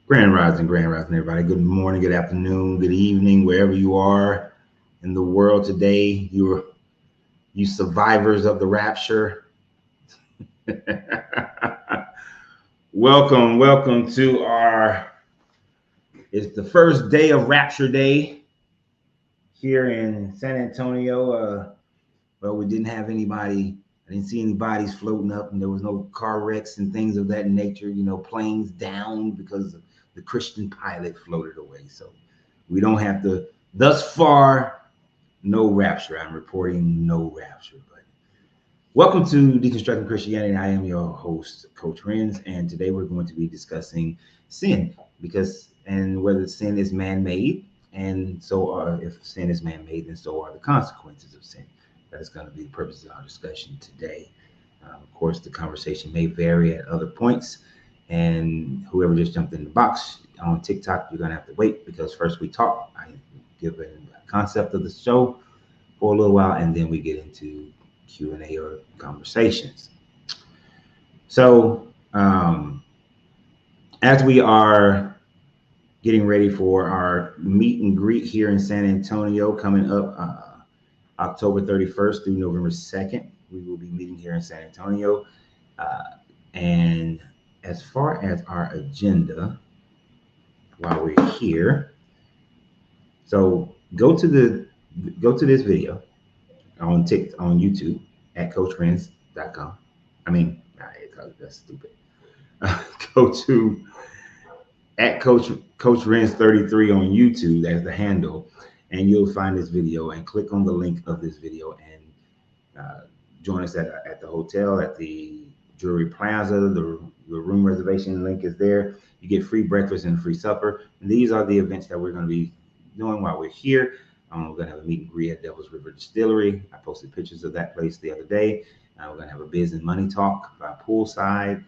Grand Rising, everybody. Good morning, good afternoon, good evening, wherever you are in the world today. You survivors of the rapture. welcome to our. It's the first day of Rapture Day here in San Antonio. Well, we didn't have anybody. I didn't see any bodies floating up, and there was no car wrecks and things of that nature. Planes down because the Christian pilot floated away. So we don't have to. Thus far, no rapture. I'm reporting no rapture. But welcome to Deconstructing Christianity. I am your host, Coach Renz, and today we're going to be discussing sin and whether sin is man-made, and if sin is man-made, then so are the consequences of sin. That is going to be the purpose of our discussion today. Of course, the conversation may vary at other points, and whoever just jumped in the box on TikTok, you're going to have to wait because first we talk. I give a concept of the show for a little while, and then we get into Q&A or conversations. So, as we are getting ready for our meet and greet here in San Antonio coming up October 31st through November 2nd, we will be meeting here in San Antonio. And as far as our agenda, while we're here, so go to this video on YouTube at CoachRenz.com. That's stupid. Go to at Coach Renz 33 on YouTube as the handle, and you'll find this video and click on the link of this video and join us at the hotel at the Jewelry Plaza. The room reservation link is there. You get free breakfast and free supper. And these are the events that we're going to be doing while we're here. We're going to have a meet and greet at Devil's River Distillery. I posted pictures of that place the other day. We're going to have a biz and money talk by poolside.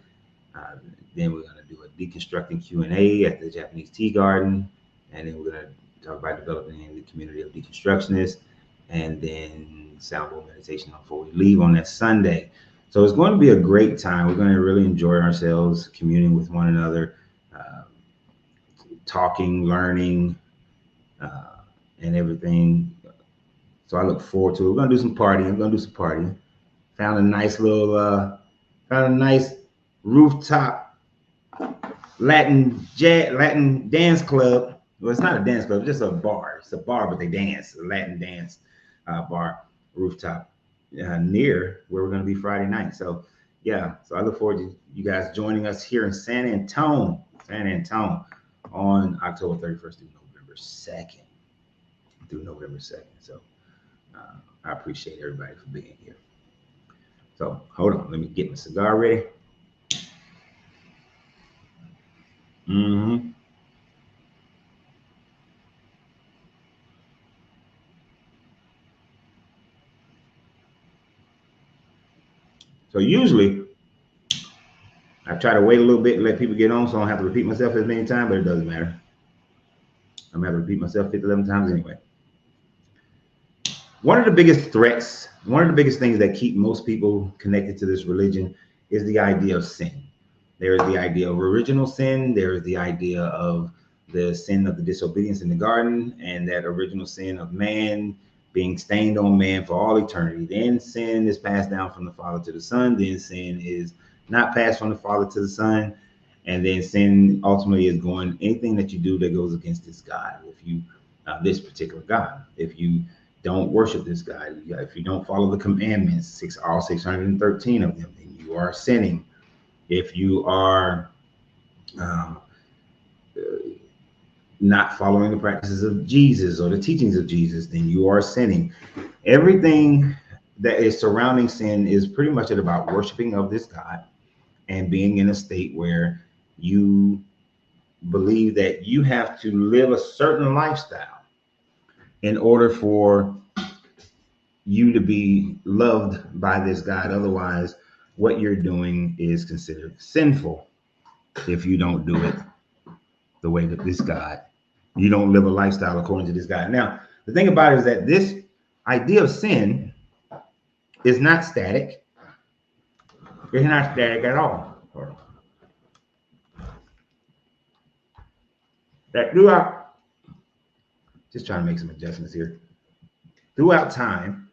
Then we're going to do a deconstructing Q&A at the Japanese Tea Garden. And then we're going to talk about developing in the community of deconstructionists. And then soundboard meditation before we leave on that Sunday. So it's going to be a great time. We're going to really enjoy ourselves, communing with one another, talking, learning, and everything. So I look forward to it. We're going to do some partying. Found a nice rooftop Latin dance club. Well, it's not a dance club, it's just a bar. It's a bar, but they dance, a Latin dance bar rooftop near where we're going to be Friday night. So I look forward to you guys joining us here in San Antonio on October 31st through November 2nd. So I appreciate everybody for being here. So hold on, let me get my cigar ready. So usually I try to wait a little bit and let people get on so I don't have to repeat myself as many times, but it doesn't matter. I'm going to repeat myself 11 times anyway. One of the biggest threats, one of the biggest things that keep most people connected to this religion is the idea of sin. There is the idea of original sin. There is the idea of the sin of the disobedience in the garden, and that original sin of man being stained on man for all eternity. Then sin is passed down from the Father to the Son. Then sin is not passed from the Father to the Son. And then sin ultimately is going, anything that you do that goes against this God, this particular God, if you don't worship this God, if you don't follow the commandments, all 613 of them, then you are sinning. If you are not following the practices of Jesus or the teachings of Jesus, then you are sinning. Everything that is surrounding sin is pretty much about worshiping of this God and being in a state where you believe that you have to live a certain lifestyle in order for you to be loved by this God. Otherwise, what you're doing is considered sinful if you don't do it the way that this God, you don't live a lifestyle according to this God. Now, the thing about it is that this idea of sin is not static. It's not static at all. that throughout, just trying to make some adjustments here. Throughout time,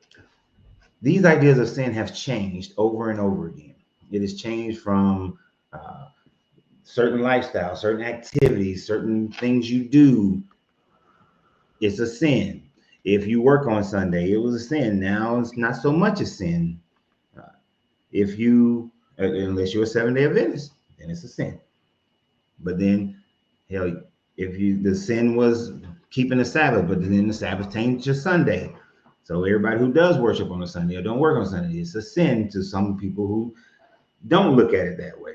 these ideas of sin have changed over and over again. It has changed from certain lifestyles, certain activities, certain things you do. It's a sin. If you work on Sunday, it was a sin. Now it's not so much a sin. If you, unless you're a 7-day Adventist, then it's a sin. But then, hell, if you, the sin was keeping the Sabbath, but then the Sabbath changed to Sunday. So everybody who does worship on a Sunday or don't work on Sunday, it's a sin to some people who don't look at it that way.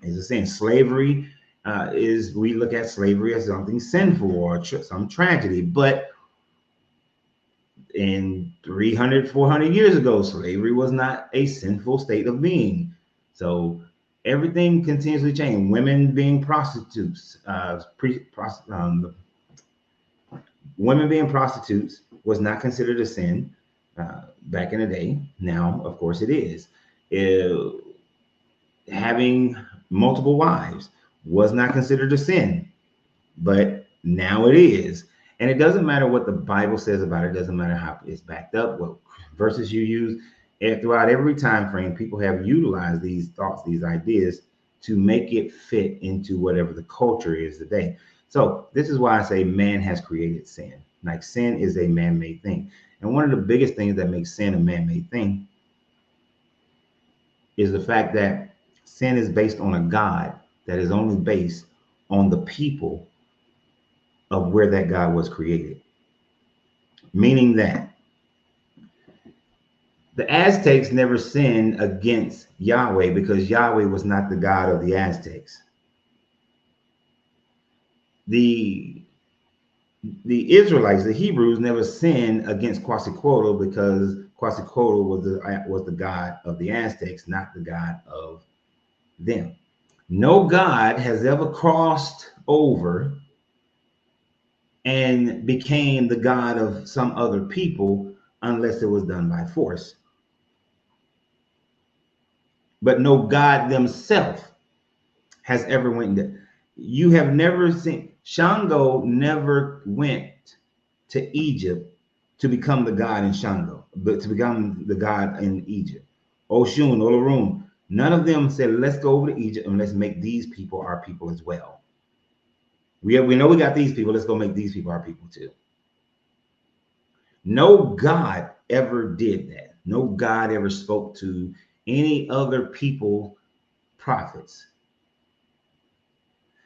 It's a sin. Slavery is, we look at slavery as something sinful or some tragedy, but in 300, 400 years ago, slavery was not a sinful state of being. So everything continuously changed. Women being prostitutes, women being prostitutes was not considered a sin back in the day. Now, of course, it is. Having multiple wives was not considered a sin, but now it is. And it doesn't matter what the Bible says about it. It doesn't matter how it's backed up, what verses you use. And throughout every time frame, people have utilized these thoughts, these ideas to make it fit into whatever the culture is today. So this is why I say man has created sin. Like sin is a man-made thing. And one of the biggest things that makes sin a man-made thing is the fact that sin is based on a God that is only based on the people of where that God was created. Meaning that the Aztecs never sinned against Yahweh because Yahweh was not the God of the Aztecs. The Israelites, the Hebrews, never sinned against Quetzalcoatl because Quetzalcoatl was the God of the Aztecs, not the God of them. No God has ever crossed over and became the God of some other people unless it was done by force. But no God themselves has ever went there. You have never seen, Shango never went to Egypt to become the God in Shango, but to become the God in Egypt. Oshun, Olorun, none of them said, let's go over to Egypt and let's make these people our people as well. We know we got these people, let's go make these people our people too. No God ever did that. No God ever spoke to any other people prophets.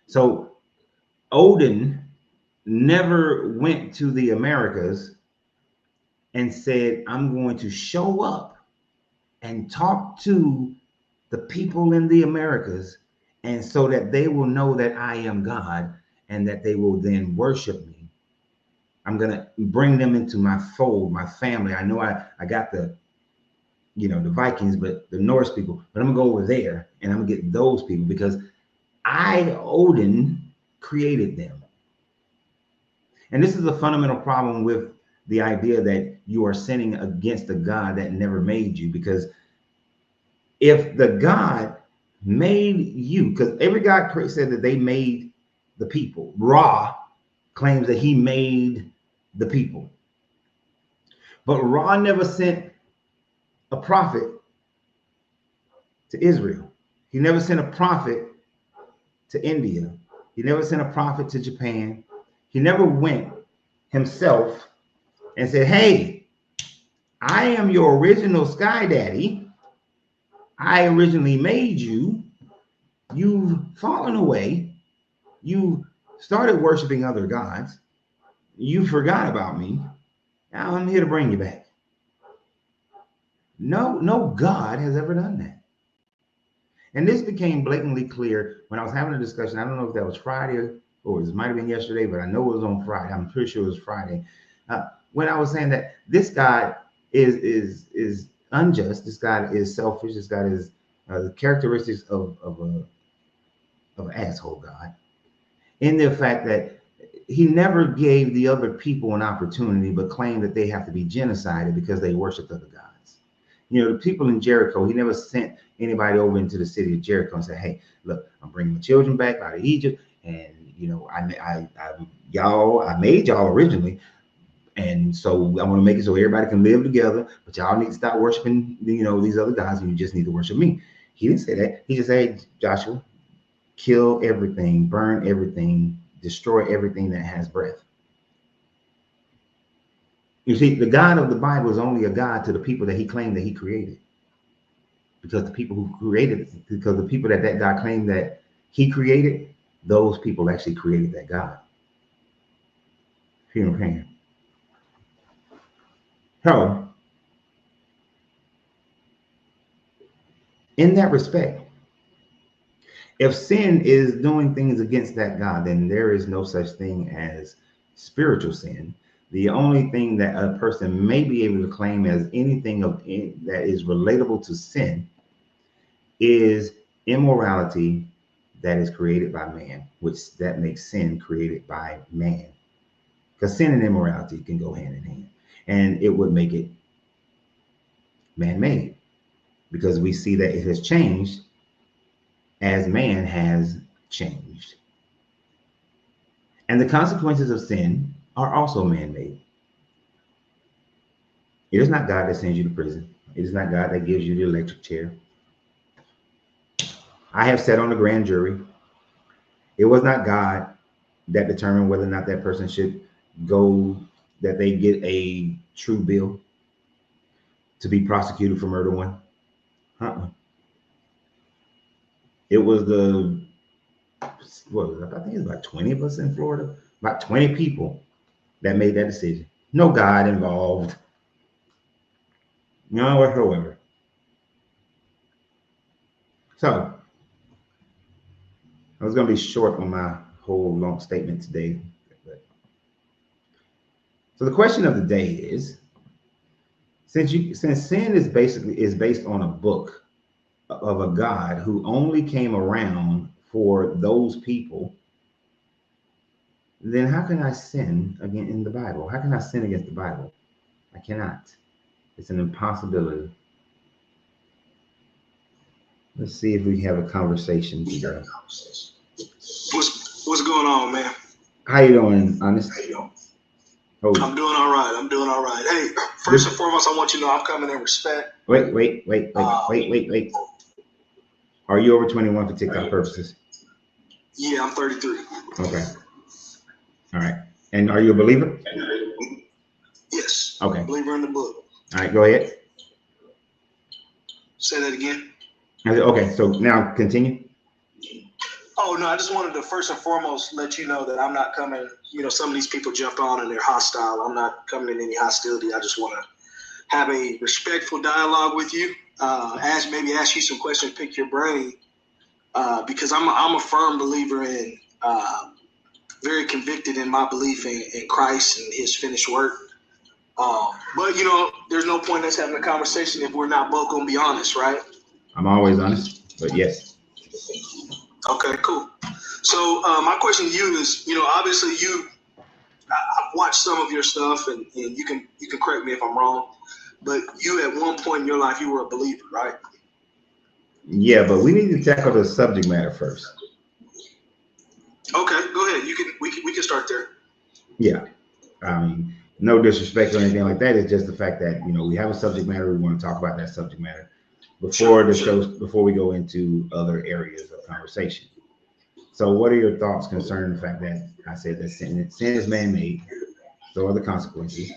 So Odin never went to the Americas and said, I'm going to show up and talk to the people in the Americas, and so that they will know that I am God and that they will then worship me. I'm going to bring them into my fold, my family. I know I got the, the Vikings, but the Norse people, but I'm going to go over there and I'm going to get those people because I, Odin, created them. And this is a fundamental problem with the idea that you are sinning against a God that never made you, because if the God made you, because every God said that they made the people. Ra claims that he made the people. But Ra never sent a prophet to Israel. He never sent a prophet to India. He never sent a prophet to Japan. He never went himself and said, hey, I am your original sky daddy. I originally made you. You've fallen away. You started worshiping other gods. You forgot about me. Now I'm here to bring you back. No God has ever done that. And this became blatantly clear when I was having a discussion. I don't know if that was Friday or it might have been yesterday, but I know it was on Friday. I'm pretty sure it was Friday. When I was saying that this God is unjust, this God is selfish, this God is the characteristics of an asshole God, in the fact that he never gave the other people an opportunity, but claimed that they have to be genocided because they worshiped other gods. The people in Jericho, he never sent anybody over into the city of Jericho and said, hey, look, I'm bringing my children back out of Egypt, and You know, I made y'all originally, and so I want to make it so everybody can live together. But y'all need to stop worshiping, you know, these other gods, and you just need to worship me. He didn't say that. He just said, Joshua, kill everything, burn everything, destroy everything that has breath. You see, the God of the Bible is only a God to the people that he claimed that he created. Because the people who created, because the people that God claimed that he created, those people actually created that God. You know what I'm saying? So, in that respect, if sin is doing things against that God, then there is no such thing as spiritual sin. The only thing that a person may be able to claim as anything that is relatable to sin is immorality that is created by man, which that makes sin created by man. Because sin and immorality can go hand in hand, and it would make it man-made, because we see that it has changed as man has changed. And the consequences of sin are also man-made. It is not God that sends you to prison. It is not God that gives you the electric chair. I have sat on the grand jury. It was not God that determined whether or not that person should go, that they get a true bill to be prosecuted for murder one. It was I think it's about 20 of us in Florida, about 20 people that made that decision. No God involved. No whatsoever. So I was going to be short on my whole long statement today. So the question of the day is, since sin is based on a book of a God who only came around for those people, then how can I sin again in the Bible? How can I sin against the Bible? I cannot. It's an impossibility. Let's see if we have a conversation today. What's going on, man? How you doing, Honest? Oh. I'm doing all right. Hey, first and foremost, I want you to know I'm coming in respect. Wait. Are you over 21 for TikTok purposes? Yeah, I'm 33. Okay. All right. And are you a believer? Yes. Okay. Believer in the book. All right, go ahead. Say that again. Okay, so now continue. Oh, no, I just wanted to first and foremost let you know that I'm not coming, some of these people jump on and they're hostile. I'm not coming in any hostility. I just want to have a respectful dialogue with you, ask you some questions, pick your brain, because I'm a firm believer in, very convicted in my belief in Christ and his finished work. But, there's no point in us having a conversation if we're not both going to be honest, right? I'm always honest, but yes. Okay, cool. So my question to you is, obviously I've watched some of your stuff, and you can correct me if I'm wrong, but you at one point in your life, you were a believer, right? Yeah, but we need to tackle the subject matter first. Okay, go ahead. We can start there. Yeah. No disrespect or anything like that. It's just the fact that, we have a subject matter. We want to talk about that subject matter before we go into other areas of conversation. So what are your thoughts concerning the fact that I said that sin is man-made? So are the consequences,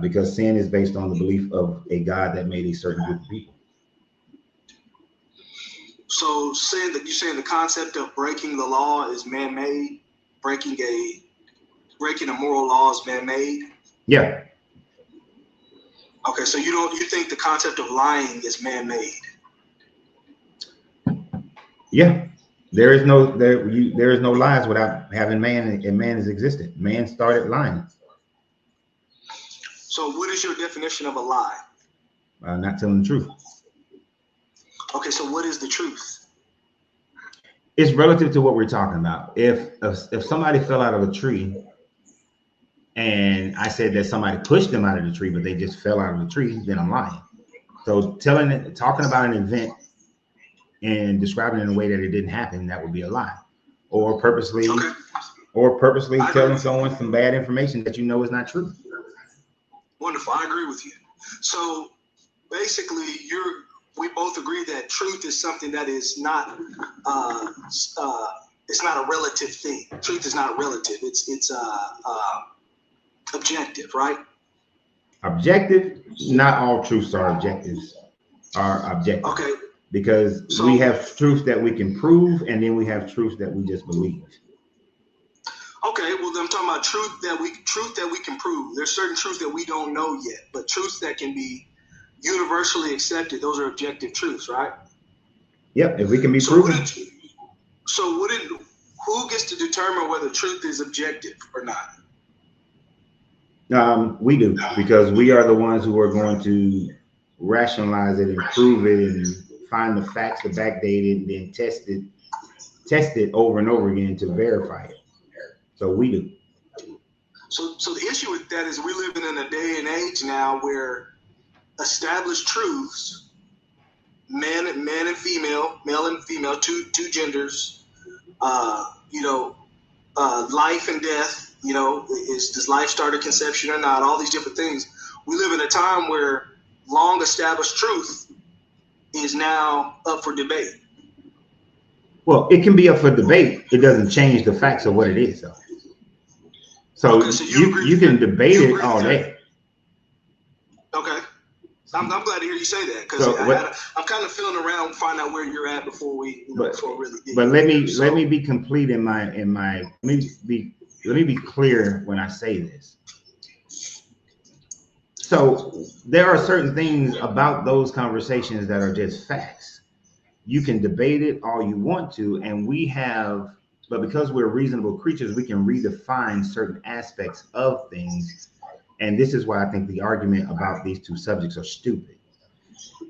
because sin is based on the belief of a God that made a certain group of people. So you're saying the concept of breaking the law is man-made, breaking a moral law is man-made? Yeah. Okay, so you think the concept of lying is man-made? Yeah. There is no lies without having man, and man has existed. Man started lying. So what is your definition of a lie? Not telling the truth. Okay, so what is the truth? It's relative to what we're talking about. If somebody fell out of a tree and I said that somebody pushed them out of the tree, but they just fell out of the tree, then I'm lying. So talking about an event and describing it in a way that it didn't happen, that would be a lie. or purposely telling someone some bad information that you know is not true. Wonderful. I agree with you. So basically, we both agree that truth is something that is not it's not a relative thing. Truth is not relative. It's objective, right? Objective. Not all truths are objective. Okay. Because we have truth that we can prove, and then we have truth that we just believe. Okay, well, I'm talking about truth that we can prove. There's certain truths that we don't know yet, but truths that can be universally accepted. Those are objective truths, right? Yep, if we can be proven. Who gets to determine whether truth is objective or not? We do, because we are the ones who are going to rationalize it and prove it and find the facts to backdate it and then test it over and over again to verify it. So we do. So the issue with that is we're living in a day and age now where established truths, man and female, male and female, two genders, life and death, does life start at conception or not? All these different things. We live in a time where long established truth is now up for debate. Well, it can be up for debate. It doesn't change the facts of what it is, though. So, you can debate it all day. Okay. I'm glad to hear you say that, because I'm kind of feeling around, find out where you're at before we really dig. But let me be complete in my let me be clear when I say this. So there are certain things about those conversations that are just facts. You can debate it all you want to, and but because we're reasonable creatures, we can redefine certain aspects of things. And this is why I think the argument about these two subjects are stupid.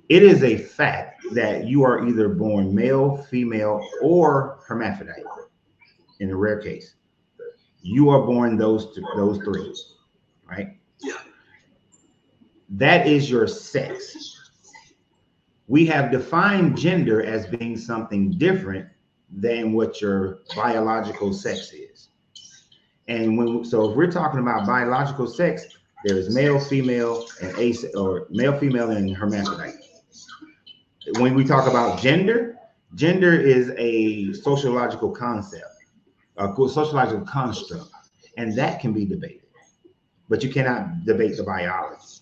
It is a fact that you are either born male, female, or hermaphrodite. In a rare case, you are born those three, right? Yeah. That is your sex. We have defined gender as being something different than what your biological sex is. And so if we're talking about biological sex, there is male, female, and or male, female, and hermaphrodite. When we talk about gender is a sociological concept, a sociological construct, and that can be debated, but you cannot debate the biology.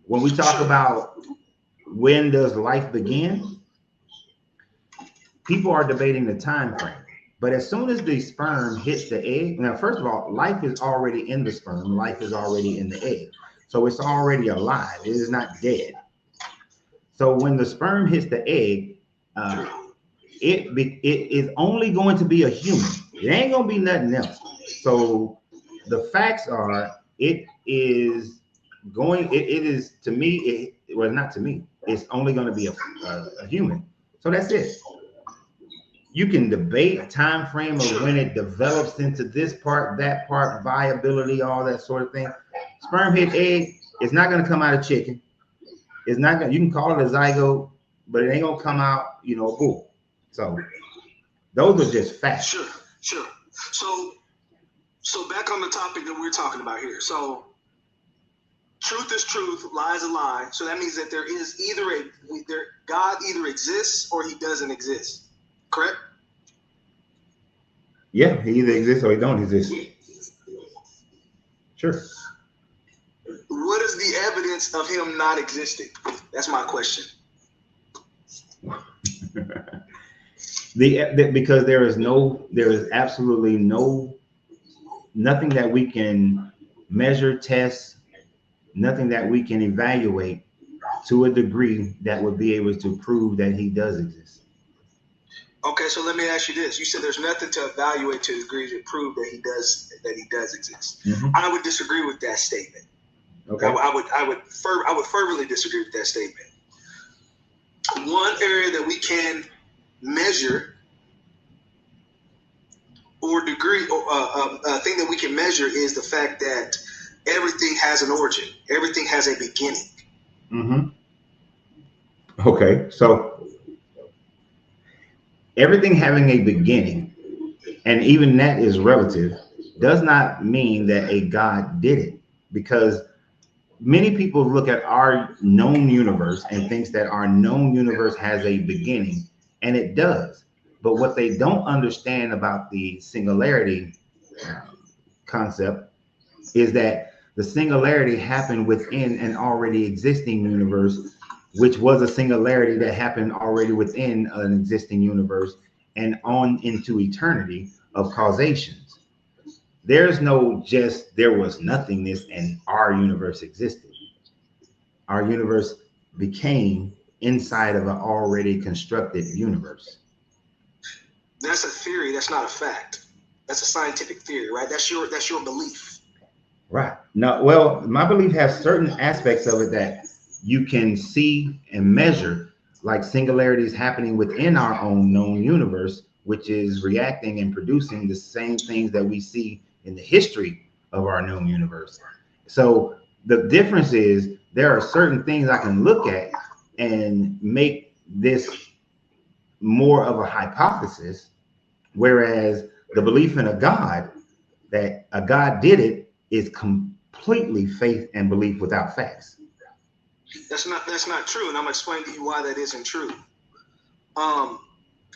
When we talk about when does life begin, people are debating the time frame. But as soon as the sperm hits the egg, now, first of all, life is already in the sperm. Life is already in the egg. So it's already alive. It is not dead. So when the sperm hits the egg, it is only going to be a human. It ain't going to be nothing else. So the facts are, it is to me, not to me. It's only going to be a human. So that's it. You can debate a time frame of when it develops into this part, that part, viability, all that sort of thing. Sperm hit egg, it's not going to come out of chicken. It's not going. You can call it a zygote, but it ain't going to come out, a bull. So those are just facts. Sure. So back on the topic that we're talking about here. So truth is truth, lie is a lie. So that means that there is God either exists or he doesn't exist. Correct? Yeah, he either exists or he don't exist. Sure. What is the evidence of him not existing? That's my question. Because there is absolutely nothing that we can measure, test, nothing that we can evaluate to a degree that would be able to prove that he does exist. Okay, so let me ask you this. You said there's nothing to evaluate to a degree to prove that he does exist. Mm-hmm. I would disagree with that statement. Okay. I would fervently disagree with that statement. One area that we can measure or degree, or a thing that we can measure is the fact that everything has an origin. Everything has a beginning. Mm-hmm. Okay, so everything having a beginning and even that is relative, does not mean that a God did it, because many people look at our known universe and thinks that our known universe has a beginning, and it does. But what they don't understand about the singularity concept is that the singularity happened within an already existing universe, which was a singularity that happened already within an existing universe and on into eternity of causations. There's no just there was nothingness and our universe existed. Our universe became inside of an already constructed universe. That's a theory. That's not a fact. That's a scientific theory, right? That's your belief. Right. No, well, my belief has certain aspects of it that you can see and measure, like singularities happening within our own known universe, which is reacting and producing the same things that we see in the history of our known universe. So the difference is there are certain things I can look at and make this more of a hypothesis, whereas the belief in a God, that a God did it, is completely faith and belief without facts. That's not true, and I'm gonna explain to you why that isn't true.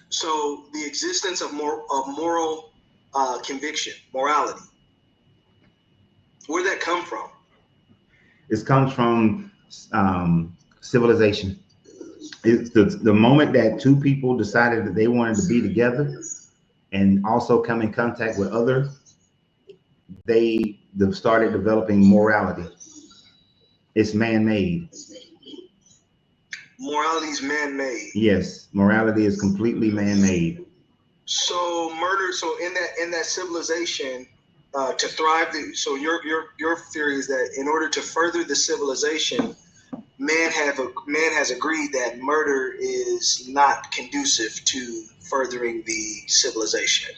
So the existence of moral conviction, morality, where'd that come from? It comes from civilization. It's the moment that two people decided that they wanted to be together and also come in contact with others, they started developing morality. It's man-made. Morality is man-made. Yes, morality is completely man-made. So murder. So in that civilization, to thrive. So your theory is that in order to further the civilization, man has agreed that murder is not conducive to furthering the civilization.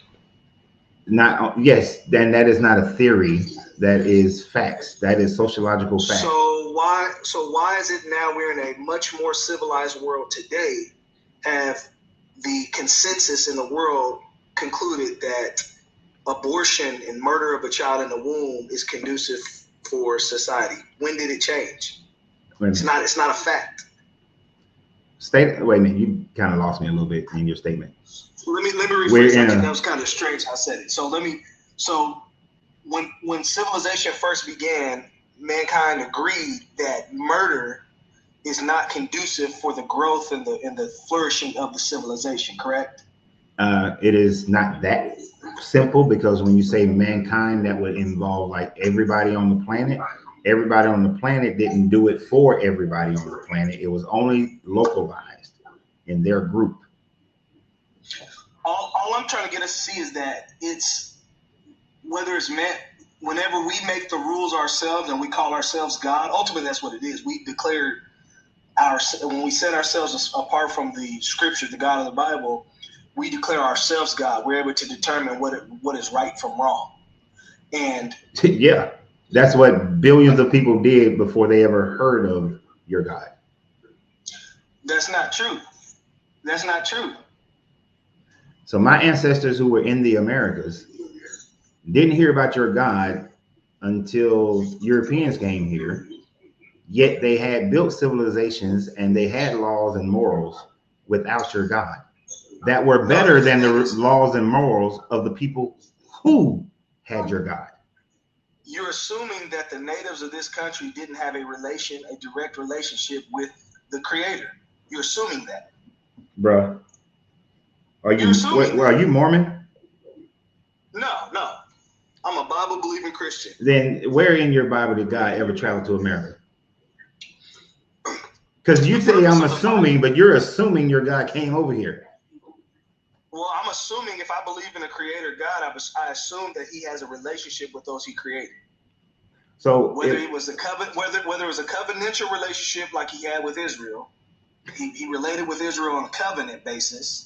Not yes, then that is not a theory. That is facts. That is sociological facts. So why is it now we're in a much more civilized world today, have the consensus in the world concluded that abortion and murder of a child in the womb is conducive for society? When did it change? It's not a fact. Wait a minute, you kind of lost me a little bit in your statement. Let me rephrase something that was kind of strange how I said it. So when civilization first began, mankind agreed that murder is not conducive for the growth and the flourishing of the civilization, correct? It is not that simple, because when you say mankind, that would involve like everybody on the planet. Everybody on the planet didn't do it for everybody on the planet. It was only localized in their group. All I'm trying to get us to see is that it's whether it's meant whenever we make the rules ourselves and we call ourselves God, ultimately that's what it is. We declare when we set ourselves apart from the scripture, the God of the Bible, we declare ourselves God. We're able to determine what is right from wrong. And yeah, that's what billions of people did before they ever heard of your God. That's not true. That's not true. So my ancestors who were in the Americas didn't hear about your God until Europeans came here, yet they had built civilizations and they had laws and morals without your God that were better than the laws and morals of the people who had your God. You're assuming that the natives of this country didn't have a direct relationship with the Creator. You're assuming that. Bruh. Are you Mormon? No. I'm a Bible believing Christian. Then where in your Bible did God ever travel to America? Because you say I'm assuming, but you're assuming your God came over here. Well, I'm assuming if I believe in a creator God, I assume that he has a relationship with those he created. So whether it was a covenantal relationship like he had with Israel, he related with Israel on a covenant basis,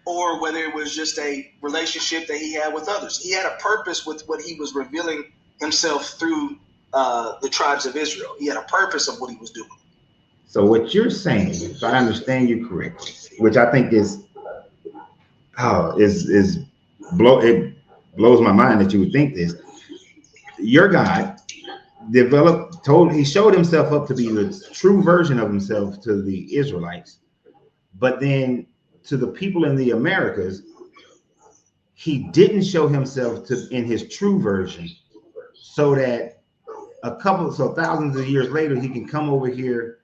or whether it was just a relationship that he had with others. He had a purpose with what he was revealing himself through the tribes of Israel. He had a purpose of what he was doing. So what you're saying, if I understand you correctly, which I think is it blows my mind that you would think this. Your God he showed himself up to be the true version of himself to the Israelites, but then to the people in the Americas, he didn't show himself in his true version, so that thousands of years later, he can come over here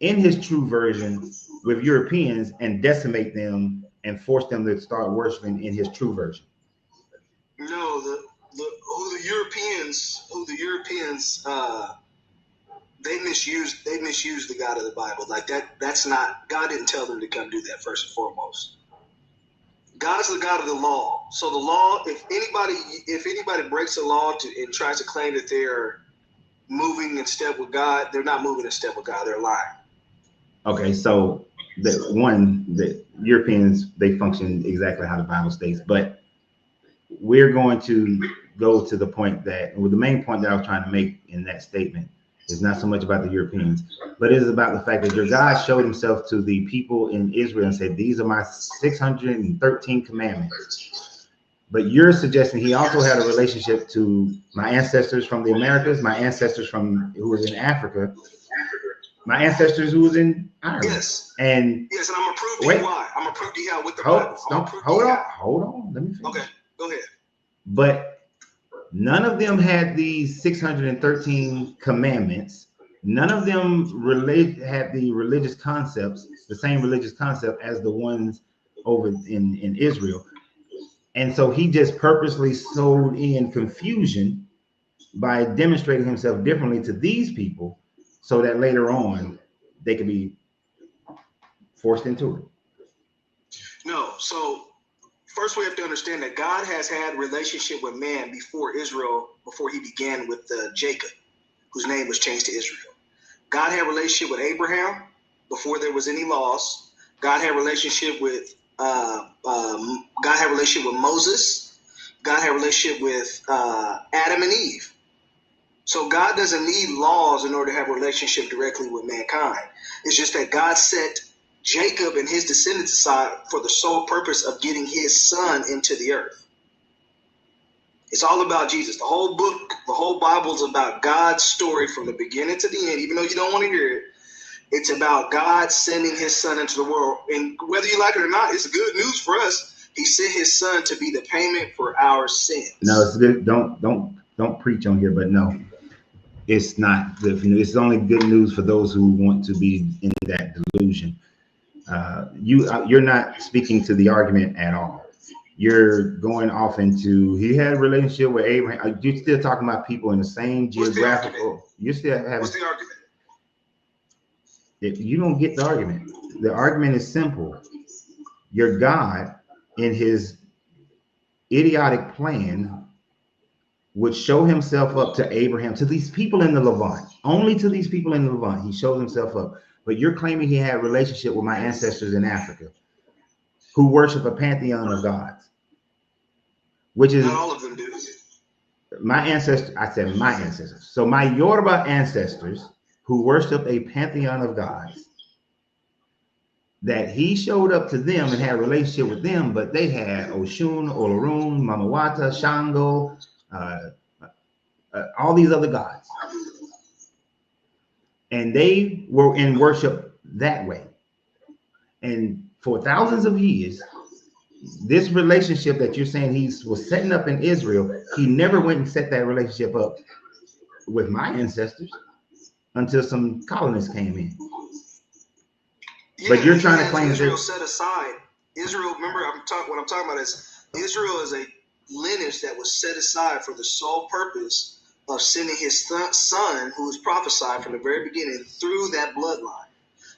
in his true version with Europeans and decimate them and force them to start worshiping in his true version. No, who the Europeans they misused the God of the Bible. Like that's not, God didn't tell them to come do that first and foremost. God's the God of the law. So the law, if anybody breaks the law and tries to claim that they're moving in step with God, they're not moving in step with God. They're lying. Okay, so the Europeans, they function exactly how the Bible states, but we're going to go to the point the main point that I was trying to make in that statement is not so much about the Europeans, but it is about the fact that your God showed himself to the people in Israel and said, these are my 613 commandments. But you're suggesting he also had a relationship to my ancestors from the Americas, my ancestors who was in Africa, my ancestors who was in Ireland. Yes. And I'm gonna prove to you why. I'm gonna prove to you how with the Bible. Hold on. Let me finish. Okay, go ahead. But none of them had these 613 commandments. None of them had the religious concepts, the same religious concept as the ones over in Israel. And so he just purposely sowed in confusion by demonstrating himself differently to these people so that later on they could be forced into it. No, so first we have to understand that God has had a relationship with man before Israel, before he began with Jacob, whose name was changed to Israel. God had a relationship with Abraham before there was any laws. God had a relationship with Moses. God had a relationship with Adam and Eve. So God doesn't need laws in order to have a relationship directly with mankind. It's just that God set Jacob and his descendants aside for the sole purpose of getting his son into the earth. It's all about Jesus. The whole book, the whole Bible is about God's story from the beginning to the end. Even though you don't want to hear it, it's about God sending his son into the world. And whether you like it or not, it's good news for us. He sent his son to be the payment for our sins. No, it's good. Don't preach on here, but no, it's not good for news. It's only good news for those who want to be in that delusion. You're not speaking to the argument at all. You're going off into he had a relationship with Abraham. You're still talking about people in the same geographical. You're still having. What's the argument? If you don't get the argument, the argument is simple. Your God, in his idiotic plan, would show himself up to Abraham, to these people in the Levant, only to these people in the Levant. He shows himself up. But you're claiming he had a relationship with my ancestors in Africa who worship a pantheon of gods, which is not all of them do. My ancestors. I said my ancestors. So my Yoruba ancestors who worship a pantheon of gods, that he showed up to them and had a relationship with them, but they had Oshun, Olorun, Mamawata, Shango, all these other gods. And they were in worship that way. And for thousands of years, this relationship that you're saying he was setting up in Israel, he never went and set that relationship up with my ancestors until some colonists came in. Yeah, but you're trying to claim Israel set aside. Israel, remember, what I'm talking about is Israel is a lineage that was set aside for the sole purpose of sending his son, who was prophesied from the very beginning, through that bloodline.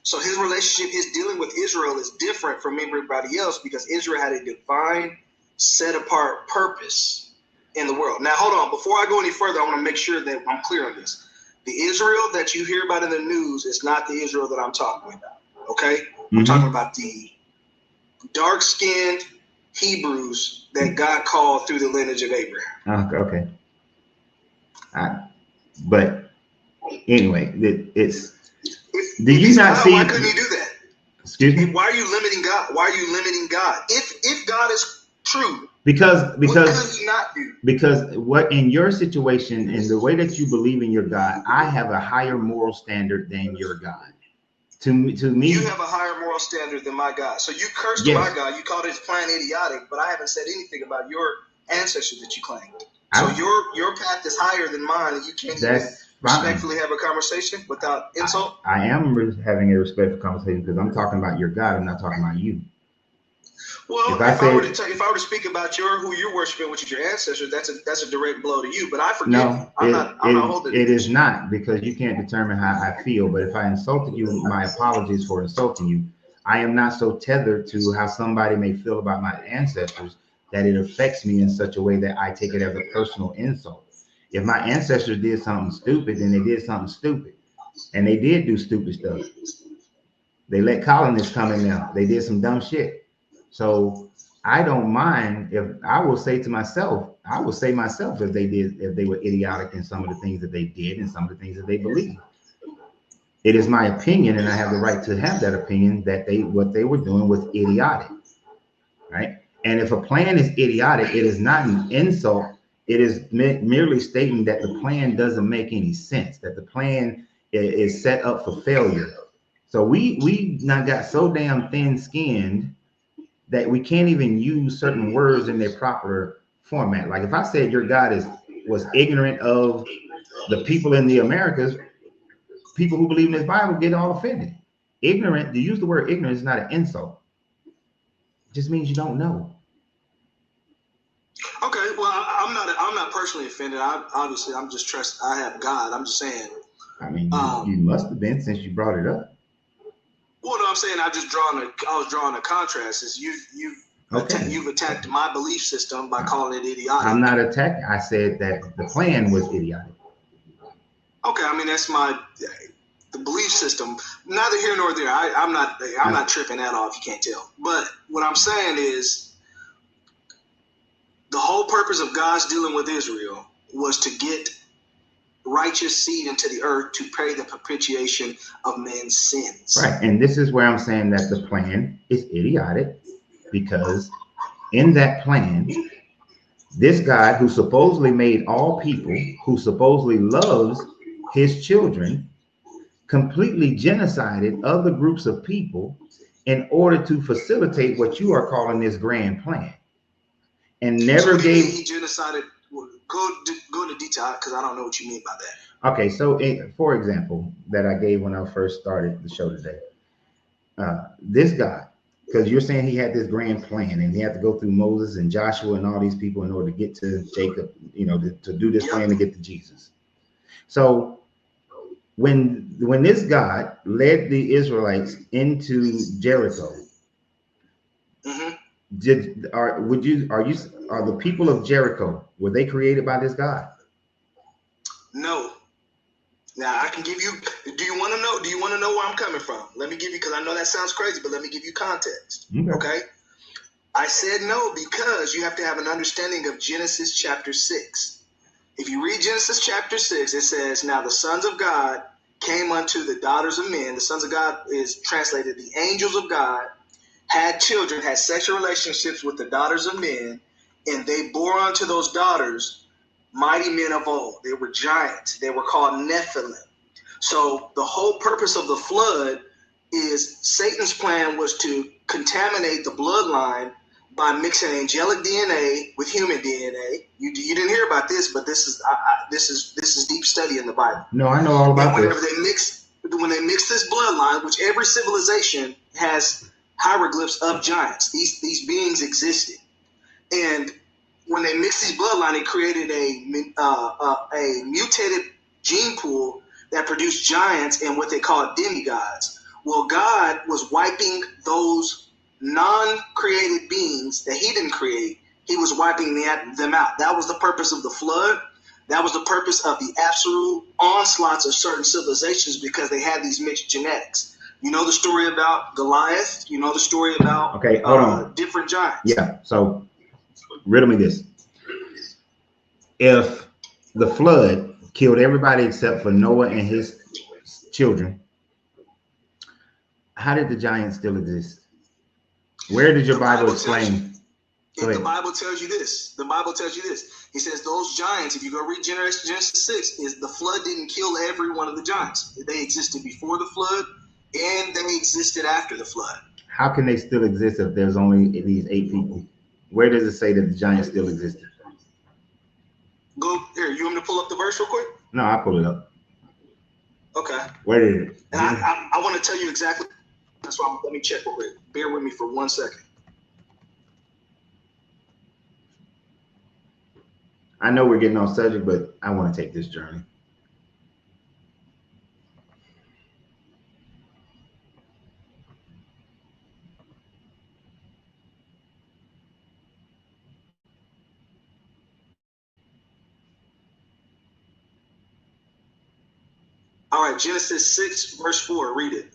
So his relationship, his dealing with Israel is different from everybody else because Israel had a divine, set-apart purpose in the world. Now, hold on. Before I go any further, I want to make sure that I'm clear on this. The Israel that you hear about in the news is not the Israel that I'm talking about, okay? I'm talking about the dark-skinned Hebrews that God called through the lineage of Abraham. Okay. But anyway, it's... Did you not see? Why couldn't you do that? Excuse me? Why are you limiting God? Why are you limiting God? If God is true? Because What could he not do? Because what in your situation and the way that you believe in your God, I have a higher moral standard than your God. To me, you have a higher moral standard than my God. So you cursed my God. You called his plan idiotic, but I haven't said anything about your ancestors that you claimed. So your path is higher than mine, and you can't even respectfully have a conversation without insult. I am having a respectful conversation because I'm talking about your God. I'm not talking about you. Well, if I were to speak about who you're worshiping, which is your ancestors, that's a direct blow to you. But I forgive you. I'm not holding it. It is not, because you can't determine how I feel. But if I insulted you, my apologies for insulting you. I am not so tethered to how somebody may feel about my ancestors that it affects me in such a way that I take it as a personal insult. If my ancestors did something stupid, then they did something stupid, and they did do stupid stuff. They let colonists come in there. They did some dumb shit. So I don't mind if I will say myself if they were idiotic in some of the things that they did and some of the things that they believe. It is my opinion, and I have the right to have that opinion that what they were doing was idiotic, right? And if a plan is idiotic, it is not an insult. It is merely stating that the plan doesn't make any sense, that the plan is set up for failure. So we now got so damn thin-skinned that we can't even use certain words in their proper format. Like if I said your God was ignorant of the people in the Americas, people who believe in this Bible get all offended. Ignorant, to use the word ignorant is not an insult. It just means you don't know. Okay, well, I'm not personally offended. Obviously, I'm just I have God. I'm just saying. I mean, you must have been, since you brought it up. Well, no, I'm saying I was drawing a contrast. Is you've attacked my belief system by calling it idiotic. I'm not attacking. I said that the plan was idiotic. Okay, I mean that's the belief system. Neither here nor there. I'm not tripping that off. You can't tell. But what I'm saying is, the whole purpose of God's dealing with Israel was to get righteous seed into the earth to pay the propitiation of men's sins. Right. And this is where I'm saying that the plan is idiotic, because in that plan, this God who supposedly made all people, who supposedly loves his children, completely genocided other groups of people in order to facilitate what you are calling this grand plan. And never gave. He genocided. Go into detail, because I don't know what you mean by that. Okay, so for example, that I gave when I first started the show today, this guy, because you're saying he had this grand plan and he had to go through Moses and Joshua and all these people in order to get to Jacob, to do this plan to get to Jesus. So when this God led the Israelites into Jericho, are the people of Jericho, were they created by this God? No. Now I can give you. Do you want to know? Do you want to know where I'm coming from? Let me give you, because I know that sounds crazy, but let me give you context. Okay. I said no because you have to have an understanding of Genesis chapter 6. If you read Genesis chapter 6, it says, "Now the sons of God came unto the daughters of men." The sons of God is translated the angels of God. Had children, had sexual relationships with the daughters of men, and they bore unto those daughters mighty men of old. They were giants. They were called Nephilim. So the whole purpose of the flood is Satan's plan was to contaminate the bloodline by mixing angelic DNA with human DNA. You didn't hear about this, but this is deep study in the Bible. No, I know all about this. When they mix this bloodline, which every civilization has hieroglyphs of giants. These beings existed, and when they mixed these bloodline, it created a mutated gene pool that produced giants and what they call demigods. Well, God was wiping those non-created beings that he didn't create. He was wiping them out. That was the purpose of the flood. That was the purpose of the absolute onslaughts of certain civilizations, because they had these mixed genetics. You know the story about Goliath? You know the story about hold on. Different giants? Yeah, so riddle me this. If the flood killed everybody except for Noah and his children, how did the giants still exist? Where did your Bible explain? The Bible tells you this. The Bible tells you this. He says those giants, if you go read Genesis 6, is the flood didn't kill every one of the giants. They existed before the flood and they existed after the flood. How can they still exist if there's only these 8 people? Where does it say that the giants still existed? Go here. You want me to pull up the verse real quick? No, I'll pull it up. Okay. Where is it? And I want to tell you exactly. That's why let me check real quick. Bear with me for 1 second. I know we're getting off subject, but I want to take this journey. All right, Genesis 6, verse 4. Read it.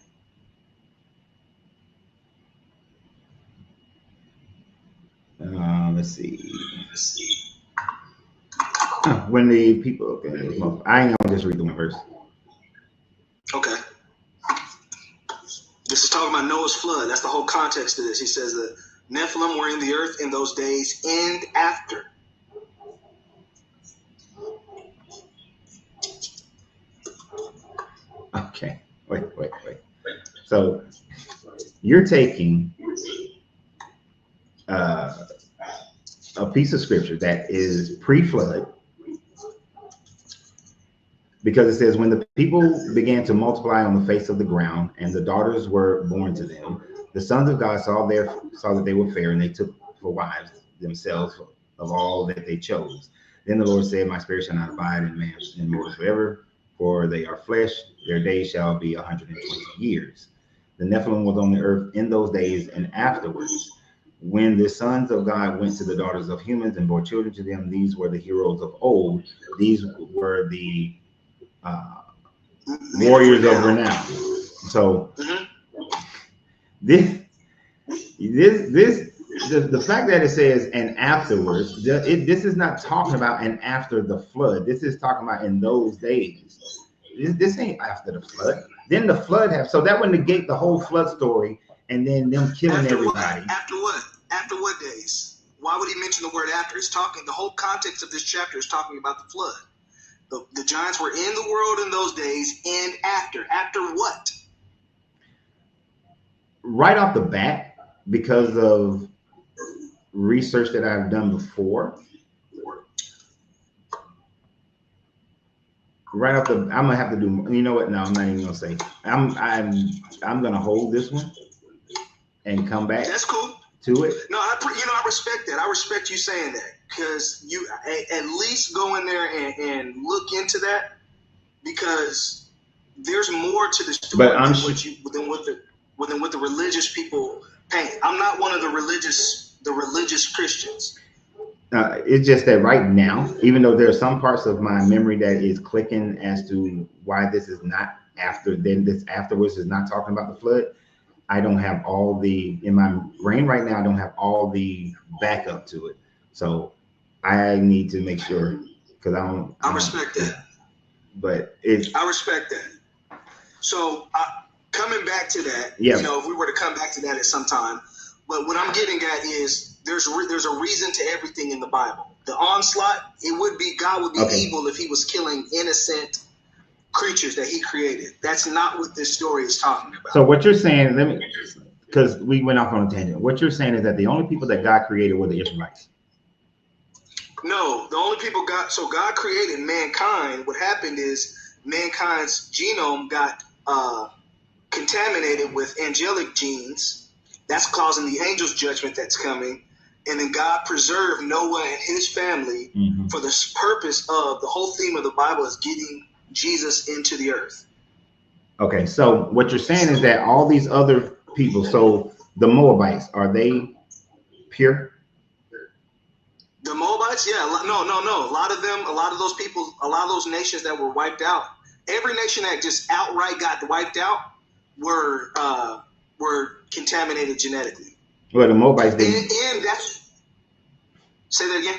Let's see. When the people, okay, well, I ain't gonna just read the one verse. Okay. This is talking about Noah's flood. That's the whole context of this. He says that Nephilim were in the earth in those days and after. Okay, wait. So you're taking a piece of scripture that is pre-flood, because it says when the people began to multiply on the face of the ground and the daughters were born to them, the sons of God saw that they were fair, and they took for wives themselves of all that they chose. Then the Lord said, my spirit shall not abide in man and mortal forever, for they are flesh, their days shall be 120 years. The Nephilim was on the earth in those days and afterwards. When the sons of God went to the daughters of humans and bore children to them, these were the heroes of old. These were the warriors of renown. So the fact that it says and afterwards, this is not talking about and after the flood. This is talking about in those days. This ain't after the flood. Then the flood happened. So that would negate the whole flood story and then them killing everybody. After what? After what days? Why would he mention the word after? He's talking, the whole context of this chapter is talking about the flood. The giants were in the world in those days and after. After what? Right off the bat, because of research that I've done before, right off the, I'm gonna have to do. You know what? No, I'm not even gonna say. I'm gonna hold this one and come back. That's cool. To it. No, I respect that. I respect you saying that, because you at least go in there and look into that, because there's more to the story than what the religious people paint. I'm not one of the religious Christians. It's just that right now, even though there are some parts of my memory that is clicking as to why this is not after, then this afterwards is not talking about the flood. I don't have all the, in my brain right now, I don't have all the backup to it. So I need to make sure, because I respect that. But I respect that. So coming back to that, yeah. You know, if we were to come back to that at some time, but what I'm getting at is there's a reason to everything in the Bible. The onslaught, God would be evil if he was killing innocent creatures that he created. That's not what this story is talking about. So what you're saying, because we went off on a tangent. What you're saying is that the only people that God created were the Israelites. No, the only people God created mankind. What happened is mankind's genome got contaminated with angelic genes. That's causing the angels' judgment that's coming. And then God preserved Noah and his family for the purpose of the whole theme of the Bible is getting Jesus into the earth. Okay, so what you're saying is that all these other people, so the Moabites, are they pure? The Moabites, yeah, no. A lot of those people, a lot of those nations that were wiped out, every nation that just outright got wiped out were contaminated genetically. Well, the Moabites didn't. And that's, say that again.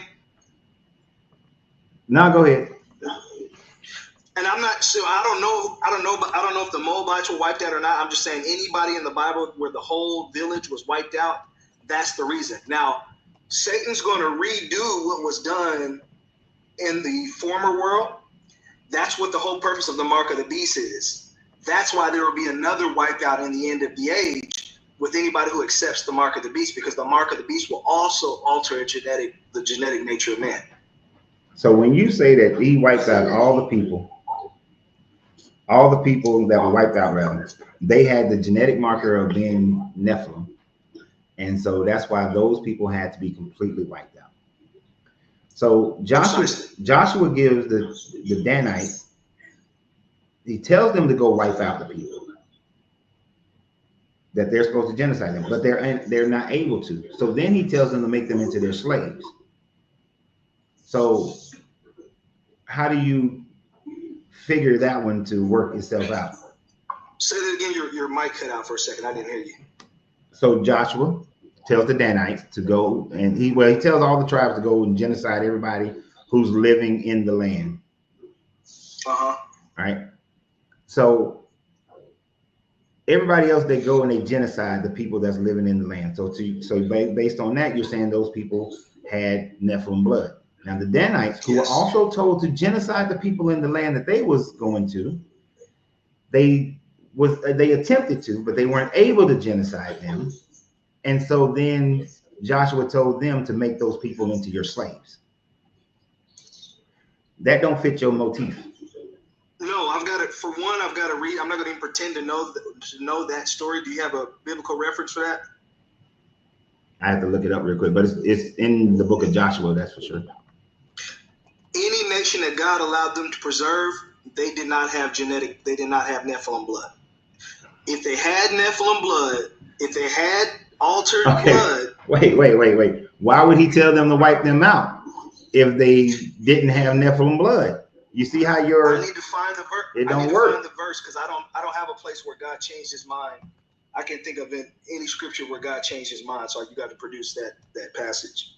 No, go ahead. And I'm not sure. I don't know if the Moabites were wiped out or not. I'm just saying anybody in the Bible where the whole village was wiped out, that's the reason. Now, Satan's going to redo what was done in the former world. That's what the whole purpose of the mark of the beast is. That's why there will be another wipeout in the end of the age with anybody who accepts the mark of the beast, because the mark of the beast will also alter the genetic nature of man. So when you say that he wipes out all the people that were wiped out, rather, they had the genetic marker of being Nephilim. And so that's why those people had to be completely wiped out. So Joshua gives the Danites, he tells them to go wipe out the people, that they're supposed to genocide them, but they're not able to. So then he tells them to make them into their slaves. So how do you figure that one to work itself out? Say that again. Your mic cut out for a second. I didn't hear you. So Joshua tells the Danites to go, and he tells all the tribes to go and genocide everybody who's living in the land. Uh-huh. Right. So everybody else, they go and they genocide the people that's living in the land. So based on that, you're saying those people had Nephilim blood. Now the Danites, who were also told to genocide the people in the land that they was going to, they attempted to, but they weren't able to genocide them. And so then Joshua told them to make those people into your slaves. That don't fit your motif. No, I've got it. For one, I've got to read. I'm not going to even pretend to know that story. Do you have a biblical reference for that? I have to look it up real quick, but it's in the book of Joshua, that's for sure. Any nation that God allowed them to preserve, they did not have Nephilim blood. If they had Nephilim blood, if they had altered blood. Wait. Why would he tell them to wipe them out if they didn't have Nephilim blood? You see how I need to find the verse. It don't work. Find the verse because I don't have a place where God changed his mind. I can't think of any scripture where God changed his mind. So you got to produce that passage.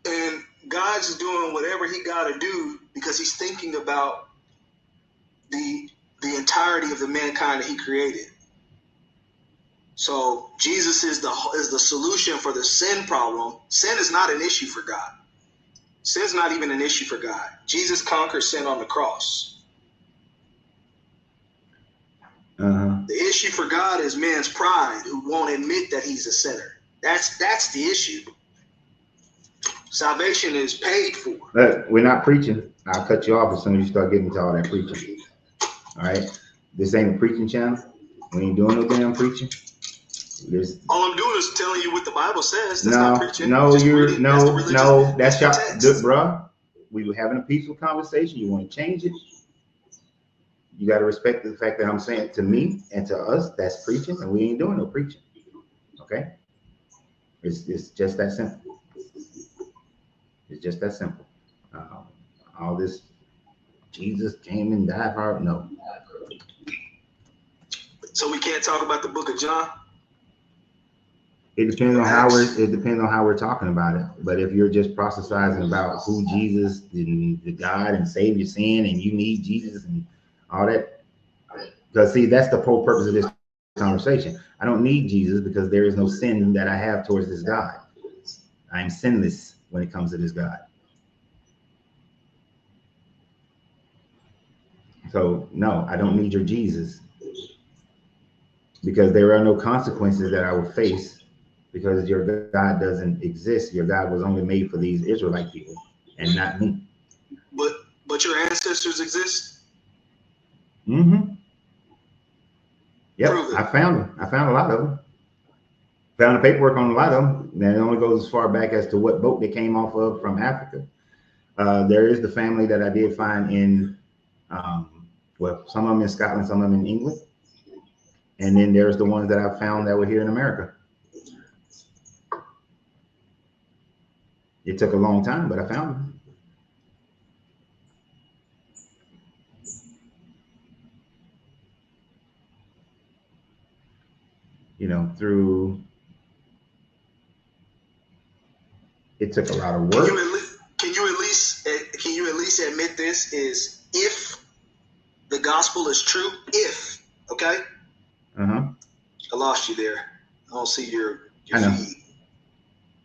And God's doing whatever he got to do because he's thinking about the entirety of the mankind that he created. So Jesus is the solution for the sin problem. Sin is not an issue for God. Sin's not even an issue for God. Jesus conquered sin on the cross. The issue for God is man's pride, who won't admit that he's a sinner. That's the issue. Salvation is paid for. We're not preaching. I'll cut you off as soon as you start getting into all that preaching. All right? This ain't a preaching channel. We ain't doing no damn preaching. All I'm doing is telling you what the Bible says. That's not preaching. That's y'all, bruh. We were having a peaceful conversation. You want to change it? You got to respect the fact that I'm saying to me and to us, that's preaching, and we ain't doing no preaching. Okay? It's just that simple. It's just that simple. All this Jesus came and died for our, no. So we can't talk about the book of John? It depends on how we're talking about it. But if you're just proselytizing about who Jesus and the God and save your sin and you need Jesus and all that, because see, that's the whole purpose of this conversation. I don't need Jesus because there is no sin that I have towards this God. I am sinless when it comes to this God. So no, I don't need your Jesus because there are no consequences that I will face because your God doesn't exist. Your God was only made for these Israelite people and not me. But your ancestors exist? Mm-hmm. Yep, I found them. I found a lot of them. Found the paperwork on a lot of them. And it only goes as far back as to what boat they came off of from Africa. There is the family that I did find in, some of them in Scotland, some of them in England. And then there's the ones that I found that were here in America. It took a long time, but I found them. You know, it took a lot of work. Can you at least admit this is if gospel is true if, okay? Uh-huh. I lost you there. I don't see your feed.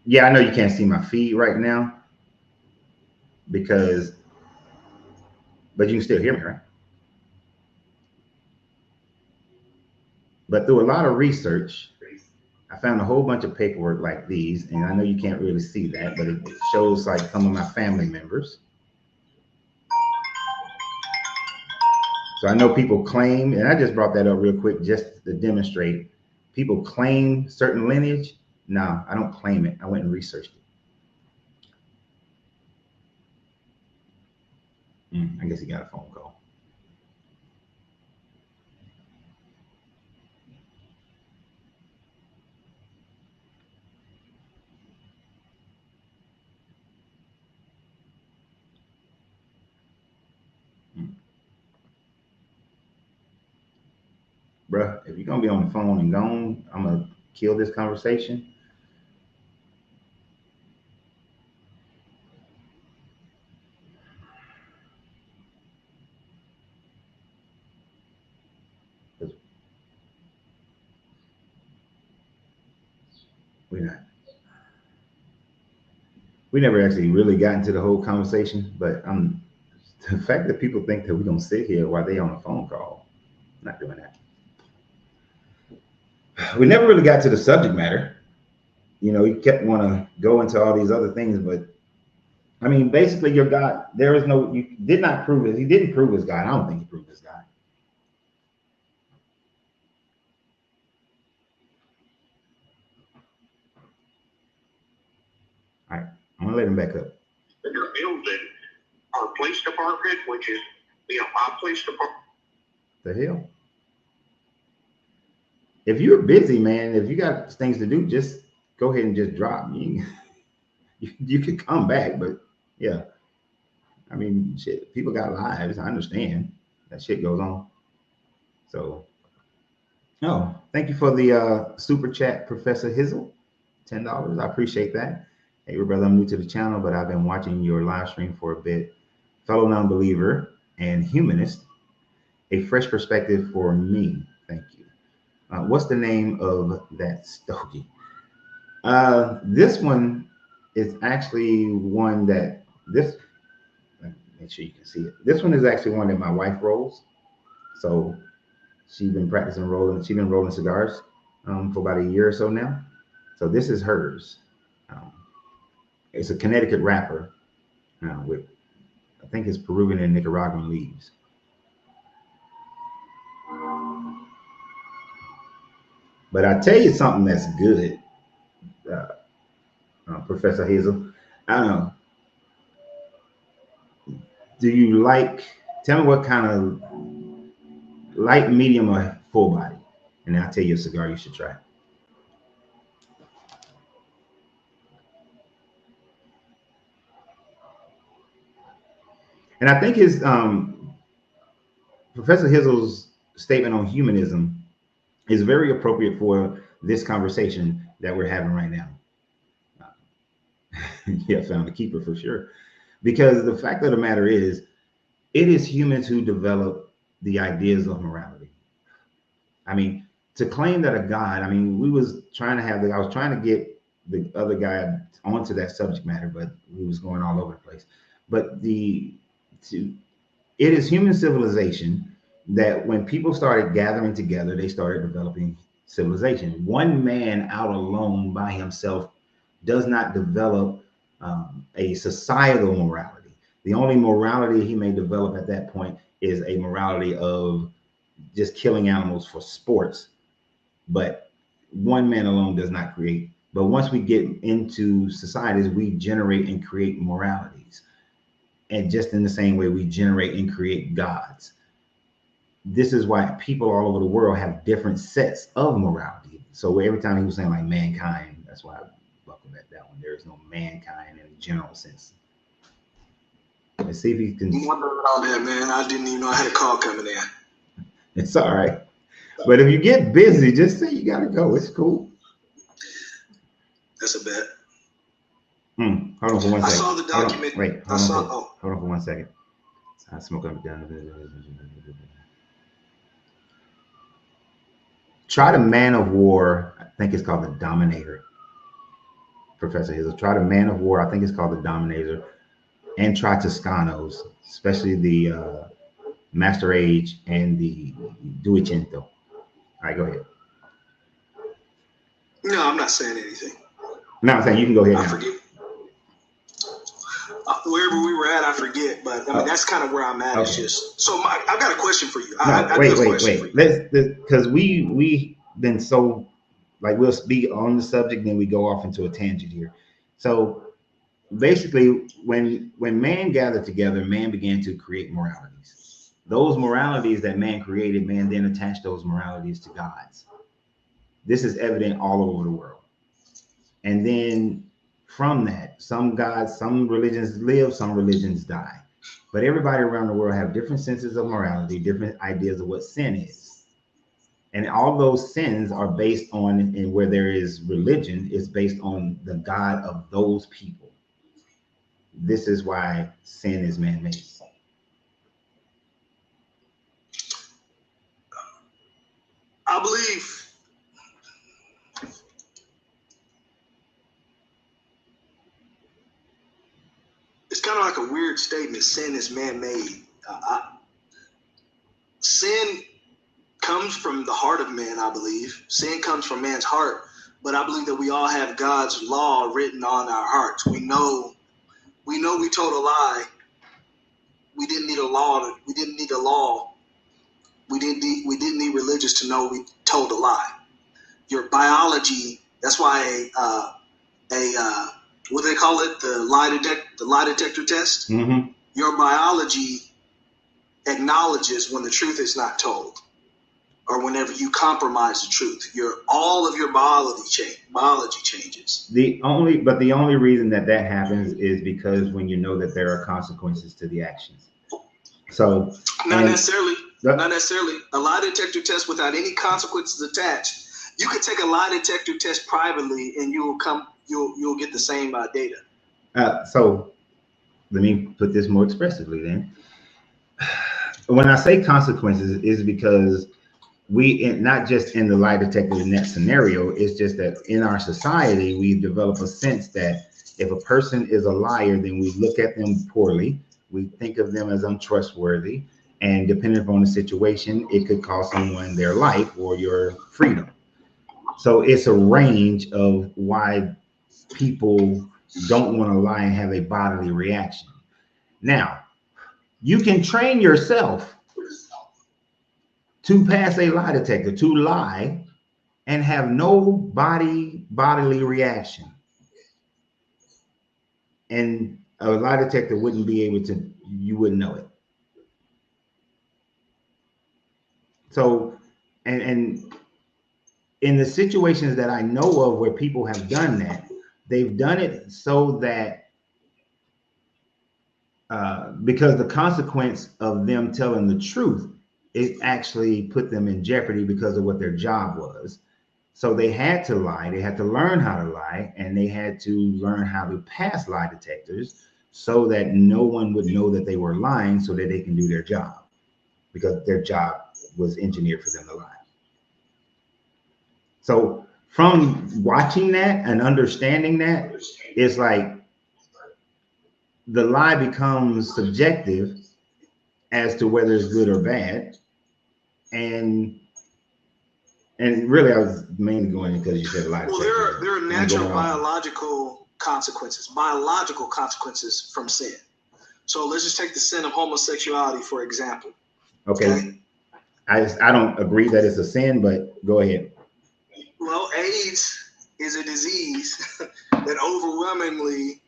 Yeah, I know you can't see my feed right now but you can still hear me, right? But through a lot of research, I found a whole bunch of paperwork like these, and I know you can't really see that, but it shows like some of my family members. So I know people claim, and I just brought that up real quick just to demonstrate, people claim certain lineage. No, I don't claim it. I went and researched it. I guess he got a phone call. Bruh, if you're gonna be on the phone and gone, I'm gonna kill this conversation. We never actually really got into the whole conversation, but the fact that people think that we don't sit here while they on a phone call, I'm not doing that. We never really got to the subject matter. You know, you kept want to go into all these other things, but I mean, basically your God, you did not prove it. He didn't prove his God. I don't think he proved his God. All right, I'm gonna let him back up. They're building our police department, which is, my police department. The hell? If you're busy, man, if you got things to do, just go ahead and just drop. You can come back, but yeah. I mean, shit, people got lives. I understand that shit goes on. So, thank you for the super chat, Professor Hizzle, $10. I appreciate that. Hey, brother, I'm new to the channel, but I've been watching your live stream for a bit. Fellow non-believer and humanist, a fresh perspective for me. Thank you. What's the name of that stogie? This one is actually one that make sure you can see it. This one is actually one that my wife rolls. So she's been practicing rolling. She's been rolling cigars for about a year or so now. So this is hers. It's a Connecticut wrapper with, I think it's Peruvian and Nicaraguan leaves. But I tell you something that's good, Professor Hazel. I don't know. Do you tell me what kind of light, medium, or full body? And I'll tell you a cigar you should try. And I think his Professor Hizzle's statement on humanism is very appropriate for this conversation that we're having right now. Yeah, found a keeper for sure. Because the fact of the matter is, it is humans who develop the ideas of morality. I mean, to claim that a God, I mean, I was trying to get the other guy onto that subject matter, but we was going all over the place. But it is human civilization that when people started gathering together, they started developing civilization. One man out alone by himself does not develop a societal morality. The only morality he may develop at that point is a morality of just killing animals for sports. But one man alone does not create. But once we get into societies, we generate and create moralities. And just in the same way, we generate and create gods. This is why people all over the world have different sets of morality. So every time he was saying like mankind, that's why I buckled at that one. There is no mankind in a general sense. Let's see if he can. I'm wondering about that, man. I didn't even know I had a call coming in. It's all right. But if you get busy, just say you gotta go. It's cool. That's a bet. Hold on for 1 second. I saw the document. Hold on for 1 second. I smoke up down. try the man of war. I think it's called the Dominator. Professor Hill, try the man of war. I think it's called the Dominator, and try Toscanos, especially the Master Age and the Duecento. All right, go ahead. No, I'm not saying anything. No, I'm saying you can go ahead. I forget. Wherever we were at, I forget. But I mean, that's kind of where I'm at. Okay. It's just so. I've got a question for you. Wait. Let's because we been so like we'll speak on the subject, then we go off into a tangent here. So basically, when man gathered together, man began to create moralities. Those moralities that man created, man then attached those moralities to gods. This is evident all over the world. And then from that, some gods, some religions live, some religions die. But everybody around the world have different senses of morality, different ideas of what sin is. And all those sins are based on, and where there is religion, is based on the God of those people. This is why sin is man-made. I believe it's kind of like a weird statement. Sin is man-made. Sin comes from the heart of man, I believe. Sin comes from man's heart. But I believe that we all have God's law written on our hearts. We know we told a lie. We didn't need a law. We didn't need a law. We didn't need religious to know we told a lie. Your biology. That's why what do they call it? The lie detector test. Mm-hmm. Your biology acknowledges when the truth is not told, or whenever you compromise the truth. All of your biology changes. The only reason that happens is because when you know that there are consequences to the actions. So not necessarily. A lie detector test without any consequences attached. You can take a lie detector test privately, and you'll get the same data. So let me put this more expressively then. When I say consequences, is because not just in the lie detector in that scenario, it's just that in our society, we develop a sense that if a person is a liar, then we look at them poorly. We think of them as untrustworthy. And depending upon the situation, it could cost someone their life or your freedom. So it's a range of why people don't want to lie and have a bodily reaction. Now, you can train yourself to pass a lie detector, to lie and have no bodily reaction. And a lie detector wouldn't be able to, you wouldn't know it. So, and in the situations that I know of where people have done that, they've done it so that because the consequence of them telling the truth, it actually put them in jeopardy because of what their job was. So they had to lie, they had to learn how to lie, and they had to learn how to pass lie detectors so that no one would know that they were lying, so that they can do their job, because their job was engineered for them to lie. So from watching that and understanding that, it's like the lie becomes subjective as to whether it's good or bad. And really, I was mainly going because you said lie. Well, there are natural biological consequences from sin. So let's just take the sin of homosexuality, for example. Okay. I don't agree that it's a sin, but go ahead. Well, AIDS is a disease that overwhelmingly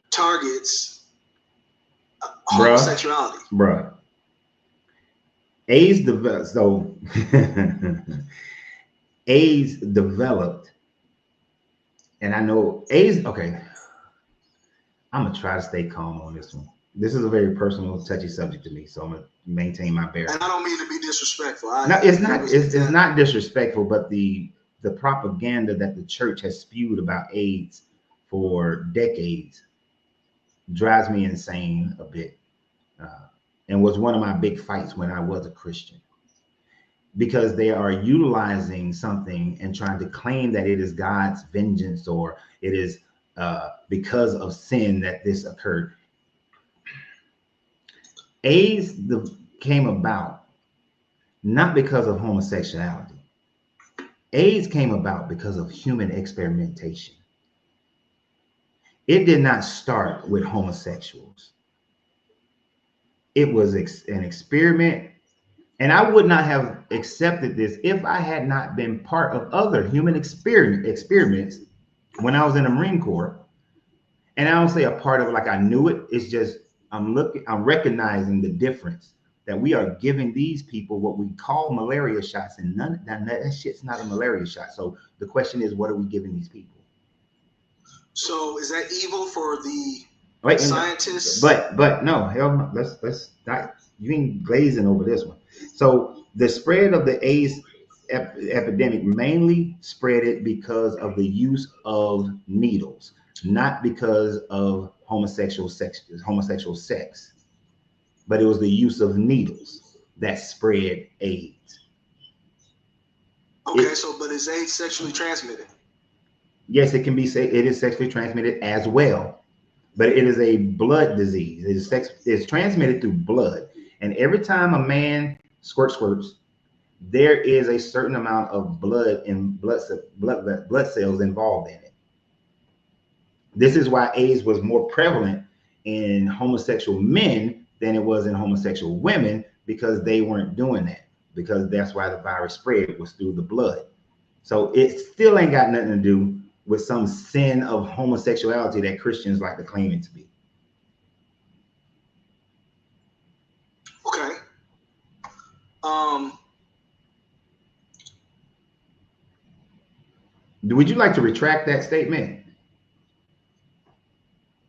targets homosexuality. Bruh. AIDS developed, so AIDS developed, and I know AIDS, okay, I'm gonna try to stay calm on this one. This is a very personal, touchy subject to me, so I'm gonna maintain my bear. And I don't mean to be disrespectful. No, it's not disrespectful, but the propaganda that the church has spewed about AIDS for decades drives me insane a bit, and was one of my big fights when I was a Christian. because they are utilizing something and trying to claim that it is God's vengeance or it is because of sin that this occurred. AIDS came about not because of homosexuality. AIDS came about because of human experimentation. It did not start with homosexuals. It was an experiment, and I would not have accepted this if I had not been part of other human experiments when I was in the Marine Corps. And I don't say a part of it like I knew it. It's just I'm recognizing the difference that we are giving these people what we call malaria shots, and that shit's not a malaria shot. So the question is, what are we giving these people? So is that evil for the scientists? But no, hell no. Let's not. You ain't glazing over this one. So the spread of the AIDS epidemic mainly spread it because of the use of needles, not because of homosexual sex, but it was the use of needles that spread AIDS. Okay, but is AIDS sexually transmitted? Yes, it can be. It is sexually transmitted as well, but it is a blood disease. It's transmitted through blood, and every time a man squirts, there is a certain amount of blood cells involved in it. This is why AIDS was more prevalent in homosexual men than it was in homosexual women, because they weren't doing that, because that's why the virus spread was through the blood. So it still ain't got nothing to do with some sin of homosexuality that Christians like to claim it to be. Okay. Would you like to retract that statement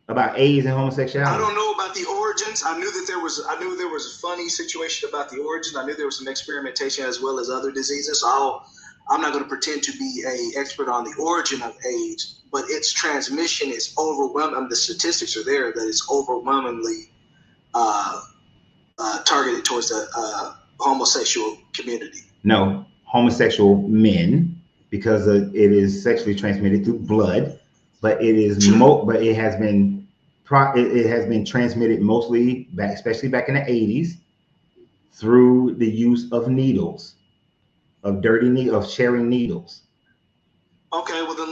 about AIDS and homosexuality? I don't know about the origins. I knew there was a funny situation about the origin. I knew there was some experimentation as well as other diseases. So I'm not going to pretend to be an expert on the origin of AIDS, but its transmission is overwhelming. The statistics are there that it's overwhelmingly targeted towards the homosexual community. No, homosexual men, because it is sexually transmitted through blood, but it has been transmitted mostly back, especially back in the 80s, through the use of needles, of sharing needles. Okay, well then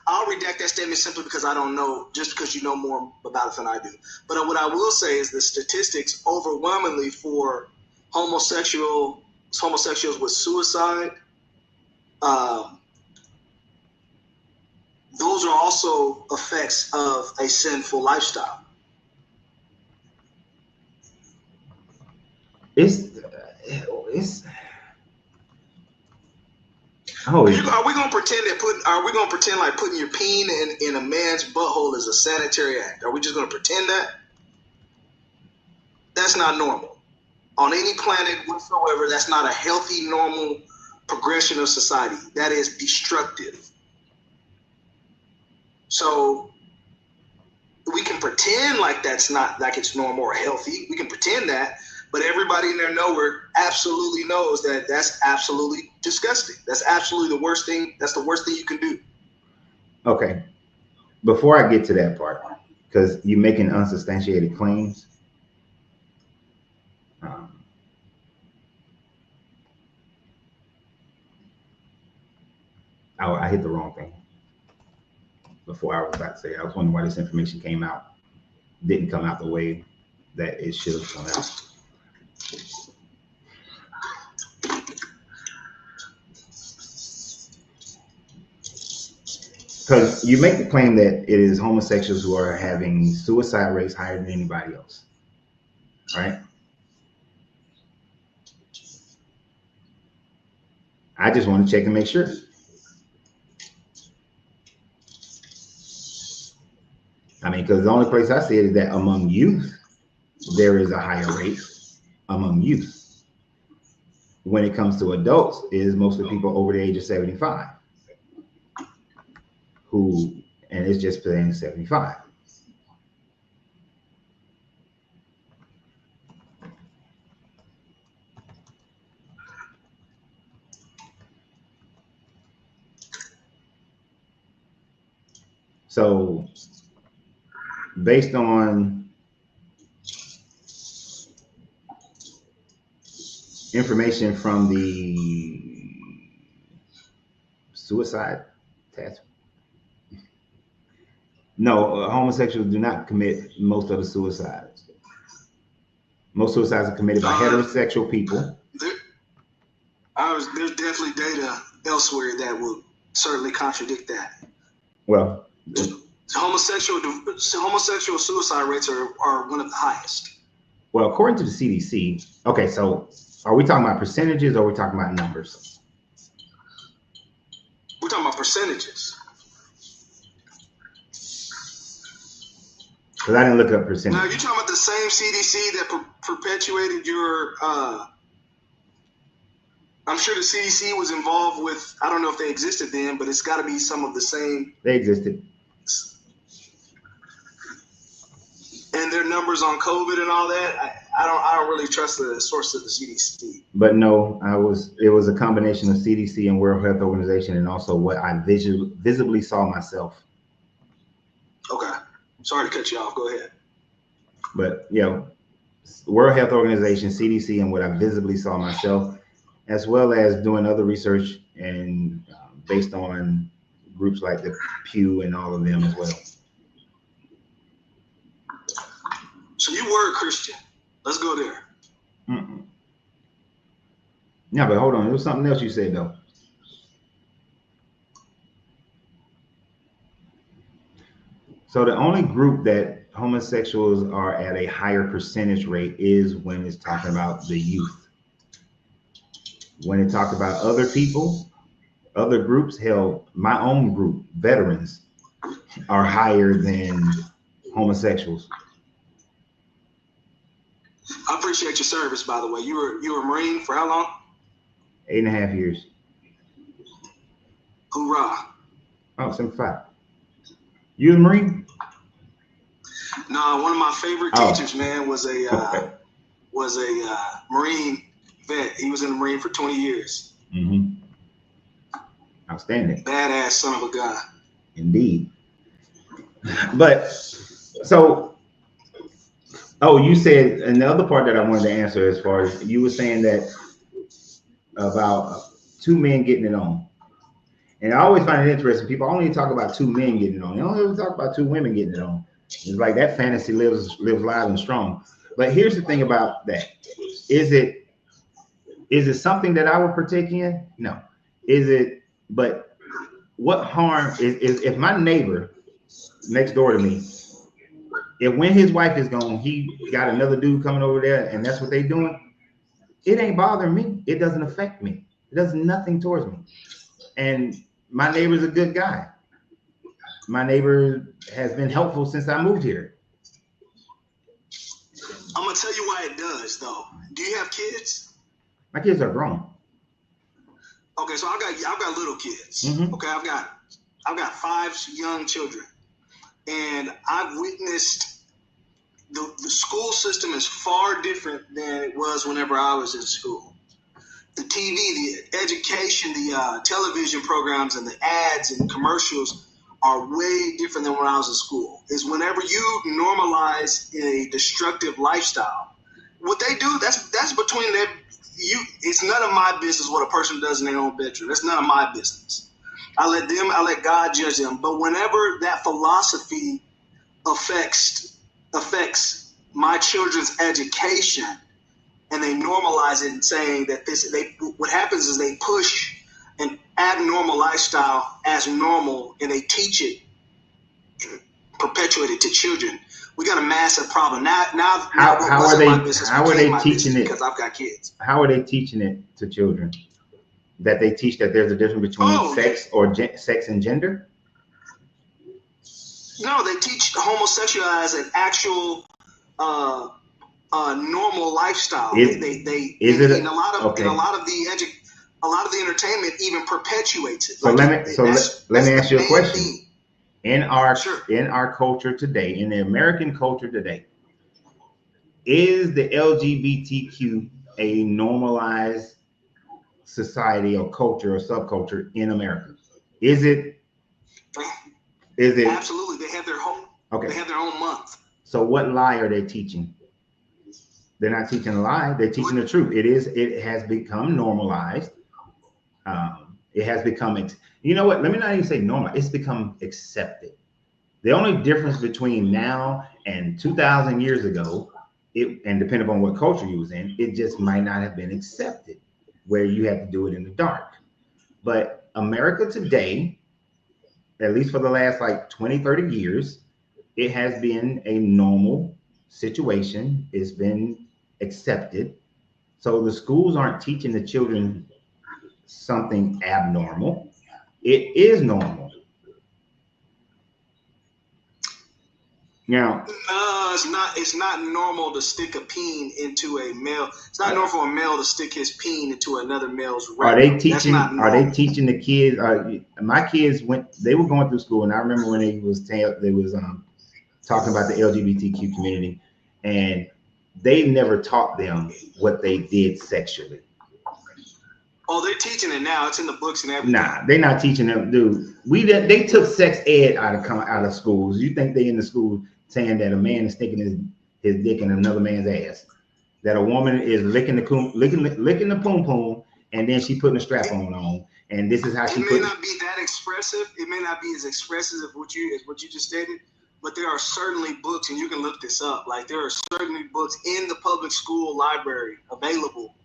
I'll redact that statement simply because I don't know, just because you know more about it than I do. But what I will say is the statistics overwhelmingly for homosexuals with suicide, those are also effects of a sinful lifestyle. Are we gonna pretend like putting your peen in a man's butthole is a sanitary act? Are we just gonna pretend that? That's not normal. On any planet whatsoever, that's not a healthy, normal progression of society. That is destructive. So we can pretend like that's not like it's normal or healthy. We can pretend that, but everybody in their nowhere absolutely knows that that's absolutely disgusting. That's absolutely the worst thing. That's the worst thing you can do. Okay. Before I get to that part, because you're making unsubstantiated claims. I hit the wrong thing before I was about to say. I was wondering why this information didn't come out the way that it should have come out. Because you make the claim that it is homosexuals who are having suicide rates higher than anybody else, right? I just want to check and make sure. I mean, because the only place I see it is that among youth, there is a higher rate among youth. When it comes to adults, it is mostly people over the age of 75 and it's just playing 75. So based on information from the suicide task, no, homosexuals do not commit most of the suicides. Most suicides are committed by heterosexual people. There's definitely data elsewhere that will certainly contradict that. Well, homosexual suicide rates are one of the highest. Well, according to the CDC, okay, so are we talking about percentages or are we talking about numbers? We're talking about percentages. Because I didn't look up percentages. Now, you're talking about the same CDC that perpetuated your, I'm sure the CDC was involved with, I don't know if they existed then, but it's got to be some of the same. They existed. And their numbers on COVID and all that, I don't really trust the source of the CDC. But no, it was a combination of CDC and World Health Organization, and also what I visibly saw myself. Okay, sorry to cut you off. Go ahead. But World Health Organization, CDC, and what I visibly saw myself, as well as doing other research and based on groups like the Pew and all of them as well. So you were a Christian. Let's go there. Yeah, but hold on. There was something else you said, though. So the only group that homosexuals are at a higher percentage rate is when it's talking about the youth. When it talks about other people, other groups, hell, my own group, veterans, are higher than homosexuals. I appreciate your service, by the way. You were a Marine for how long? 8.5 years. Hoorah. Oh, 75. You a Marine? No, one of my favorite teachers, man, was a Marine vet. He was in the Marine for 20 years. Mm-hmm. Outstanding. Badass son of a gun. Indeed. But so. Oh, you said, and the other part that I wanted to answer, as far as you were saying that about two men getting it on. And I always find it interesting. People only talk about two men getting it on. They don't ever talk about two women getting it on. It's like that fantasy lives live and strong. But here's the thing about that. Is it something that I would partake in? No. But what harm is if my neighbor next door to me, if when his wife is gone, he got another dude coming over there and that's what they doing, it ain't bothering me. It doesn't affect me. It does nothing towards me. And my neighbor's a good guy. My neighbor has been helpful since I moved here. I'm gonna tell you why it does, though. Do you have kids? My kids are grown. Okay, so I've got little kids. Mm-hmm. Okay, I've got 5 young children, and I've witnessed the school system is far different than it was whenever I was in school. The TV, the education, the television programs, and the ads and commercials are way different than when I was in school. Is whenever you normalize a destructive lifestyle, what they do, that's between them. It's none of my business what a person does in their own bedroom. That's none of my business. I let God judge them. But whenever that philosophy affects my children's education, and they normalize it, saying that what happens is they push an abnormal lifestyle as normal, and they teach it and perpetuate it to children. We got a massive problem now. How are they teaching it? Because I've got kids. How are they teaching it to children? That they teach that there's a difference between sex or sex and gender? No, they teach homosexual as an actual normal lifestyle. A lot of the entertainment even perpetuates it. So let me ask you a question. In our culture today, in the American culture today, is the LGBTQ a normalized society or culture or subculture in America? Is it? Is it? Absolutely. They have their home. Okay. They have their own month. So what lie are they teaching? They're not teaching a lie. They're teaching the truth. It has become normalized. It has become, you know what? Let me not even say normal. It's become accepted. The only difference between now and 2,000 years ago, and depending upon what culture you was in, it just might not have been accepted, where you had to do it in the dark. But America today, at least for the last like 20, 30 years, it has been a normal situation. It's been accepted. So the schools aren't teaching the children something abnormal. It is normal. Now, it's not normal to stick a peen into a male. It's not normal for a male to stick his peen into another male's rectum. Are they teaching the kids? My kids they were going through school, and I remember when they was talking about the LGBTQ community, and they never taught them what they did sexually. Oh, they're teaching it now. It's in the books and everything. Nah, they're not teaching them, dude. They took sex ed out of schools. You think they in the school saying that a man is sticking his dick in another man's ass? That a woman is licking the poom poom, and then she putting a strap on, and this is how she. It may not be that expressive. It may not be as expressive as what you just stated. But there are certainly books, and you can look this up. Like there are certainly books in the public school library available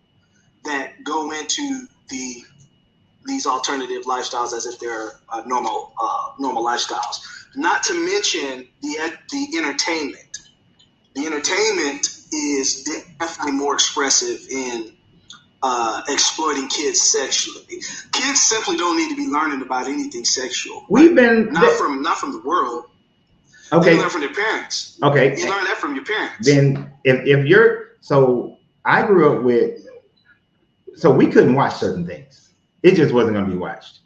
that go into these alternative lifestyles as if they're normal lifestyles. Not to mention the entertainment. The entertainment is definitely more expressive in exploiting kids sexually. Kids simply don't need to be learning about anything sexual. We've been not from the world. Okay. They learn from their parents. Okay. You learn that from your parents. Then if you're I grew up with. So we couldn't watch certain things. It just wasn't going to be watched.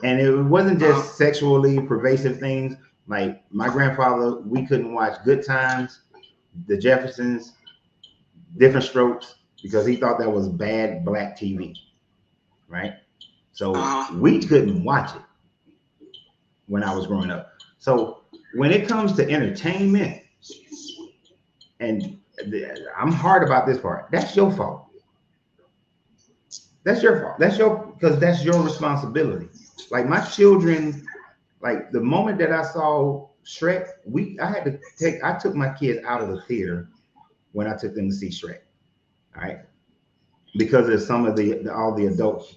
And it wasn't just sexually pervasive things. Like my grandfather, we couldn't watch Good Times, The Jeffersons, Different Strokes, because he thought that was bad black TV, right? So we couldn't watch it when I was growing up. So when it comes to entertainment, and I'm hard about this part, that's your fault. That's your fault. Because that's your responsibility. Like my children, like the moment that I saw Shrek, I took my kids out of the theater when I took them to see Shrek. All right. Because of some of all the adult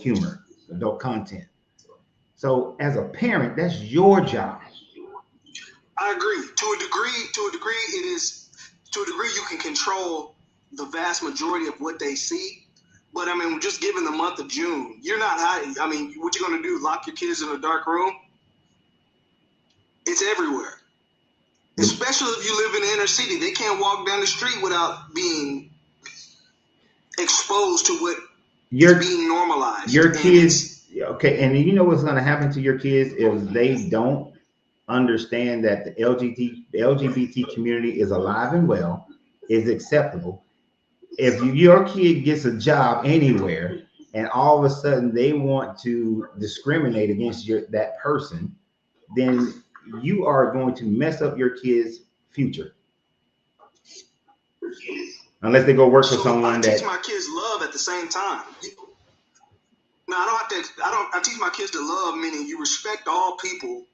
humor, adult content. So as a parent, that's your job. I agree. To a degree, it is. To a degree, you can control the vast majority of what they see. But I mean, just given the month of June, you're not hiding. I mean, what you gonna do? Lock your kids in a dark room? It's everywhere. Especially if you live in the inner city, they can't walk down the street without being exposed to what is being normalized. Your kids, okay, and you know what's gonna happen to your kids if they don't understand that the LGBT community is alive and well, is acceptable. If your kid gets a job anywhere and all of a sudden they want to discriminate against that person, then you are going to mess up your kid's future. Unless they go work for someone I teach my kids love at the same time. No, I teach my kids to love, meaning you respect all people,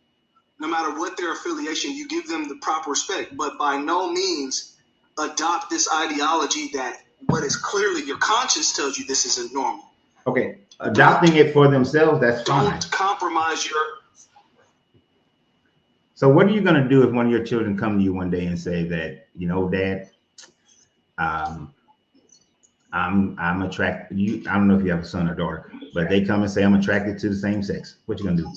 no matter what their affiliation, you give them the proper respect, but by no means adopt this ideology that what is clearly your conscience tells you this isn't normal. Okay, adopting it for themselves, that's fine. Don't compromise your. So what are you going to do if one of your children come to you one day and say that, you know, Dad, I'm attracted. I don't know if you have a son or daughter, but they come and say I'm attracted to the same sex. What you gonna do?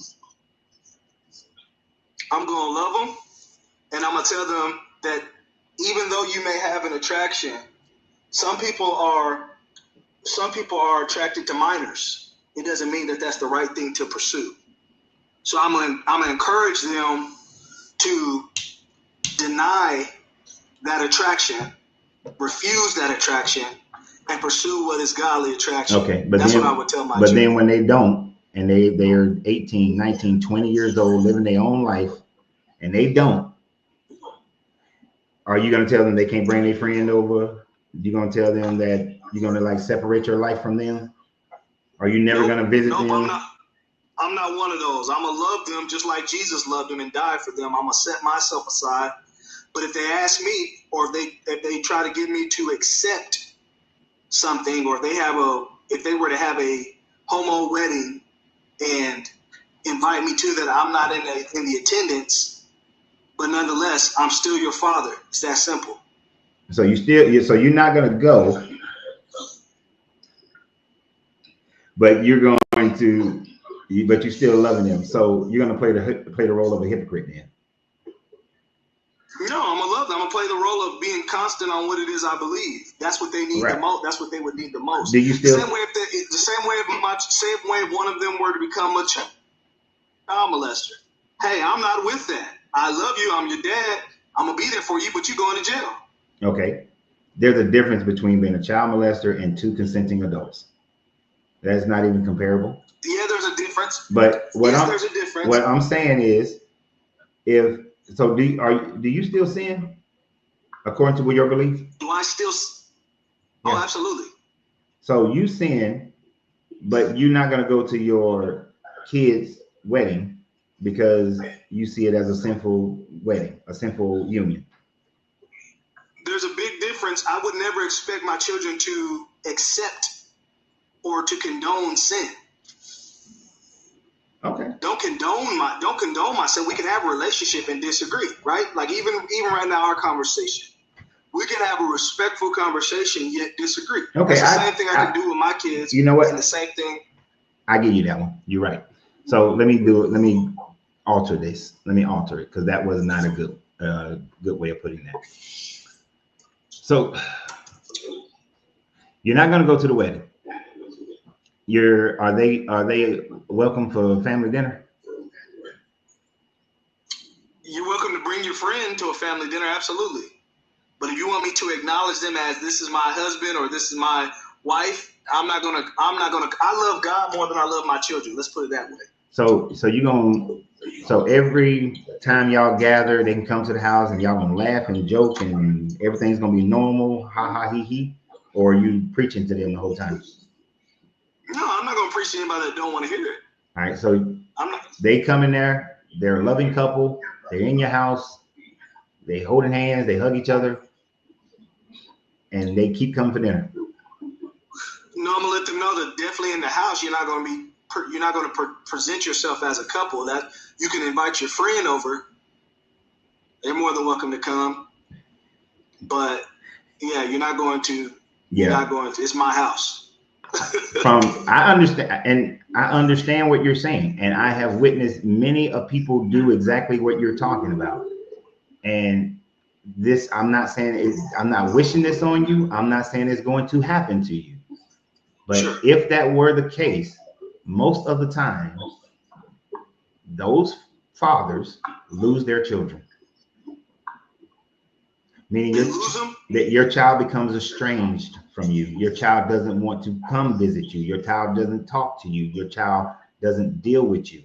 I'm gonna love them, and I'm gonna tell them that even though you may have an attraction, some people are attracted to minors. It doesn't mean that that's the right thing to pursue. So I'm gonna encourage them to deny that attraction, refuse that attraction, and pursue what is godly attraction. Okay, but that's then, what I would tell my children. children. Then when they don't, and they're 18, 19, 20 years old, living their own life, and they don't, are you going to tell them they can't bring their friend over? You're going to tell them that you're going to like separate your life from them? Are you never going to visit them? I'm not one of those. I'm going to love them just like Jesus loved them and died for them. I'm going to set myself aside. But if they ask me, or if they try to get me to accept something, or if they were to have a homo wedding and invite me to that, I'm not in the attendance, but nonetheless, I'm still your father. It's that simple. So you're not going to go, but you're still loving them. So you're going to play the role of a hypocrite then. No, I'm gonna love them. I'm gonna play the role of being constant on what it is I believe. That's what they need the most. That's what they would need the most. Do you still? The same way if one of them were to become a child molester. Hey, I'm not with that. I love you. I'm your dad. I'm gonna be there for you, but you're going to jail. Okay. There's a difference between being a child molester and 2 consenting adults. That's not even comparable. Yeah, there's a difference. But there's a difference. What I'm saying is, do you still sin according to your belief? Do I still? Yeah. Oh, absolutely. So you sin, but you're not going to go to your kid's wedding because you see it as a sinful wedding, a sinful union. There's a big difference. I would never expect my children to accept or to condone sin. Okay. Don't condone my sin. We can have a relationship and disagree, right? Like even right now, our conversation, we can have a respectful conversation yet disagree. Okay. That's the same thing I can do with my kids. You know what? And the same thing. I give you that one. You're right. So let me alter this. Let me alter it because that was not a good way of putting that. So you're not going to go to the wedding. Are they welcome for family dinner? You're welcome to bring your friend to a family dinner, absolutely. But if you want me to acknowledge them as this is my husband or this is my wife, I love God more than I love my children. Let's put it that way. So every time y'all gather, they can come to the house and y'all gonna laugh and joke and everything's gonna be normal, ha ha he he, or are you preaching to them the whole time? No, I'm not gonna preach to anybody that don't want to hear it. All right, so they come in there, they're a loving couple, they're in your house, they holding hands, they hug each other, and they keep coming for dinner. No, I'm gonna let them know that definitely in the house you're not gonna present yourself as a couple. That you can invite your friend over. They're more than welcome to come. But yeah, you're not going to. You're not going to. It's my house. I understand what you're saying, and I have witnessed many of people do exactly what you're talking about. And this, I'm not wishing this on you. I'm not saying it's going to happen to you. But sure. If that were the case, most of the time, those fathers lose their children. Meaning that your child becomes estranged from you. Your child doesn't want to come visit you. Your child doesn't talk to you. Your child doesn't deal with you.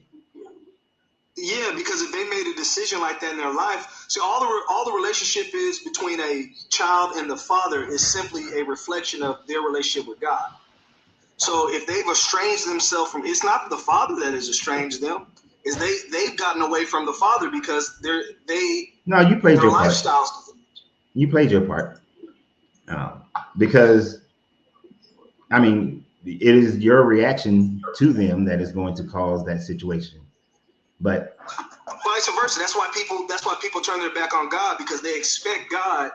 Yeah, because if they made a decision like that in their life, see, all the relationship is between a child and the father is simply a reflection of their relationship with God. So if they've estranged themselves from, it's not the father that has estranged them, is they've gotten away from the father because you played your part. You played your part. Because, I mean, it is your reaction to them that is going to cause that situation. But vice versa. That's why people turn their back on God, because they expect God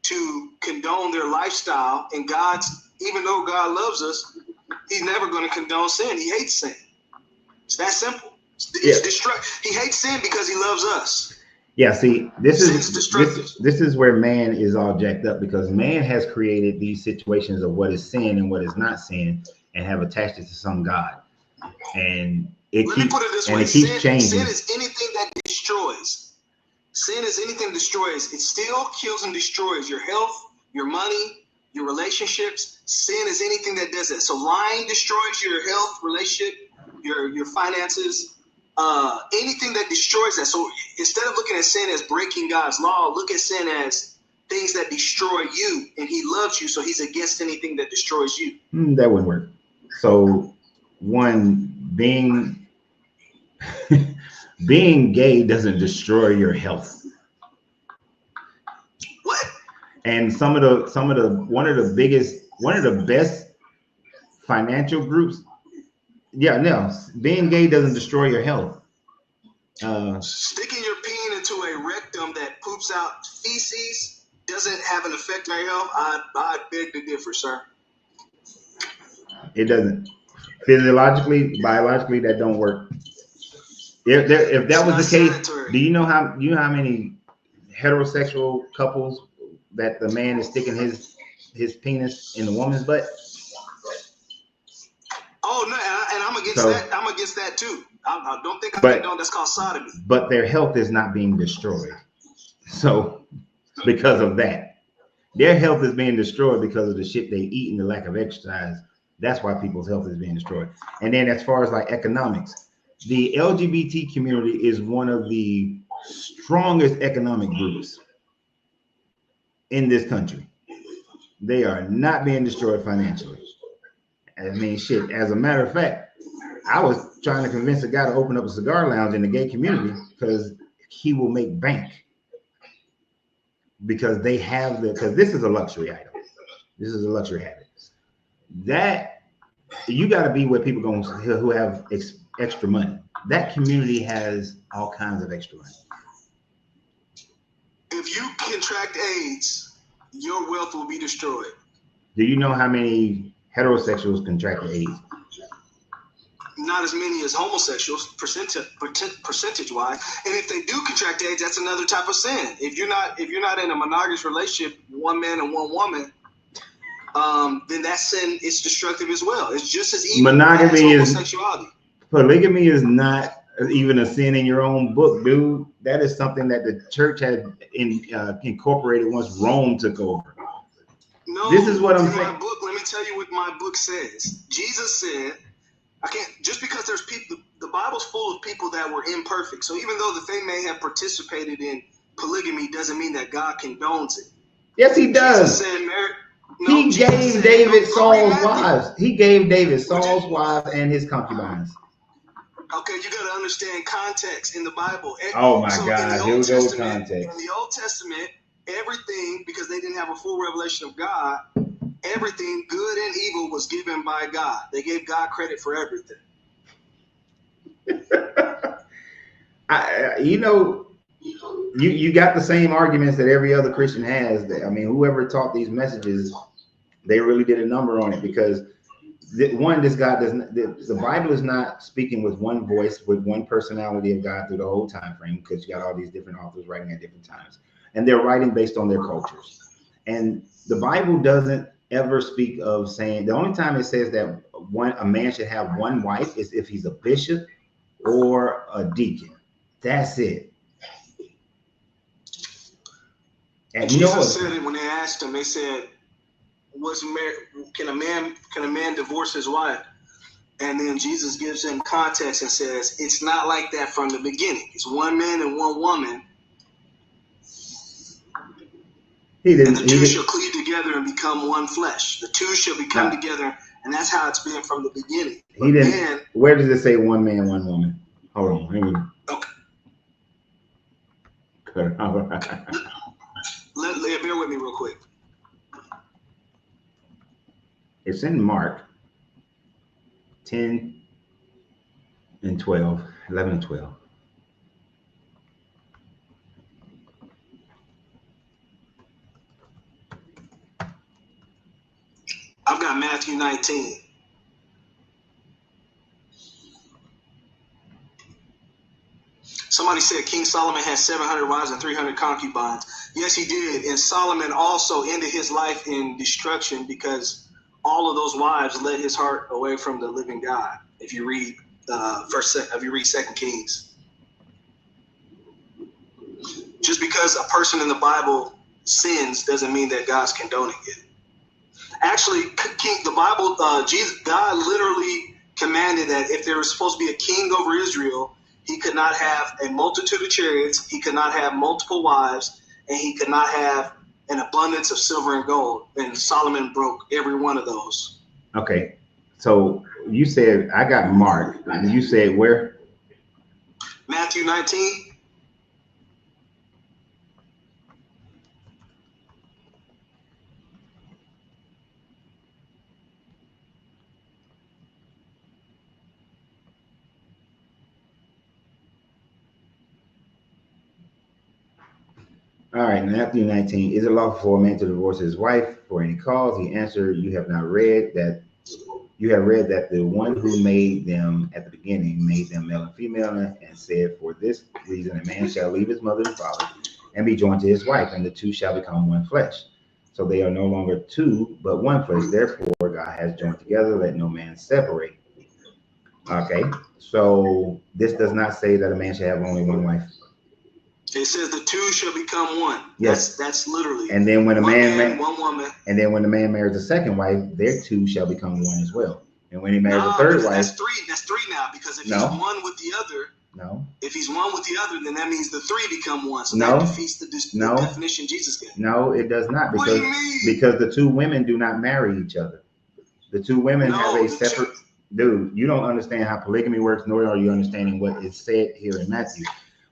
to condone their lifestyle. And even though God loves us, he's never going to condone sin. He hates sin. It's that simple. He hates sin because he loves us. Yeah, see, this is where man is all jacked up, because man has created these situations of what is sin and what is not sin and have attached it to some God. And let me put it this way. Sin is anything that destroys. Sin is anything that destroys. It still kills and destroys your health, your money, your relationships. Sin is anything that does that. So lying destroys your health, relationship, your finances, anything that destroys that. So instead of looking at sin as breaking God's law, look at sin as things that destroy you, and he loves you, so he's against anything that destroys you. That wouldn't work. So one, being gay doesn't destroy your health. What? And one of the best financial groups. Yeah, no, being gay doesn't destroy your health. Sticking your peen into a rectum that poops out feces doesn't have an effect on your health. I beg to differ, sir. It doesn't. Physiologically, biologically, that don't work. If that was the case, sanitary. do you know how many heterosexual couples that the man is sticking his penis in the woman's butt? Oh no, and I'm against that. I'm against that too. I don't think that's called sodomy. But their health is not being destroyed. So because of that, their health is being destroyed because of the shit they eat and the lack of exercise. That's why people's health is being destroyed. And then as far as like economics, the LGBT community is one of the strongest economic groups in this country. They are not being destroyed financially. I mean, shit, as a matter of fact, I was trying to convince a guy to open up a cigar lounge in the gay community because he will make bank. Because this is a luxury item. This is a luxury habit. That you got to be where people who have extra money. That community has all kinds of extra money. If you contract AIDS, your wealth will be destroyed. Do you know how many heterosexuals contract AIDS? Not as many as homosexuals, percentage wise. And if they do contract AIDS, that's another type of sin. If you're not in a monogamous relationship, one man and one woman, then that sin is destructive as well. It's just as evil as homosexuality. Polygamy is not even a sin in your own book, dude. That is something that the church had incorporated once Rome took over. No, this is what I'm saying. My book, let me tell you what my book says. Jesus said, I can't, just because there's people, the Bible's full of people that were imperfect. So even though that they may have participated in polygamy, doesn't mean that God condones it. Yes, he does. Jesus said, he gave David Saul's wives. He gave David Saul's wives and his concubines. Okay, you got to understand context in the Bible. Oh my God, here we go with context. In the Old Testament, everything, because they didn't have a full revelation of God, everything, good and evil, was given by God. They gave God credit for everything. You got the same arguments that every other Christian has. I mean, whoever taught these messages, they really did a number on it, because this God doesn't. The Bible is not speaking with one voice, with one personality of God through the whole time frame, because you got all these different authors writing at different times, and they're writing based on their cultures. And the Bible doesn't ever speak of saying, the only time it says that a man should have one wife is if he's a bishop or a deacon. That's it. And Jesus said it when they asked him. They said, "Can a man divorce his wife?" And then Jesus gives him context and says, "It's not like that from the beginning. It's one man and one woman. And the two shall cleave together and become one flesh. The two shall become together, and that's how it's been from the beginning." Where does it say one man, one woman? Hold on. Okay. Bear with me real quick. It's in Mark 10 and 12, 11 and 12. I've got Matthew 19. Somebody said King Solomon had 700 wives and 300 concubines. Yes, he did. And Solomon also ended his life in destruction because all of those wives led his heart away from the living God. If you read Second Kings, just because a person in the Bible sins doesn't mean that God's condoning it. Actually, the Bible, God literally commanded that if there was supposed to be a king over Israel, he could not have a multitude of chariots, he could not have multiple wives, and he could not have an abundance of silver and gold. And Solomon broke every one of those. Okay, so you said, I got Mark. You said where? Matthew 19. All right, Matthew 19. Is it lawful for a man to divorce his wife for any cause? He answered, you have not read that. You have read that the one who made them at the beginning made them male and female, and said, for this reason a man shall leave his mother and father and be joined to his wife, and the two shall become one flesh. So they are no longer two, but one flesh. Therefore, God has joined together, let no man separate. Okay, so this does not say that a man should have only one wife. It says the two shall become one. Yes, that's literally. And then when a man, one woman. And then when the man marries a second wife, their two shall become one as well. And when he marries a third wife, that's three. That's three now, because if he's one with the other. No. If he's one with the other, then that means the three become one. So that defeats the definition Jesus gave. No, it does not. Because, what do you mean? Because the two women do not marry each other. The two women have a separate. Dude, you don't understand how polygamy works, nor are you understanding what is said here in Matthew.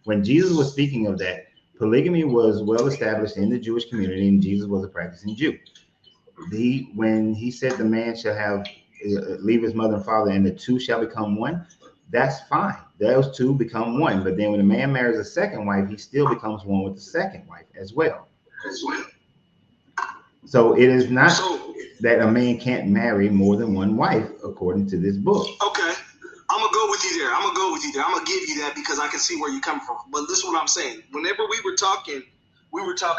When Jesus was speaking of that, polygamy was well established in the Jewish community, and Jesus was a practicing Jew. When he said the man shall have leave his mother and father, and the two shall become one, that's fine. Those two become one. But then when a man marries a second wife, he still becomes one with the second wife as well. So it is not that a man can't marry more than one wife, according to this book. Okay. I'm gonna go with you there. I'm gonna give you that because I can see where you're coming from. But this is what I'm saying. Whenever we were talking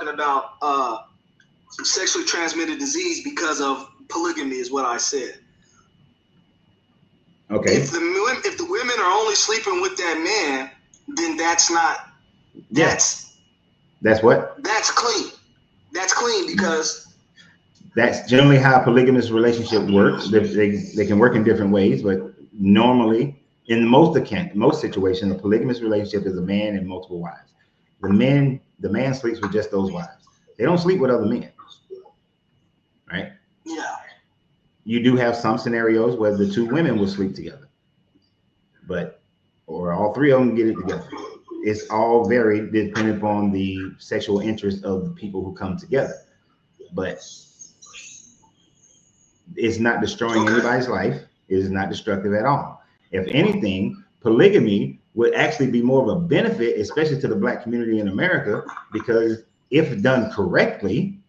about sexually transmitted disease because of polygamy, is what I said. Okay. If the women are only sleeping with that man, then that's not. Yes. That's what? That's clean. That's clean because. That's generally how a polygamous relationship works. They can work in different ways, but normally, in most situations, a polygamous relationship is a man and multiple wives. The man sleeps with just those wives. They don't sleep with other men, right? Yeah. You do have some scenarios where the two women will sleep together, or all three of them get it together. It's all very dependent upon the sexual interest of the people who come together, but it's not destroying anybody's life. It is not destructive at all. If anything, polygamy would actually be more of a benefit, especially to the Black community in America, because if done correctly,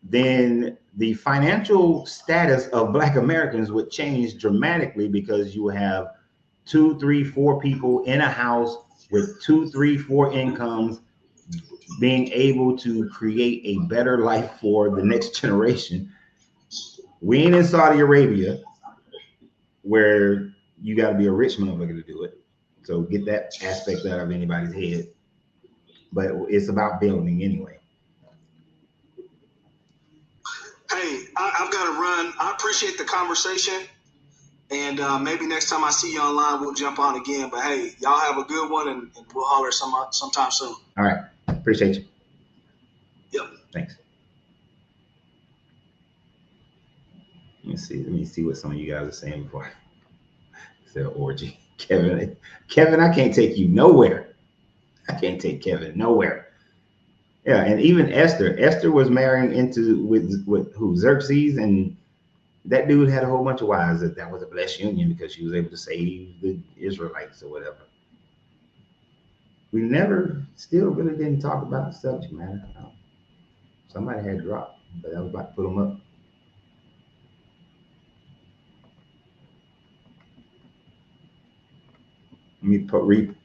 then the financial status of Black Americans would change dramatically, because you have 2, 3, 4 people in a house with 2, 3, 4 incomes, being able to create a better life for the next generation. We ain't in Saudi Arabia, where you got to be a rich motherfucker to do it. So get that aspect out of anybody's head. But it's about building anyway. Hey, I've got to run. I appreciate the conversation. And maybe next time I see you online, we'll jump on again. But hey, y'all have a good one, and we'll holler sometime soon. All right. Appreciate you. Yep. Thanks. Let me see what some of you guys are saying before I say orgy. Kevin, I can't take you nowhere. I can't take Kevin nowhere. Yeah, and even Esther was marrying with who? Xerxes, and that dude had a whole bunch of wives. That was a blessed union because she was able to save the Israelites or whatever. We still really didn't talk about the subject matter. Somebody had dropped, but I was about to put them up.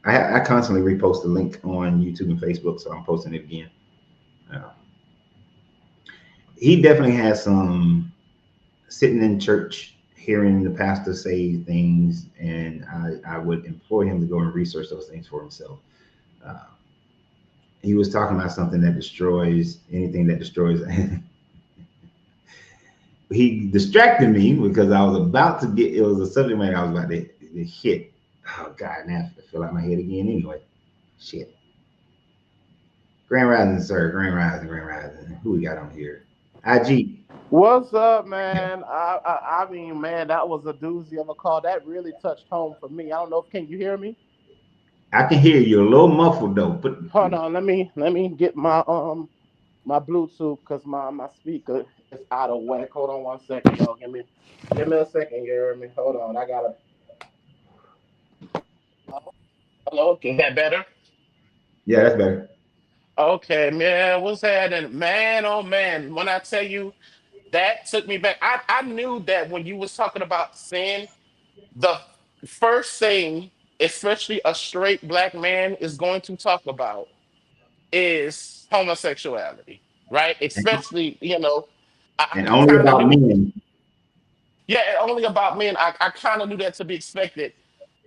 I constantly repost the link on YouTube and Facebook, so I'm posting it again. He definitely has some sitting in church, hearing the pastor say things, and I would implore him to go and research those things for himself. He was talking about something that destroys anything that destroys. he distracted me because I was about to get. It was a subject matter I was about to hit. Oh God, now I feel like my head again. Anyway, shit. Grand Rising, sir. Grand Rising. Grand Rising. Who we got on here? IG. What's up, man? I mean, man, that was a doozy of a call. That really touched home for me. I don't know if can you hear me? I can hear you a little muffled though. Hold on, let me get my Bluetooth because my speaker is out of whack. Hold on 1 second, y'all. Give me a second. You hear me? Hold on, I gotta. Hello, is that better? Yeah, that's better. Okay, man, what's happening, man? Oh man, when I tell you that took me back, I knew that when you was talking about sin, the first thing, especially a straight black man, is going to talk about is homosexuality, right? And, Especially, and I only kind of about knew, men. yeah, only about men. I kind of knew that to be expected.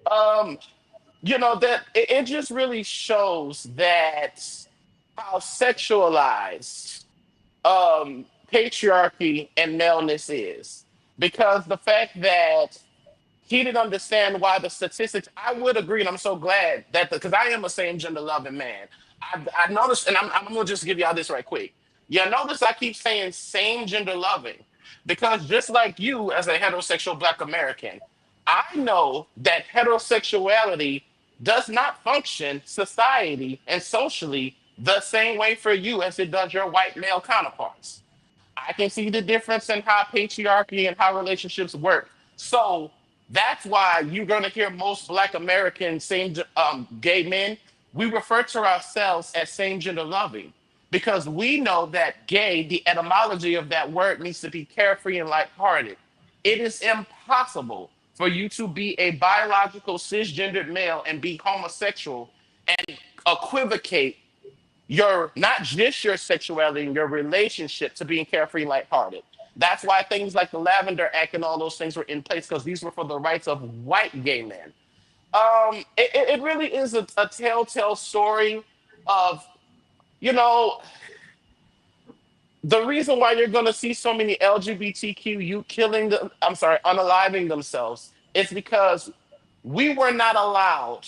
Um, that it just really shows that how sexualized patriarchy and maleness is. Because the fact that he didn't understand why the statistics. I would agree, and I'm so glad that because I am a same gender loving man. I noticed, and I'm gonna just give y'all this right quick. Yeah, notice I keep saying same gender loving because just like you, as a heterosexual Black American, I know that heterosexuality does not function society and socially the same way for you as it does your white male counterparts. I can see the difference in how patriarchy and how relationships work. So that's why you're going to hear most Black American gay men. We refer to ourselves as same gender loving because we know that gay, the etymology of that word, means to be carefree and lighthearted. It is impossible for you to be a biological cisgendered male and be homosexual and equivocate your not just your sexuality and your relationship to being carefree and lighthearted. That's why things like the Lavender Act and all those things were in place because these were for the rights of white gay men. It really is a telltale story of, you know, the reason why you're going to see so many LGBTQ youth unaliving themselves is because we were not allowed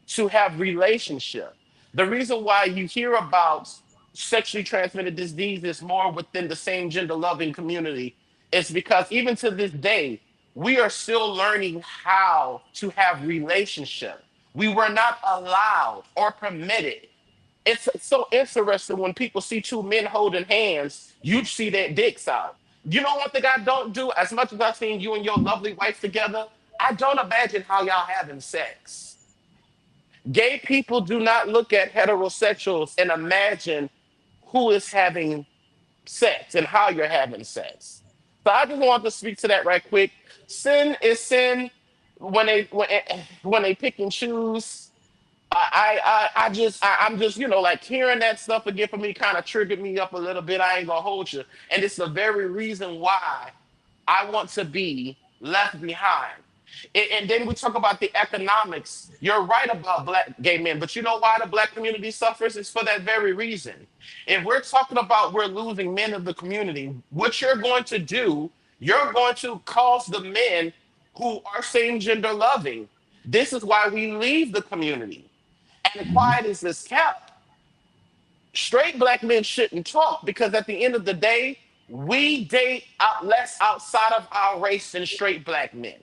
to have relationship. The reason why you hear about sexually transmitted diseases more within the same gender loving community is because even to this day, we are still learning how to have relationship. We were not allowed or permitted. It's so interesting when people see two men holding hands, you see their dicks out. You know one thing I don't do, as much as I've seen you and your lovely wife together, I don't imagine how y'all having sex. Gay people do not look at heterosexuals and imagine who is having sex and how you're having sex. So I just want to speak to that right quick. Sin is sin when they pick and choose. I'm just, like hearing that stuff again for me kind of triggered me up a little bit. I ain't gonna hold you. And it's the very reason why I want to be left behind. And then we talk about the economics. You're right about Black gay men, but you know why the Black community suffers? It's for that very reason. If we're talking about we're losing men of the community, what you're going to do, you're going to cause the men who are same gender loving. This is why we leave the community. And Mhm. quiet is this kept. Straight Black men shouldn't talk because at the end of the day, we date out less outside of our race than straight Black men.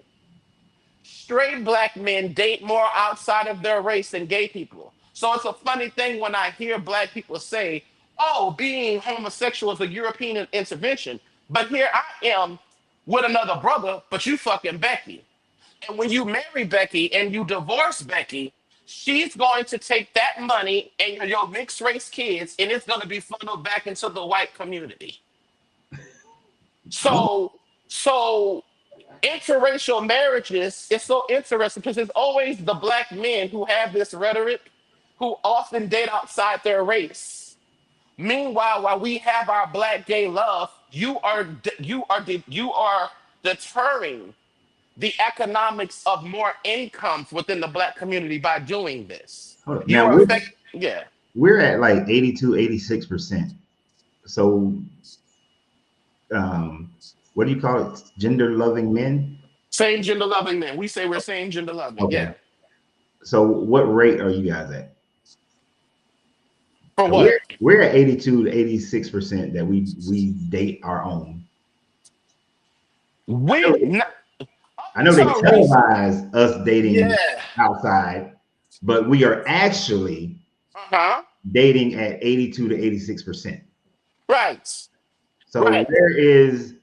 Straight Black men date more outside of their race than gay people. So it's a funny thing when I hear Black people say, oh, being homosexual is a European intervention. But here I am with another brother, but you fucking Becky. And when you marry Becky and you divorce Becky, she's going to take that money and your mixed race kids and it's going to be funneled back into the white community. Oh, So interracial marriages is so interesting because it's always the Black men who have this rhetoric who often date outside their race. Meanwhile, while we have our Black gay love, you are deterring the economics of more income within the Black community by doing this. hold up. You Now are affect, yeah. we're at like 82, 86%. So um what do you call it? Gender loving men? Same gender loving men. We say we're same gender loving. Okay. Yeah. So what rate are you guys at? For what? We're at 82 to 86% that we date our own. We not, I know they so recent. televise us dating Yeah. outside, but we are actually Uh-huh. dating at 82 to 86%. Right. So Right. where is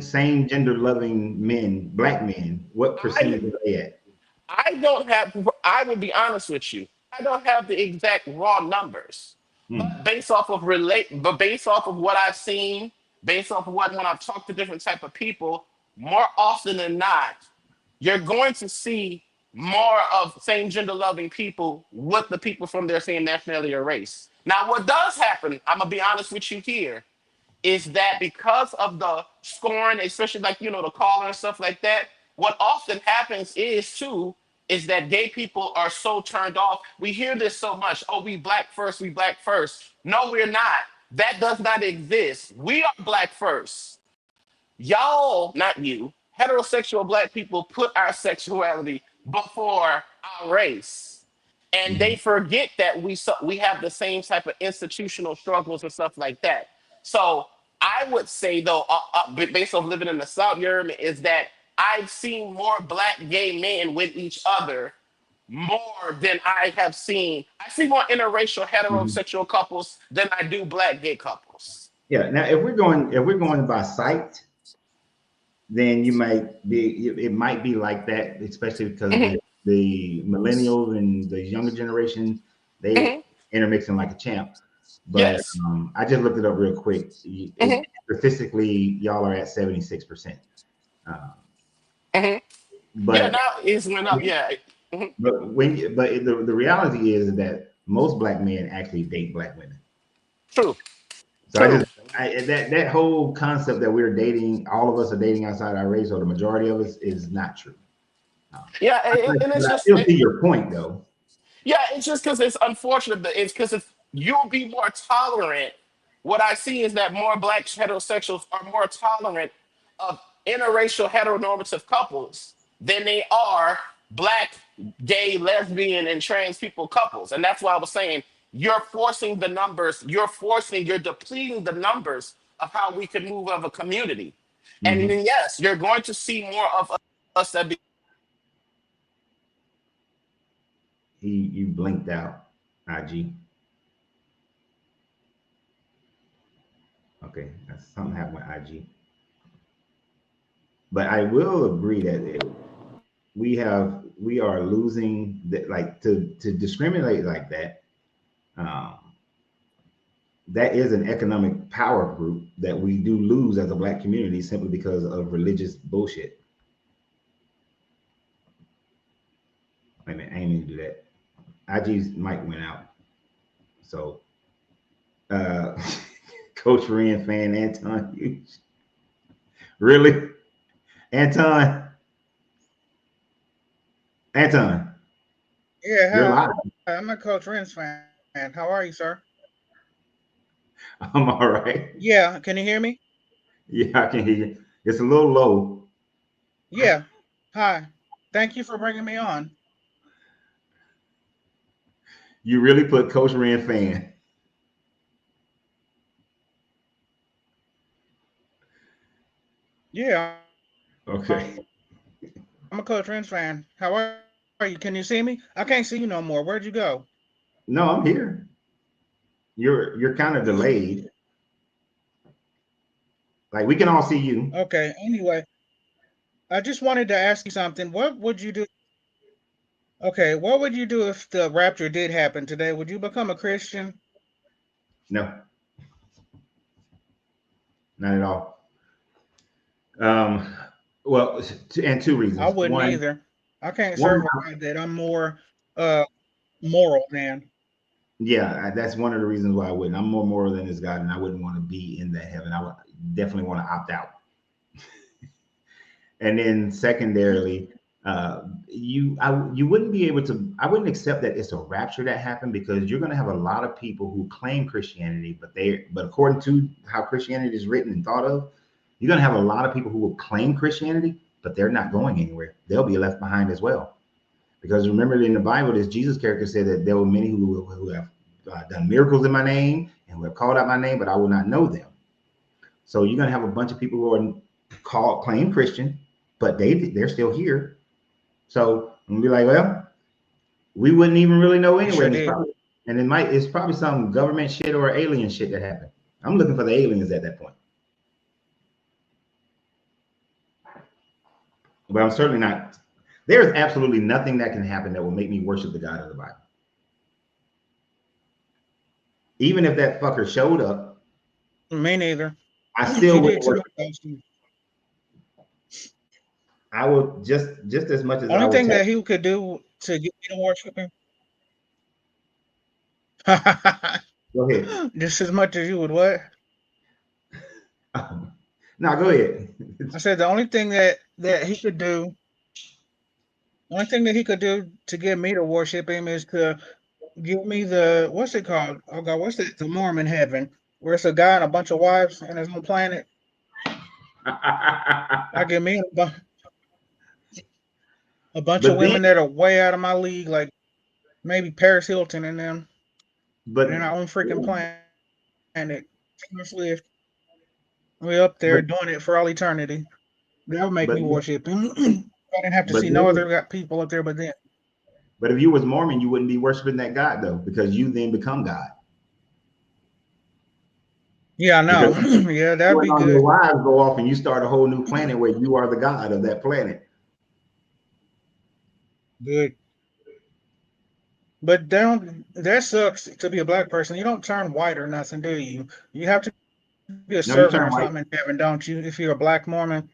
same gender loving men, black men? What percentage are they at? I don't have, I will be honest with you. I don't have the exact raw numbers, Hmm. but based off of what I've seen, based off of what when I've talked to different type of people, more often than not, you're going to see more of same gender loving people with the people from their same nationality or race. Now, what does happen, I'm gonna be honest with you here, is that because of the scoring, especially like the caller and stuff like that, what often happens is that gay people are so turned off. We hear this so much. Oh, we black first, we black first. No, we're not. That does not exist. We are black first. Y'all, not you, heterosexual black people put our sexuality before our race. And they Hmm. forget that we have the same type of institutional struggles and stuff like that. So I would say though, based on living in the South, is that I've seen more black gay men with each other more than I have seen. I see more interracial Hmm. heterosexual couples than I do black gay couples. Yeah. Now, if we're going by sight, then you might be. It might be like that, especially because Mhm, the millennials and the younger generation they mhm. intermixing like a champ. But Yes. I just looked it up real quick. Mhm, Statistically, y'all are at 76%. Uh, mhm. Yeah, but now it's went up. Yeah. Mhm. the reality is that most black men actually date black women. True. So True. that whole concept that we're dating, all of us are dating outside our race, or the majority of us, is not true. Yeah, and But it's I just still see your point, though. yeah, it's just because it's unfortunate. But it's because you'll be more tolerant. What I see is that more black heterosexuals are more tolerant of interracial heteronormative couples than they are black, gay, lesbian, and trans people couples. And that's why I was saying you're forcing the numbers, you're depleting the numbers of how we can move of a community. And Hmm. then, yes, you're going to see more of us that be. You blinked out, IG. Okay, that's something happened with IG. But I will agree that we are losing that, like, to discriminate like that. Um, that is an economic power group that we do lose as a black community simply because of religious bullshit. Wait a minute, I ain't mean to do that. IG's mic went out. So, uh, Coach Ren fan Anton Hughes. Really? Anton, Anton, you're Yeah, live. hi. I'm a Coach Ren's fan. How are you, sir? I'm all right. Yeah, can you hear me? Yeah, I can hear you. It's a little low. Yeah. Hi. Thank you for bringing me on. You really put Coach Ren fan. Yeah, Okay. I'm a Coach Ren's fan. How are you? Can you see me? I can't see you no more. Where'd you go? No, I'm here. You're kind of delayed. Like, we can all see you. Okay. Anyway, I just wanted to ask you something. What would you do? Okay, what would you do if the rapture did happen today? Would you become a Christian? No, not at all. Um, well, and two I reasons. wouldn't either. I can't One, serve a God that I'm more uh moral than. yeah, that's one of the reasons why I wouldn't. I'm more moral than this God, and I wouldn't want to be in that heaven. I would definitely want to opt out. And then secondarily, you wouldn't be able to. I wouldn't accept that it's a rapture that happened, because you're going to have a lot of people who claim Christianity, but according to how Christianity is written and thought of, You're going to have a lot of people who will claim Christianity, but they're not going anywhere. They'll be left behind as well. Because remember, in the Bible, this Jesus character said that there were many who have done miracles in my name and who have called out my name, but I will not know them. So you're going to have a bunch of people who are claim Christian, but they're still here. So I'm gonna be like, well, we wouldn't even really know anyway. Sure It's probably some government shit or alien shit that happened. I'm looking for the aliens at that point. But I'm certainly not. There's absolutely nothing that can happen that will make me worship the God of the Bible. Even if that fucker showed up. Me neither. I still would worship. I would just as much as only thing that he could do to get me to worship him. Go ahead. Just as much as you would what? No, go ahead. I said the only thing that he could do, to get me to worship him is to give me the, what's it called? Oh God, what's it? The Mormon heaven, where it's a guy and a bunch of wives in his own planet. I give me a bunch of women that are way out of my league, like maybe Paris Hilton and them. But in our own freaking planet, Taylor Swift, we up there doing it for all eternity. That would make me worship him. I didn't have to see no other people up there but them. But if you was Mormon, you wouldn't be worshiping that God though, because you then become God. Yeah, I know. Yeah, that'd be good. Your wives go off and you start a whole new planet where you are the God of that planet. Good. But that sucks to be a black person. You don't turn white or nothing, do you? You have to be a servant or something in heaven, don't you? If you're a black Mormon.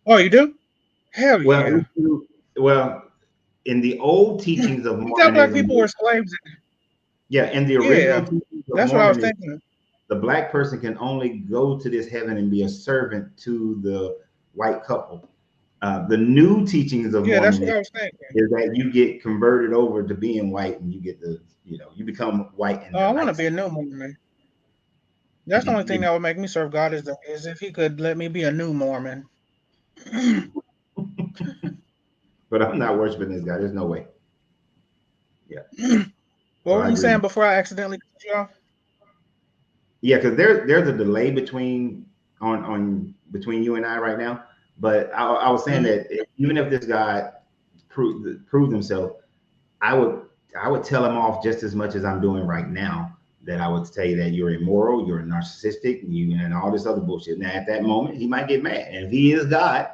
Oh, you do? Hell yeah. Well, in the old teachings of Mormonism, you thought black people were slaves. Yeah, in the original teachings of that's Mormonism, what I was thinking. The black person can only go to this heaven and be a servant to the white couple. The new teachings of Mormonism that's what I was thinking. Is that you get converted over to being white and you get you become white. I want to be a new Mormon. That's the only thing that would make me serve God is if he could let me be a new Mormon. But I'm not worshiping this guy. There's no way. Yeah. What were you saying before I accidentally cut you off? Yeah, because there's a delay between you and I right now. But I was saying that even if this guy proved himself, I would tell him off just as much as I'm doing right now. That I would say that you're immoral, you're narcissistic, and all this other bullshit. Now, at that moment, he might get mad. And if he is God,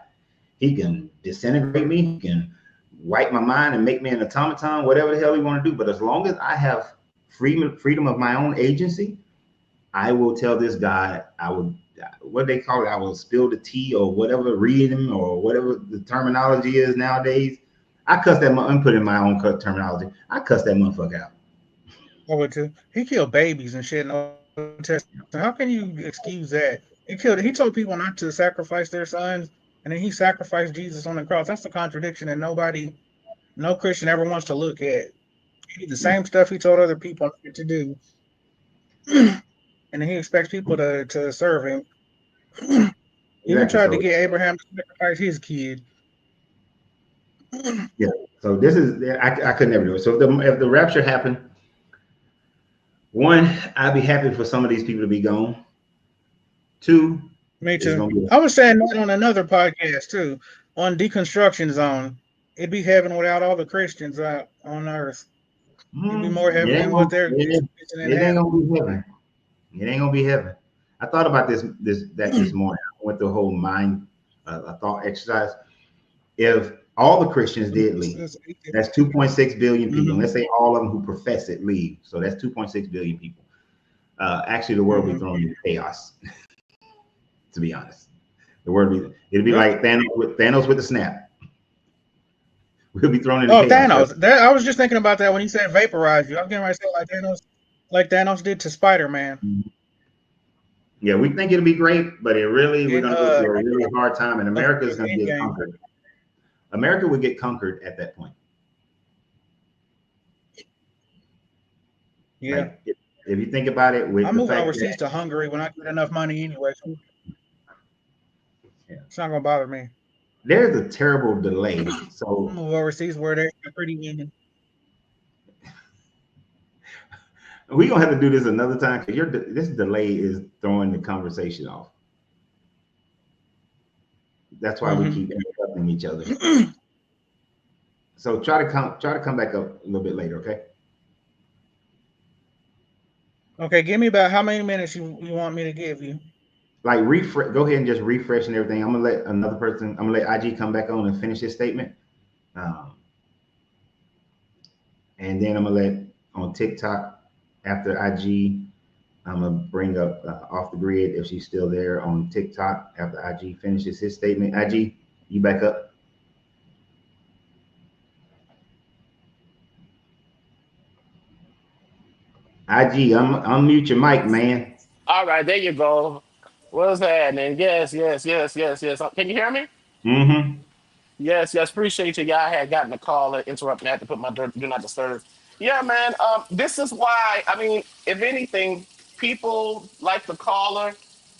he can disintegrate me, he can wipe my mind and make me an automaton, whatever the hell he want to do. But as long as I have freedom of my own agency, I will tell this guy, what they call it, I will spill the tea or whatever, read him or whatever the terminology is nowadays. I cuss that, I'm putting my own terminology. I cuss that motherfucker out. I would too. He killed babies and shit. How can you excuse that? He told people not to sacrifice their sons, and then he sacrificed Jesus on the cross. That's a contradiction that no Christian ever wants to look at. He did the same stuff he told other people not to do. And then he expects people to serve him. He even tried to get Abraham to sacrifice his kid. Yeah. So this is I could never do it. So if the rapture happened, one, I'd be happy for some of these people to be gone. Two, me too. I was saying that on another podcast too, on Deconstruction Zone. It'd be heaven without all the Christians out on earth. It'd be more heaven than what they're experiencing in heaven. It ain't gonna be heaven. It ain't gonna be heaven. I thought about this morning. I went through a whole mind thought exercise. If all the Christians did leave, that's 2.6 billion people. Let's say all of them who profess it leave. So that's 2.6 billion people. Actually, the world will be thrown into chaos. To be honest, it'd be like Thanos with the snap. We'll be thrown into chaos. Thanos. I was just thinking about that when you said vaporize you. I was getting ready to say like Thanos did to Spider-Man. Yeah, we think it'll be great, but we're gonna go through a really hard time, and America is gonna get conquered. America would get conquered at that point. Yeah. Like, if you think about it, with I'm moving overseas to Hungary when I get enough money anyway. It's not gonna bother me. There's a terrible delay. So Move overseas where there's pretty women. we're gonna have to do this another time because this delay is throwing the conversation off. That's why we keep interrupting each other. So try to come back up a little bit later, okay? Okay, give me about how many minutes you want me to give you? Like refresh. Go ahead and just refresh and everything. I'm gonna let another person. I'm gonna let IG come back on and finish his statement, and then I'm gonna let on TikTok after IG. I'm gonna bring up off the grid if she's still there on TikTok after IG finishes his statement. IG, you back up? IG, unmute your mic, man. All right, there you go. What's happening? Yes, yes, yes, yes, yes. Can you hear me? Mm-hmm. Yes, yes. Appreciate you. Yeah, I had gotten a call and interrupted. I had to put my do not disturb. Yeah, man. This is why. I mean, if anything, people like the caller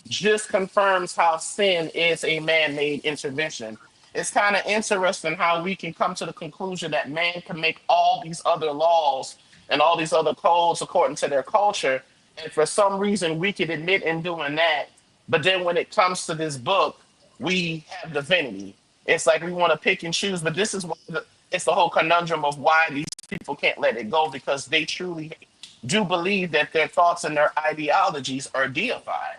just confirms how sin is a man-made intervention. It's kind of interesting how we can come to the conclusion that man can make all these other laws and all these other codes according to their culture, and for some reason we can admit in doing that. But then when it comes to this book, we have divinity. It's like we want to pick and choose, but this is what it's the whole conundrum of why these people can't let it go because they truly do believe that their thoughts and their ideologies are deified.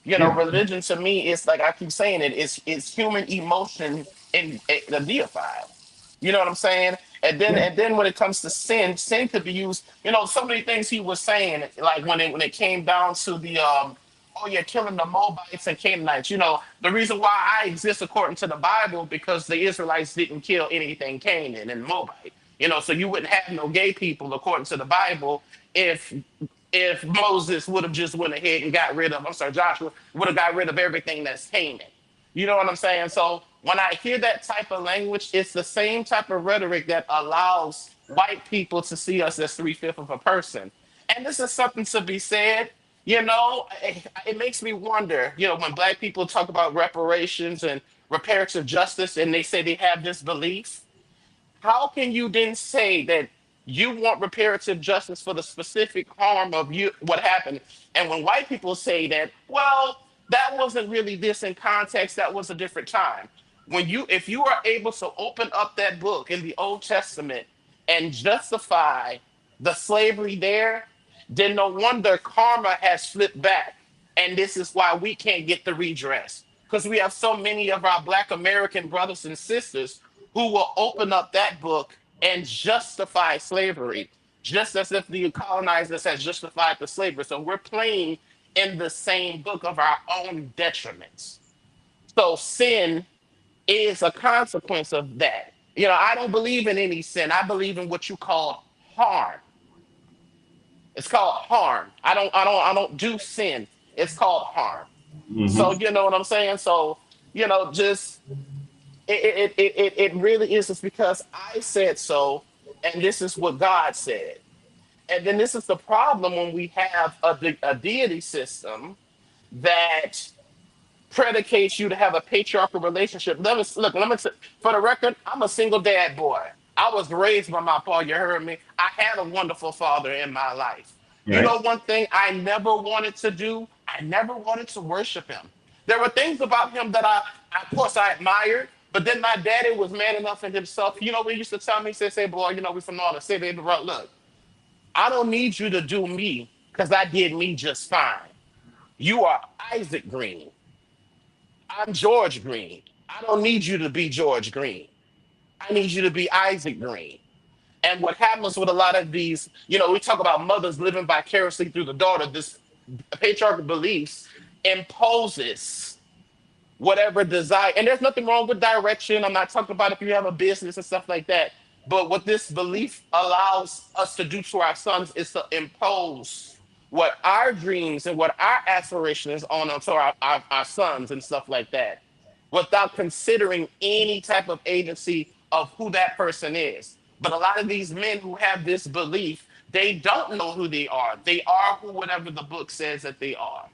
You know, Yeah. religion to me is like I keep saying it's human emotion in the deified. You know what I'm saying? Yeah. And then when it comes to sin, sin could be used. You know, so many things he was saying, like when it came down to the oh you're killing the Moabites and Canaanites. You know, the reason why I exist according to the Bible because the Israelites didn't kill anything Canaan and Moabite. You know, so you wouldn't have no gay people according to the Bible if Moses would have just went ahead and got rid of, I'm sorry, Joshua would have got rid of everything that's Canaan. You know what I'm saying? So when I hear that type of language, it's the same type of rhetoric that allows white people to see us as three-fifths of a person. And this is something to be said. You know, it makes me wonder, you know, when black people talk about reparations and reparative justice and they say they have this belief, how can you then say that you want reparative justice for the specific harm of you what happened? And when white people say that, well, that wasn't really this in context, that was a different time. When you if you are able to open up that book in the Old Testament and justify the slavery there, then no wonder karma has flipped back. And this is why we can't get the redress. Because we have so many of our Black American brothers and sisters who will open up that book and justify slavery, just as if the colonizers has justified the slavery. So we're playing in the same book of our own detriments. So sin is a consequence of that. You know, I don't believe in any sin. I believe in what you call harm. It's called harm. I don't do sin. It's called harm. So Mm-hmm. you know what I'm saying? So, you know, just it really is just because I said so, and this is what God said. And then this is the problem when we have a deity system that predicates you to have a patriarchal relationship. For the record, I'm a single dad boy. I was raised by my father. You heard me. I had a wonderful father in my life. You know, Right. one thing I never wanted to do, I never wanted to worship him. There were things about him that of course, I admired. But then my daddy was man enough in himself. You know, he used to tell me, say, boy, you know, we from all the city. Look, I don't need you to do me because I did me just fine. You are Isaac Green. I'm George Green. I don't need you to be George Green. I need you to be Isaac Green. And what happens with a lot of these, you know, we talk about mothers living vicariously through the daughter, this patriarchal beliefs imposes whatever desire. And there's nothing wrong with direction. I'm not talking about if you have a business and stuff like that. But what this belief allows us to do to our sons is to impose what our dreams and what our aspiration is on to our sons and stuff like that without considering any type of agency of who that person is. But a lot of these men who have this belief, they don't know who they are. They are who whatever the book says that they are.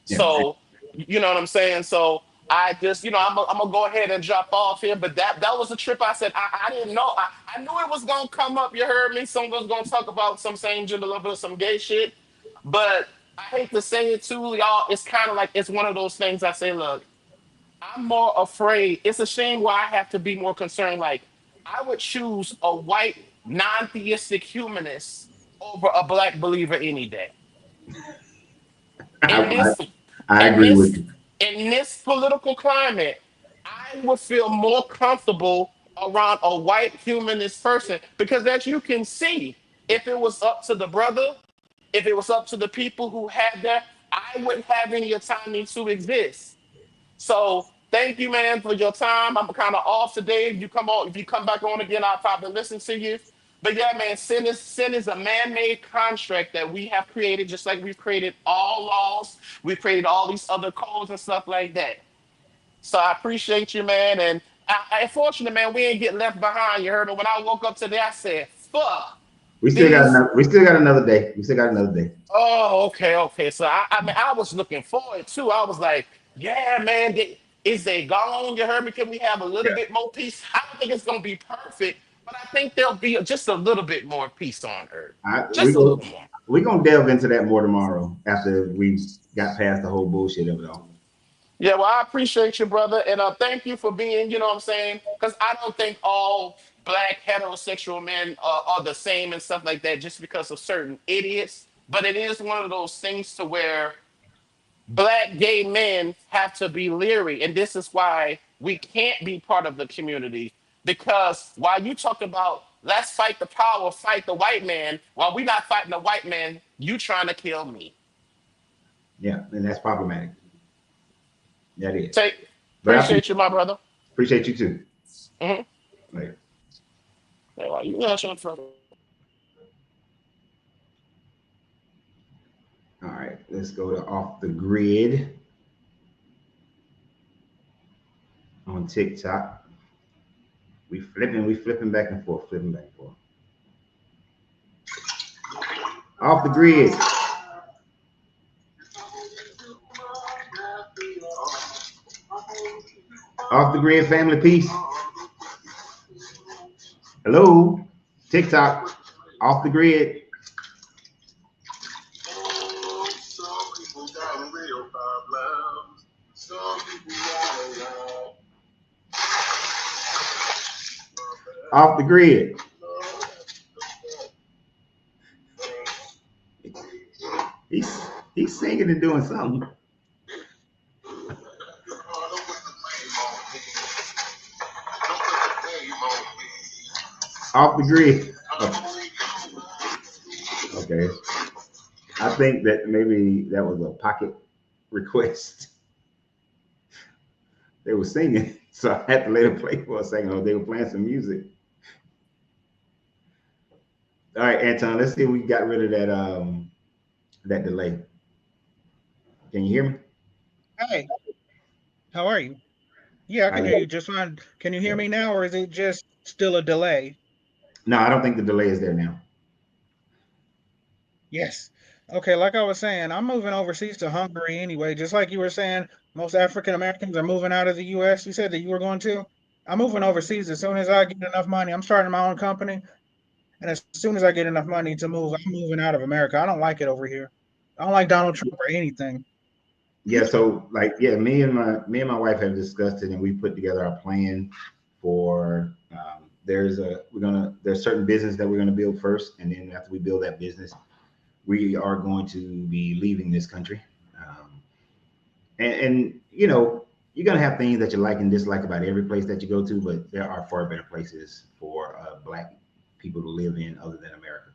Yeah. So, you know what I'm saying? So, I just, I'm gonna go ahead and drop off here. But that was a trip. I said I didn't know. I knew it was gonna come up. You heard me. Someone was gonna talk about some same gender love or some gay shit. But I hate to say it too, y'all. It's kind of like it's one of those things. I say, look, I'm more afraid. It's a shame why I have to be more concerned. Like I would choose a white non-theistic humanist over a black believer any day. I, In this I in agree with this you. in this political climate, I would feel more comfortable around a white humanist person because as you can see, if it was up to the brother, if it was up to the people who had that, I wouldn't have any autonomy to exist. So thank you, man, for your time. I'm kind of off today. If you come back on again, I'll probably listen to you. But yeah, man, sin is a man-made construct that we have created, just like we've created all laws, we've created all these other codes and stuff like that. So I appreciate you, man. And unfortunately, man, we ain't get left behind. You heard me? When I woke up today, I said, fuck these. We still got another day. We still got another day. Oh, okay, okay. So I mean, I was looking forward too. I was like, yeah, man, is they gone? You heard me? Can we have a little Yeah. bit more peace? I don't think it's gonna be perfect, but I think there'll be just a little bit more peace on earth. Just a little more. We're gonna delve into that more tomorrow after we got past the whole bullshit of it all. Yeah, well, I appreciate you, brother, and thank you for being, you know what I'm saying? Because I don't think all black heterosexual men are the same and stuff like that just because of certain idiots. But it is one of those things to where black gay men have to be leery, and this is why we can't be part of the community. Because while you talk about let's fight the power, fight the white man, while we're not fighting the white man, you trying to kill me. Yeah, and that's problematic. That is. Take But I appreciate you, my brother. appreciate you too. Mm-hmm. Later. Well, you got your brother. All right, let's go to off the grid on TikTok. We flipping back and forth, flipping back and forth. Off the grid. Off the grid family, peace. Hello, TikTok, off the grid. Off the grid. He's singing and doing something. Off the grid. Okay. I think that maybe that was a pocket request. They were singing, so I had to let it play for a second. Oh, they were playing some music. All right, Anton, let's see if we got rid of that delay. Can you hear me? Hey, how are you? Yeah, I can hear you just fine. Can you hear me now, or is it just still a delay? No, I don't think the delay is there now. Yes. Okay, like I was saying, I'm moving overseas to Hungary anyway. Just like you were saying, most African Americans are moving out of the US. You said that you were going to. I'm moving overseas as soon as I get enough money. I'm starting my own company, and as soon as I get enough money to move, I'm moving out of America. I don't like it over here. I don't like Donald Trump or anything. Yeah, so like me and my wife have discussed it, and we put together our plan for there's certain business that we're gonna build first, and then after we build that business, we are going to be leaving this country. And you know, you're gonna have things that you like and dislike about every place that you go to, but there are far better places for black people to live in other than America.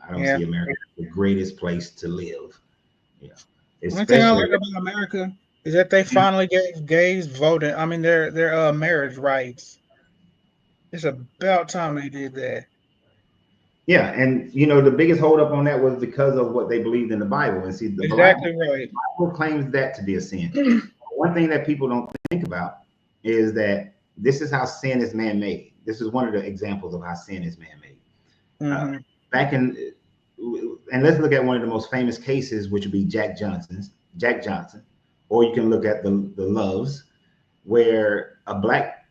I don't see America as the greatest place to live. Yeah. One thing I like about America is that they finally gave gays voting. I mean, their marriage rights. It's about time they did that. Yeah, and you know the biggest holdup on that was because of what they believed in the Bible. And see, the Bible claims that to be a sin. One thing that people don't think about is that this is how sin is man-made. This is one of the examples of how sin is man-made. And let's look at one of the most famous cases, which would be Jack Johnson, or you can look at the Loves, where a black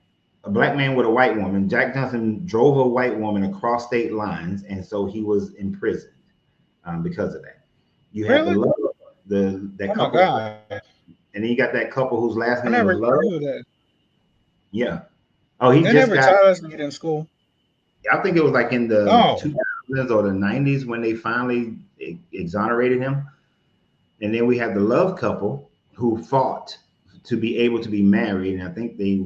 man with a white woman. Jack Johnson drove a white woman across state lines, and so he was imprisoned because of that. You had Really? that Oh my couple, God. and then you got that couple whose last I name never was Love. knew that. Yeah. Oh, he They just never got. taught us it in school. I think it was like in the Oh, 2000s or the 90s when they finally exonerated him. And then we had the Love couple who fought to be able to be married. And I think they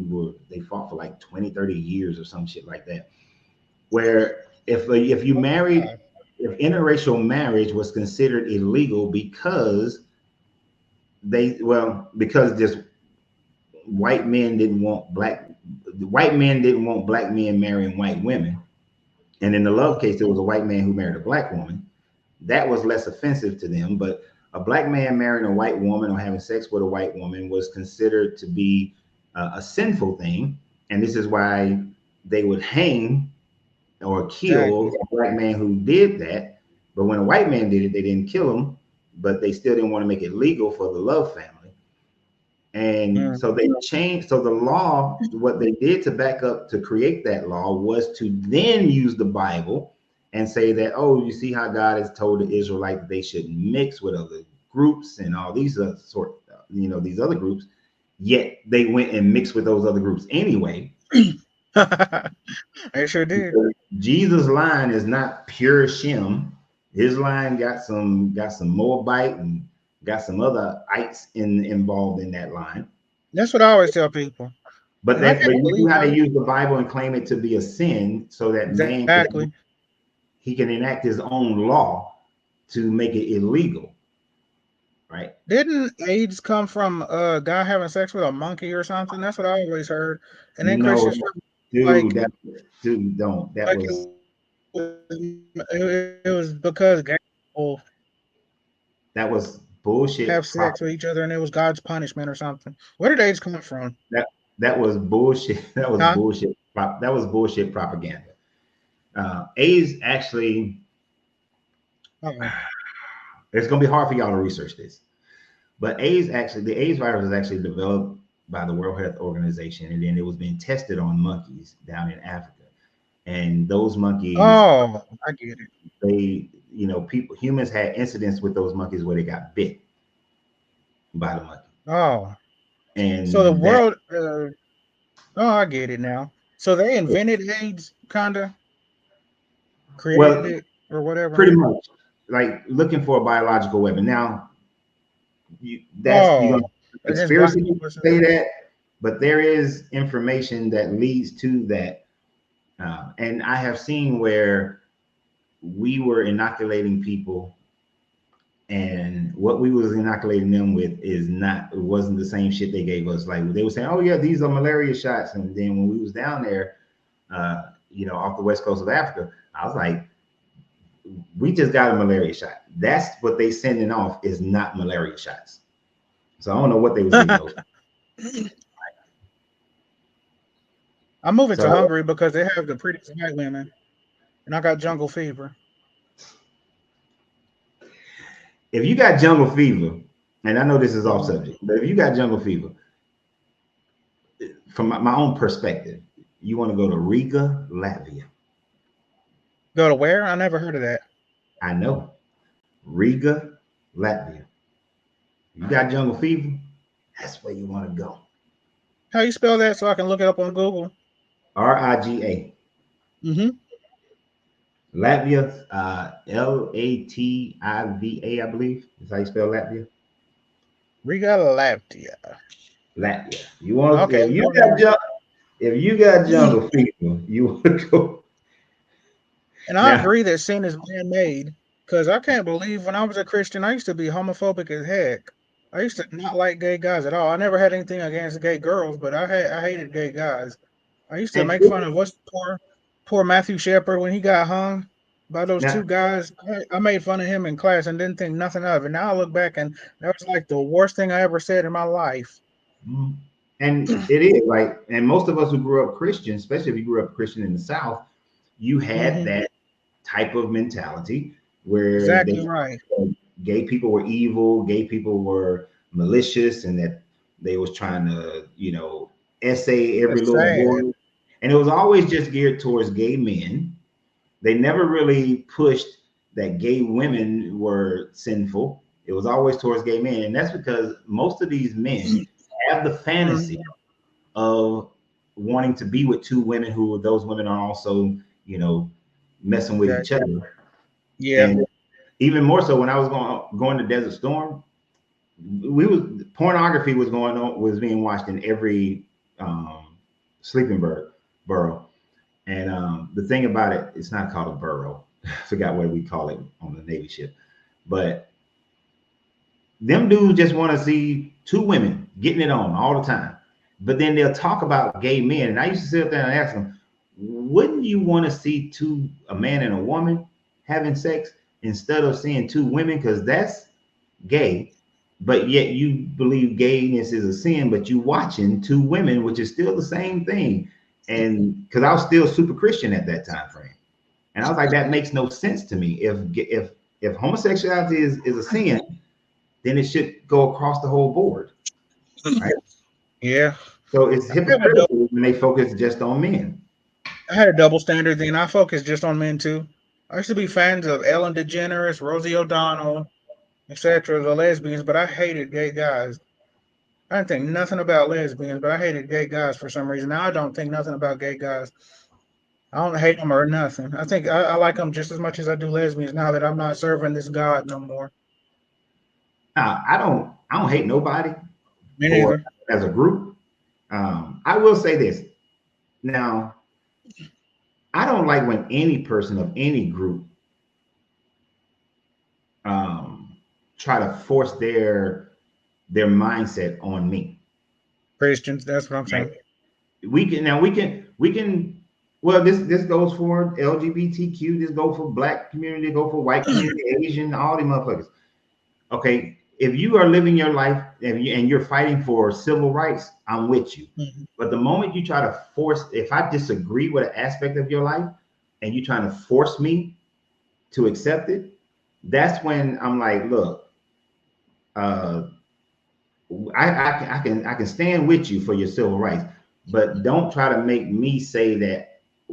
fought for like 20, 30 years or some shit like that. Where if you married, God. if interracial marriage was considered illegal because because just white men didn't want black men marrying white women. And in the Love case, there was a white man who married a black woman. That was less offensive to them. But a black man marrying a white woman or having sex with a white woman was considered to be a sinful thing. And this is why they would hang or kill Exactly. a black man who did that. But when a white man did it, they didn't kill him, but they still didn't want to make it legal for the Love family. And so they changed. So the law, what they did to back up to create that law was to then use the Bible and say that, oh, you see how God has told the Israelites that they shouldn't mix with other groups and all these these other groups. Yet they went and mixed with those other groups anyway. They sure did. Jesus' line is not pure Shem. His line got some Moabite and got some other ites involved in that line. That's what I always tell people. But And I can't you see believe how how they use the Bible and claim it to be a sin so that exactly. he can enact his own law to make it illegal. Right? Didn't AIDS come from a guy having sex with a monkey or something? That's what I always heard. And then No, Christians dude, like, don't. That like was it was because gay people bullshit. have sex with each other and it was God's punishment or something. Where did AIDS come from? That was bullshit. That was bullshit. That was bullshit propaganda. AIDS actually, it's going to be hard for y'all to research this, but the AIDS virus was actually developed by the World Health Organization, and then it was being tested on monkeys down in Africa. And those monkeys, I get it. Humans had incidents with those monkeys where they got bit by the monkey. Oh, and so the world. I get it now. So they invented AIDS, kinda created it or whatever. Pretty much, like looking for a biological weapon. Now, you're gonna conspiracy say that, but there is information that leads to that, and I have seen where we were inoculating people, and what we was inoculating them with wasn't the same shit they gave us. Like they were saying, oh yeah, these are malaria shots, and then when we was down there, off the west coast of Africa, I was like, we just got a malaria shot. That's what they sending off is not malaria shots. So I don't know what they was getting those. I'm moving to Hungary because they have the prettiest white women, and I got jungle fever. If you got jungle fever, and I know this is off subject, but if you got jungle fever, from my own perspective, you want to go to Riga, Latvia. Go to where? I never heard of that. I know. Riga, Latvia. You got jungle fever, that's where you want to go. How you spell that so I can look it up on Google? Riga. Latvia, Lativa, I believe is how you spell Latvia. Riga, Latvia. You want to? If you got jungle fever, you want to go. And I agree that sin is man-made, because I can't believe when I was a Christian, I used to be homophobic as heck. I used to not like gay guys at all. I never had anything against gay girls, but I hated gay guys. I used to make fun of poor Matthew Shepard when he got hung by those two guys. I made fun of him in class and didn't think nothing of it. Now I look back and that was like the worst thing I ever said in my life. And it is like, and most of us who grew up Christian, especially if you grew up Christian in the South, you had that type of mentality where gay people were evil, gay people were malicious, and that they was trying to, essay every That's little sad. word, and it was always just geared towards gay men. They never really pushed that gay women were sinful. It was always towards gay men, and that's because most of these men have the fantasy of wanting to be with two women who those women are also, you know, messing with each other. Yeah. And even more so when I was going to Desert Storm, pornography was being watched in every sleeping borough. And the thing about it, it's not called a borough. I forgot what we call it on the Navy ship. But them dudes just want to see two women getting it on all the time. But then they'll talk about gay men. And I used to sit up there and ask them, wouldn't you want to see a man and a woman having sex instead of seeing two women? Because that's gay. But yet you believe gayness is a sin, but you watching two women, which is still the same thing. And because I was still super Christian at that time frame. And I was like, that makes no sense to me. If homosexuality is a sin, then it should go across the whole board, right? Yeah. So it's hypocritical when they focus just on men. I had a double standard then. I focused just on men too. I used to be fans of Ellen DeGeneres, Rosie O'Donnell, etc., the lesbians, but I hated gay guys. I didn't think nothing about lesbians, but I hated gay guys for some reason. Now I don't think nothing about gay guys. I don't hate them or nothing. I think I like them just as much as I do lesbians now that I'm not serving this God no more. I don't hate nobody Me neither. as a group. I will say this. Now, I don't like when any person of any group try to force their mindset on me. Christians, that's what I'm saying. We can well, this goes for LGBTQ, this goes for black community, go for white community, Asian, all these motherfuckers. Okay, if you are living your life and you're fighting for civil rights, I'm with you. But the moment you try to force, if I disagree with an aspect of your life and you're trying to force me to accept it, that's when I'm like, look, I can stand with you for your civil rights, but don't try to make me say that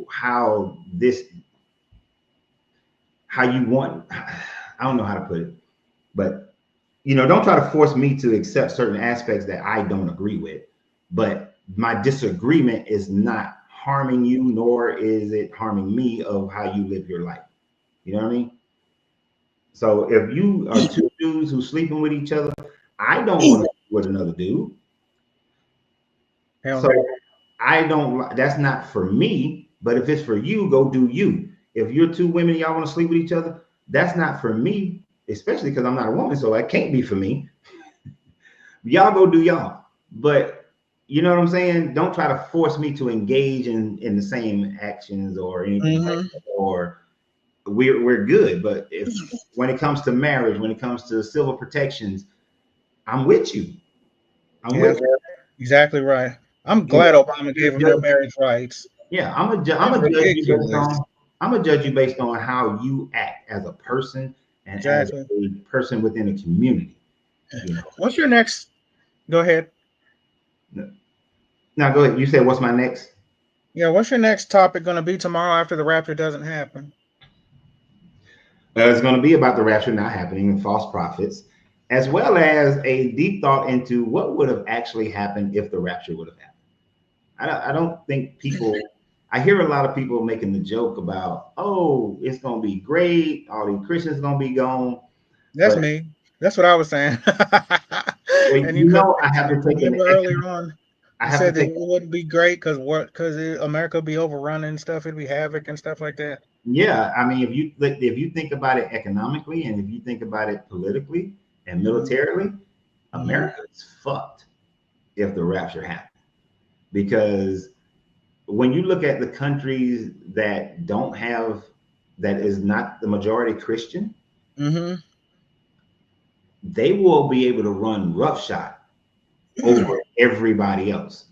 how you want. I don't know how to put it, but don't try to force me to accept certain aspects that I don't agree with. But my disagreement is not harming you, nor is it harming me of how you live your life. You know what I mean? So if you are two dudes who sleeping with each other, I don't want to sleep with another dude. So I don't. That's not for me. But if it's for you, go do you. If you're two women, y'all want to sleep with each other, that's not for me. Especially because I'm not a woman, so that can't be for me. Y'all go do y'all. But you know what I'm saying? Don't try to force me to engage in the same actions or anything like that, or we're good. But when it comes to marriage, when it comes to civil protections, I'm with you. I'm with you. Exactly right. I'm glad Obama gave them their marriage rights. Yeah, I'm a judge you based on how you act as a person and as a person within a community. What's your next? Go ahead. Now go ahead. You said what's my next? Yeah, what's your next topic going to be tomorrow after the rapture doesn't happen? It's going to be about the rapture not happening and false prophets, as well as a deep thought into what would have actually happened if the rapture would have happened. I don't think people. I hear a lot of people making the joke about, oh, it's going to be great. All these Christians going to be gone. That's me. That's what I was saying. And I have to take earlier on. I said that it wouldn't be great because America would be overrun and stuff. It'd be havoc and stuff like that. Yeah, I mean, if you think about it economically and if you think about it politically and militarily, America is fucked if the rapture happened. Because when you look at the countries that is not the majority Christian, they will be able to run roughshod over everybody else.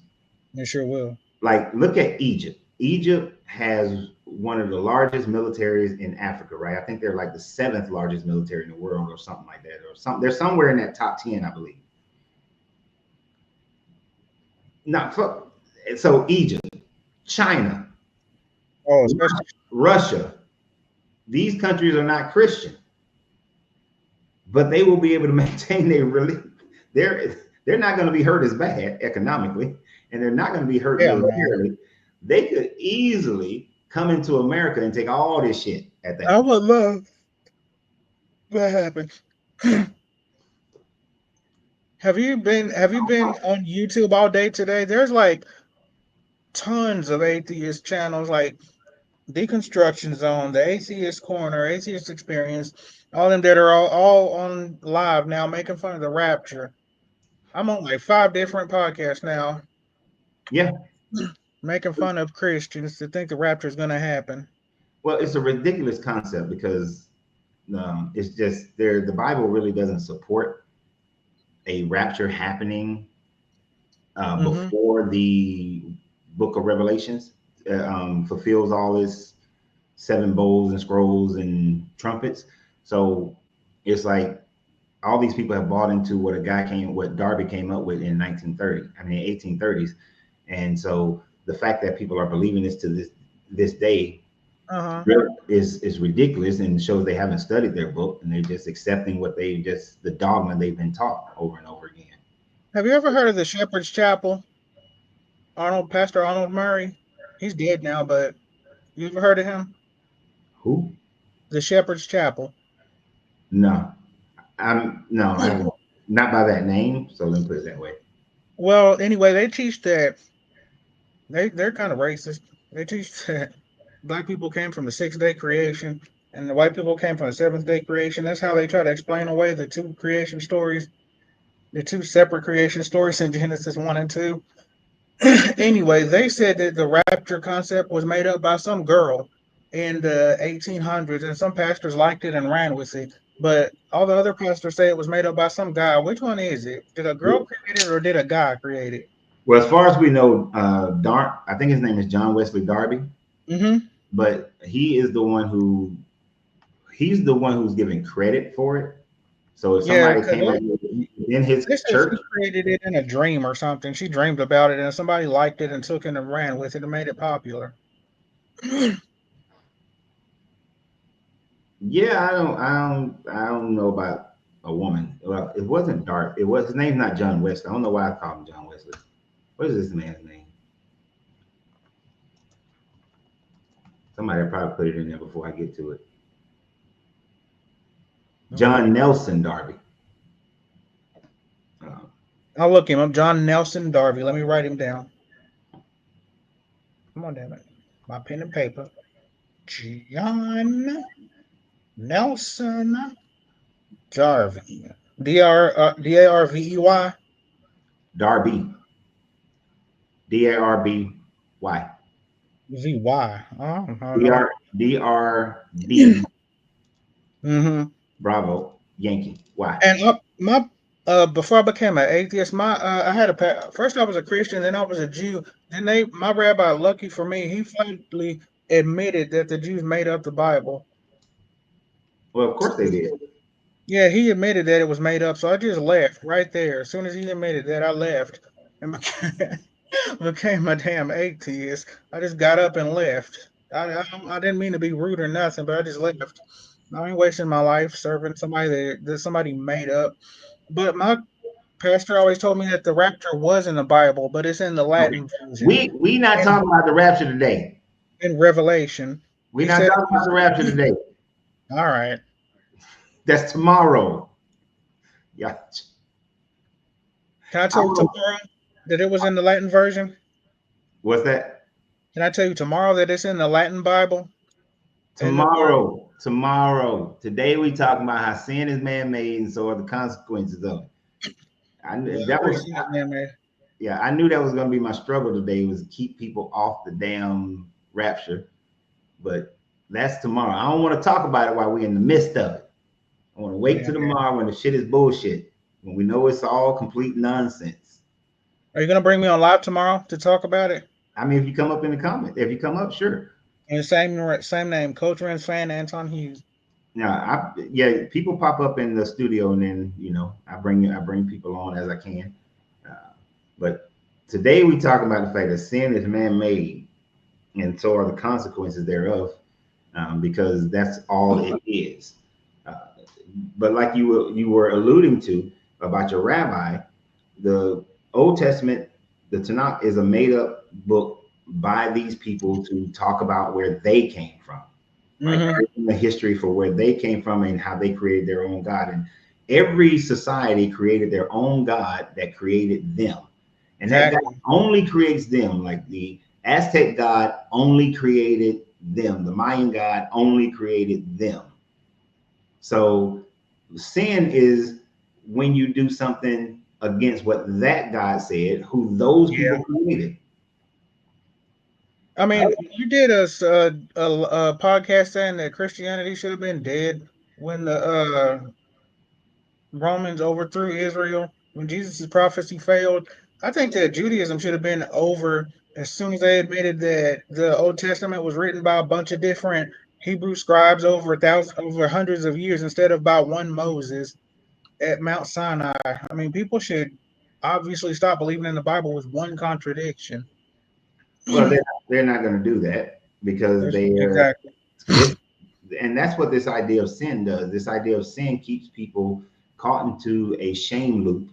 They sure will. Like, look at Egypt. Egypt has one of the largest militaries in Africa, right? I think they're like the 7th largest military in the world or something like that. They're somewhere in that top 10, I believe. Now, So Egypt, China, especially Russia, these countries are not Christian, but they will be able to maintain their religion. They're not going to be hurt as bad economically, and they're not going to be hurt militarily. They could easily come into America and take all this shit at that. I would love that happen. Have you been on YouTube all day today? There's like tons of atheist channels like Deconstruction Zone, the Atheist Corner, Atheist Experience, all them that are all on live now making fun of the rapture. I'm on like 5 different podcasts now. Yeah. Making fun of Christians to think the rapture is going to happen. Well, it's a ridiculous concept because it's just there. The Bible really doesn't support a rapture happening before the book of Revelations fulfills all its 7 bowls and scrolls and trumpets. So it's like all these people have bought into what Darby came up with in 1830s. And so the fact that people are believing this to this day is ridiculous and shows they haven't studied their book and they're just accepting the dogma they've been taught over and over again. Have you ever heard of the Shepherd's Chapel? Pastor Arnold Murray. He's dead now, but you ever heard of him? Who? The Shepherd's Chapel. No. I'm not by that name, so let me put it that way. Well, anyway, they teach that they're kind of racist. They teach that black people came from the 6th-day creation and the white people came from the 7th-day creation. That's how they try to explain away the 2 creation stories, the 2 separate creation stories in Genesis 1 and 2. Anyway, they said that the rapture concept was made up by some girl in the 1800s, and some pastors liked it and ran with it. But all the other pastors say it was made up by some guy. Which one is it? Did a girl create it or did a guy create it? Well, as far as we know, I think his name is John Wesley Darby. But he's the one who's giving credit for it. So if somebody came up in his church, she created it in a dream or something. She dreamed about it, and somebody liked it and took it and ran with it and made it popular. Yeah, I don't know about a woman. Well, it wasn't Dark. His name's not John Wesley. I don't know why I call him John Wesley. What is this man's name? Somebody probably put it in there before I get to it. John Nelson Darby. I'll look him up. John Nelson Darby. Let me write him down. Come on, damn it. My pen and paper. John Nelson Darby. D-A-R-V-E-Y. Darby. D-A-R-B-Y. V-Y. D-R-D. Bravo. Yankee. Y. And before I became an atheist, first I was a Christian, then I was a Jew. Then my rabbi, lucky for me, he finally admitted that the Jews made up the Bible. Well, of course they did. Yeah, he admitted that it was made up, so I just left right there. As soon as he admitted that, I left and became a damn atheist. I just got up and left. I didn't mean to be rude or nothing, but I just left. I ain't wasting my life serving somebody that somebody made up. But my pastor always told me that the rapture was in the Bible, but it's in the Latin version. We not talking about the rapture today. In Revelation. We're not talking about the rapture today. All right. That's tomorrow. Yeah. Can I tell you tomorrow that it was in the Latin version? What's that? Can I tell you tomorrow that it's in the Latin Bible? Tomorrow. Today we talking about how sin is man-made and so are the consequences of it. I knew that was going to be my struggle today, was to keep people off the damn rapture. But that's tomorrow. I don't want to talk about it while we're in the midst of it. I want to wait till tomorrow when the shit is bullshit, when we know it's all complete nonsense. Are you going to bring me on live tomorrow to talk about it? I mean, if you come up in the comment, if you come up, sure. And same name, Coach Ren's fan, Anton Hughes. Yeah, people pop up in the studio, and then I bring people on as I can. But Today we talk about the fact that sin is man-made, and so are the consequences thereof, because that's all it is. Uh, but like you were alluding to about your rabbi, the Old Testament, the Tanakh, is a made-up book by these people to talk about where they came from, right? The history for where they came from and how they created their own God. And every society created their own God that created them. And that God only creates them. Like the Aztec God only created them. The Mayan God only created them. So sin is when you do something against what that God said, who those people created. I mean, you did a podcast saying that Christianity should have been dead when the Romans overthrew Israel, when Jesus' prophecy failed. I think that Judaism should have been over as soon as they admitted that the Old Testament was written by a bunch of different Hebrew scribes over hundreds of years instead of by one Moses at Mount Sinai. I mean, people should obviously stop believing in the Bible with one contradiction. Well, they're not going to do that because exactly. And that's what this idea of sin does. This idea of sin keeps people caught into a shame loop,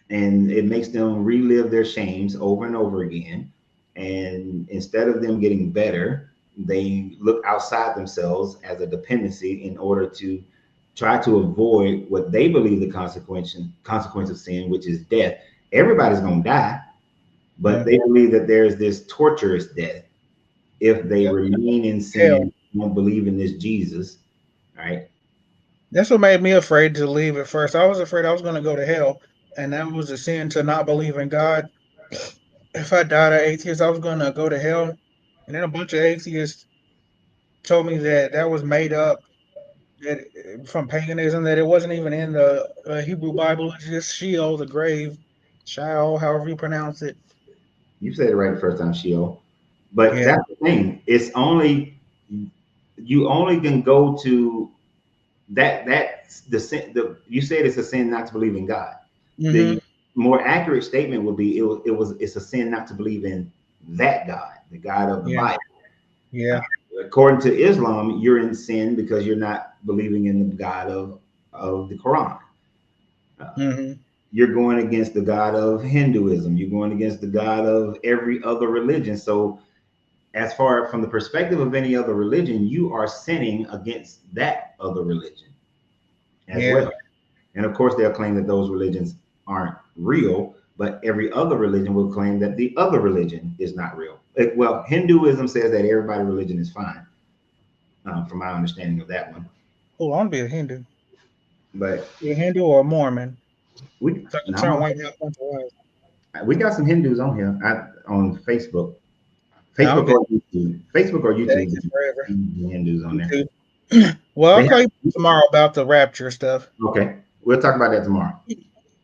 and it makes them relive their shames over and over again. And instead of them getting better, they look outside themselves as a dependency in order to try to avoid what they believe the consequence of sin, which is death. Everybody's going to die, but they believe that there's this torturous death if they remain in sin, don't believe in this Jesus, right? That's what made me afraid to leave at first. I was afraid I was going to go to hell, and that was a sin to not believe in God. If I died an atheist, I was going to go to hell. And then a bunch of atheists told me that that was made up, that from paganism, that it wasn't even in the Hebrew Bible. It's just Sheol, the grave, Sheol, however you pronounce it. You said it right the first time, Sheol. But that's the thing. It's only, you only can go to that's the sin. You said it's a sin not to believe in God. The more accurate statement would be it's a sin not to believe in that God, the God of the Bible. According to Islam, you're in sin because you're not believing in the God of the Quran. You're going against the God of Hinduism. You're going against the God of every other religion. So as far from the perspective of any other religion, you are sinning against that other religion as well. And of course, they'll claim that those religions aren't real, but every other religion will claim that the other religion is not real. Well, Hinduism says that everybody's religion is fine, from my understanding of that one. Oh, I want to be a Hindu. But a Hindu or a Mormon? We got some Hindus on here on Facebook. Facebook or YouTube. Facebook or YouTube. Hindus on there. Well, I'll call you tomorrow about the rapture stuff. Okay. We'll talk about that tomorrow.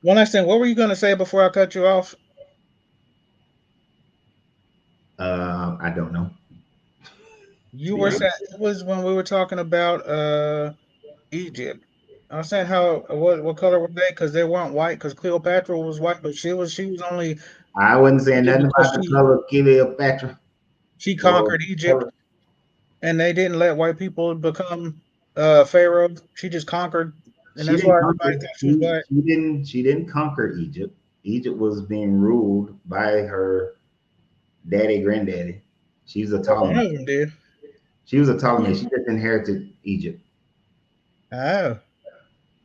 One last thing. What were you going to say before I cut you off? I don't know. You were saying it was when we were talking about Egypt. I was saying what color were they? Because they weren't white. Because Cleopatra was white, but she was only. I wasn't saying nothing about the color of Cleopatra. She conquered Egypt, and they didn't let white people become pharaoh. She just conquered, and that's why everybody thought she was black. She didn't conquer Egypt. Egypt was being ruled by her daddy, granddaddy. She was a Ptolemy. One of them did. She was a Ptolemy. She just inherited Egypt. Oh,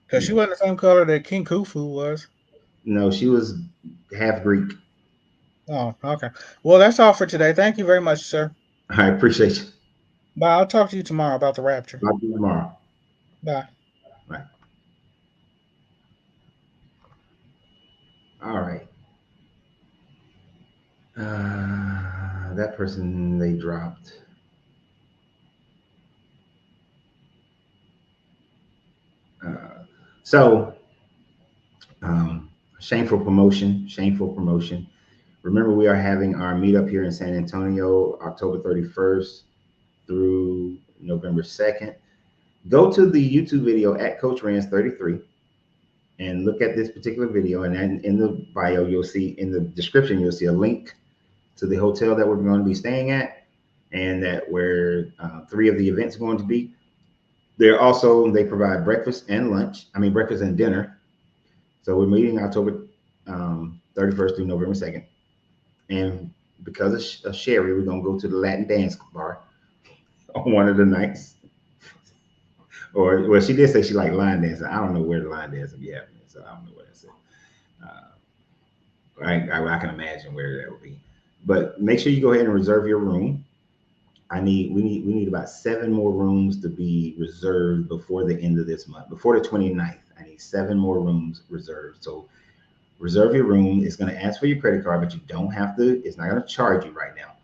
because she wasn't the same color that King Khufu was. No, she was half Greek. Oh, okay. Well, that's all for today. Thank you very much, sir. I appreciate you. Bye. I'll talk to you tomorrow about the rapture. Talk to you tomorrow. Bye. Bye. All right. That person they dropped. Shameful promotion. Remember, we are having our meetup here in San Antonio, October 31st through November 2nd. Go to the YouTube video at Coach Rans 33. and look at this particular video, and then in the bio, you'll see, in the description, you'll see a link to the hotel that we're going to be staying at, and that where 3 of the events are going to be. They provide breakfast and breakfast and dinner. So we're meeting October 31st through November 2nd. And because of Sherry, we're going to go to the Latin dance bar on one of the nights. Or, well, she did say she liked line dancing. I don't know where the line dancing be happening, so I don't know what I said. I can imagine where that would be. But make sure you go ahead and reserve your room. We need about 7 more rooms to be reserved before the end of this month, before the 29th. I need 7 more rooms reserved. So reserve your room. It's going to ask for your credit card, but you don't have to. It's not going to charge you right now.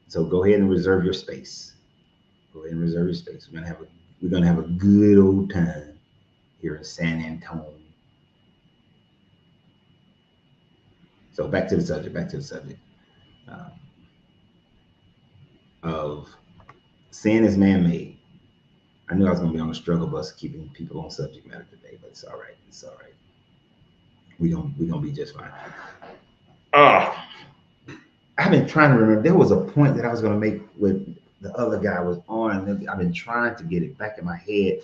So go ahead and reserve your space. Go ahead and reserve your space. We're gonna have a good old time here in San Antonio. So back to the subject. Of sin is man-made. I knew I was gonna be on the struggle bus keeping people on subject matter today, but it's all right. It's all right. We're gonna be just fine. I've been trying to remember. There was a point that I was gonna make with the other guy was on. I've been trying to get it back in my head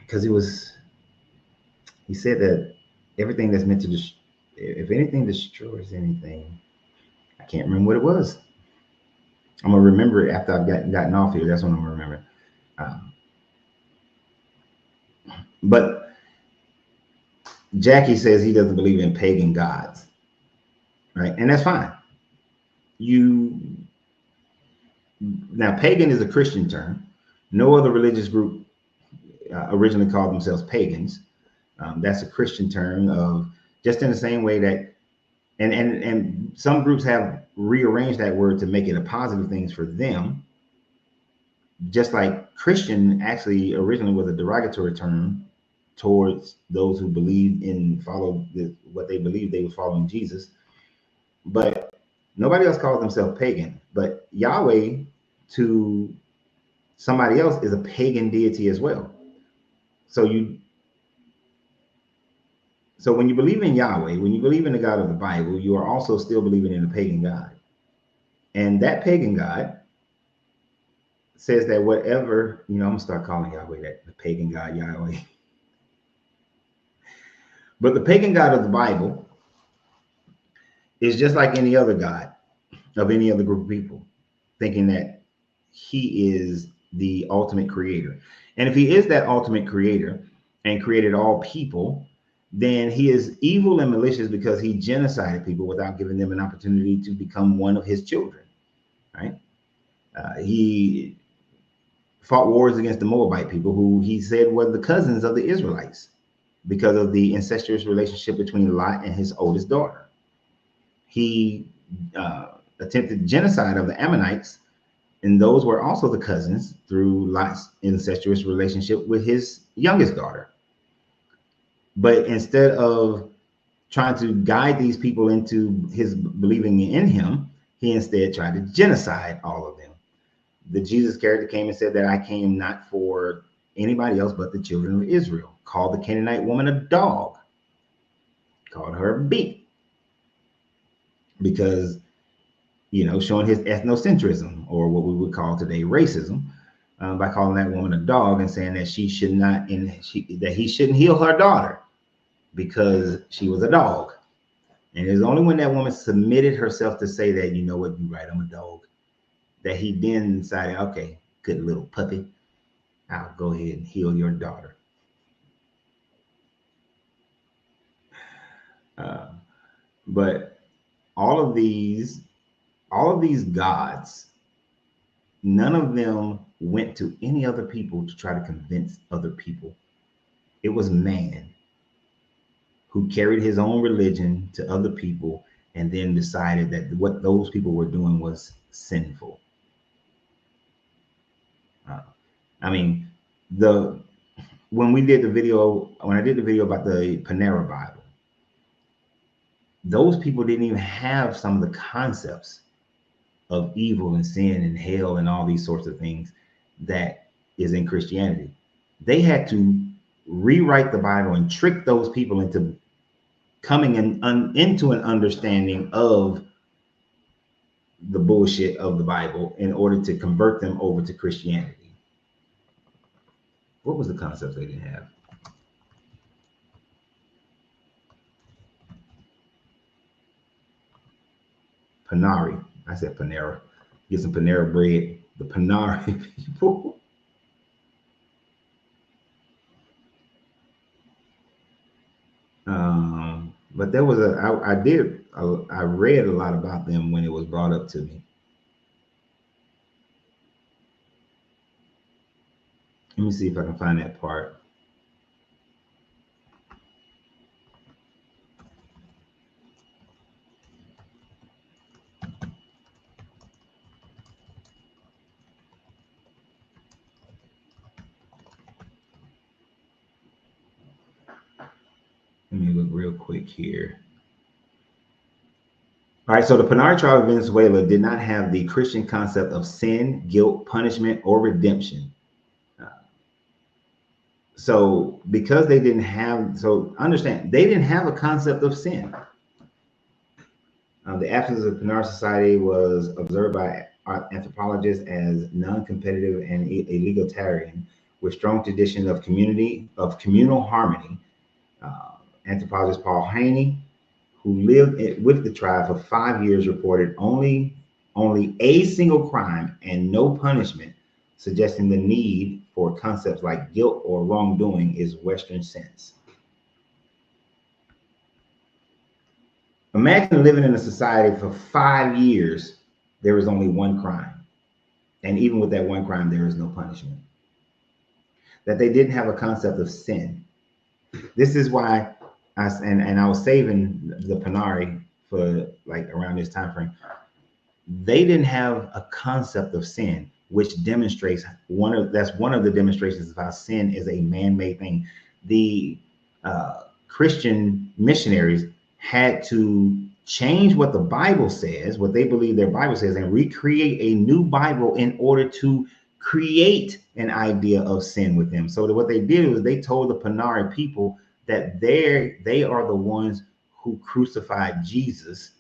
because he said that everything that's meant to if anything destroys anything, I can't remember what it was. I'm gonna remember it after I've gotten off here. That's when I'm gonna remember. But Jackie says he doesn't believe in pagan gods, right? And that's fine. Now, pagan is a Christian term. No other religious group originally called themselves pagans. That's a Christian term of just in the same way that, and some groups have rearranged that word to make it a positive thing for them. Just like Christian actually originally was a derogatory term towards those who believed in what they believed they were following Jesus. But nobody else calls themselves pagan. But Yahweh to somebody else is a pagan deity as well. So when you believe in Yahweh, when you believe in the God of the Bible, you are also still believing in a pagan God. And that pagan God says that whatever, I'm gonna start calling Yahweh the pagan God, Yahweh. But the pagan God of the Bible is just like any other God of any other group of people, thinking that he is the ultimate creator. And if he is that ultimate creator and created all people, then he is evil and malicious because he genocided people without giving them an opportunity to become one of his children, right? He fought wars against the Moabite people, who he said were the cousins of the Israelites because of the incestuous relationship between Lot and his oldest daughter. He attempted genocide of the Ammonites, and those were also the cousins through Lot's incestuous relationship with his youngest daughter. But instead of trying to guide these people into his believing in him, he instead tried to genocide all of them. The Jesus character came and said that I came not for anybody else but the children of Israel. Called the Canaanite woman a dog. Called her a beast. Because, showing his ethnocentrism, or what we would call today racism, by calling that woman a dog and saying that she should not, that he shouldn't heal her daughter because she was a dog. And it's only when that woman submitted herself to say that, you know what, you're right, I'm a dog, that he then decided, okay, good little puppy, I'll go ahead and heal your daughter. But all of these gods, none of them went to any other people to try to convince other people. It was man who carried his own religion to other people and then decided that what those people were doing was sinful. When I did the video about the Panera Bible, those people didn't even have some of the concepts of evil and sin and hell and all these sorts of things that is in Christianity. They had to rewrite the Bible and trick those people into coming into an understanding of the bullshit of the Bible in order to convert them over to Christianity. What was the concept they didn't have? Panari. I said Panera. Get some Panera bread. The Panari people. But there was I read a lot about them when it was brought up to me. Let me see if I can find that part. Let me look real quick here. All right, so the Panari tribe of Venezuela did not have the Christian concept of sin, guilt, punishment, or redemption. So because they didn't have, so understand, they didn't have a concept of sin. The absence of Panari society was observed by anthropologists as non-competitive and egalitarian, with strong tradition of communal harmony. Anthropologist Paul Haney, who lived with the tribe for 5 years, reported only a single crime and no punishment, suggesting the need for concepts like guilt or wrongdoing is Western sense. Imagine living in a society for 5 years, there is only one crime. And even with that one crime, there is no punishment. That they didn't have a concept of sin. This is why I was saving the Panari for like around this time frame. They didn't have a concept of sin, which demonstrates that's one of the demonstrations of how sin is a man-made thing. The Christian missionaries had to change what the Bible says, what they believe their Bible says, and recreate a new Bible in order to create an idea of sin with them. So what they did was they told the Panari people that they are the ones who crucified Jesus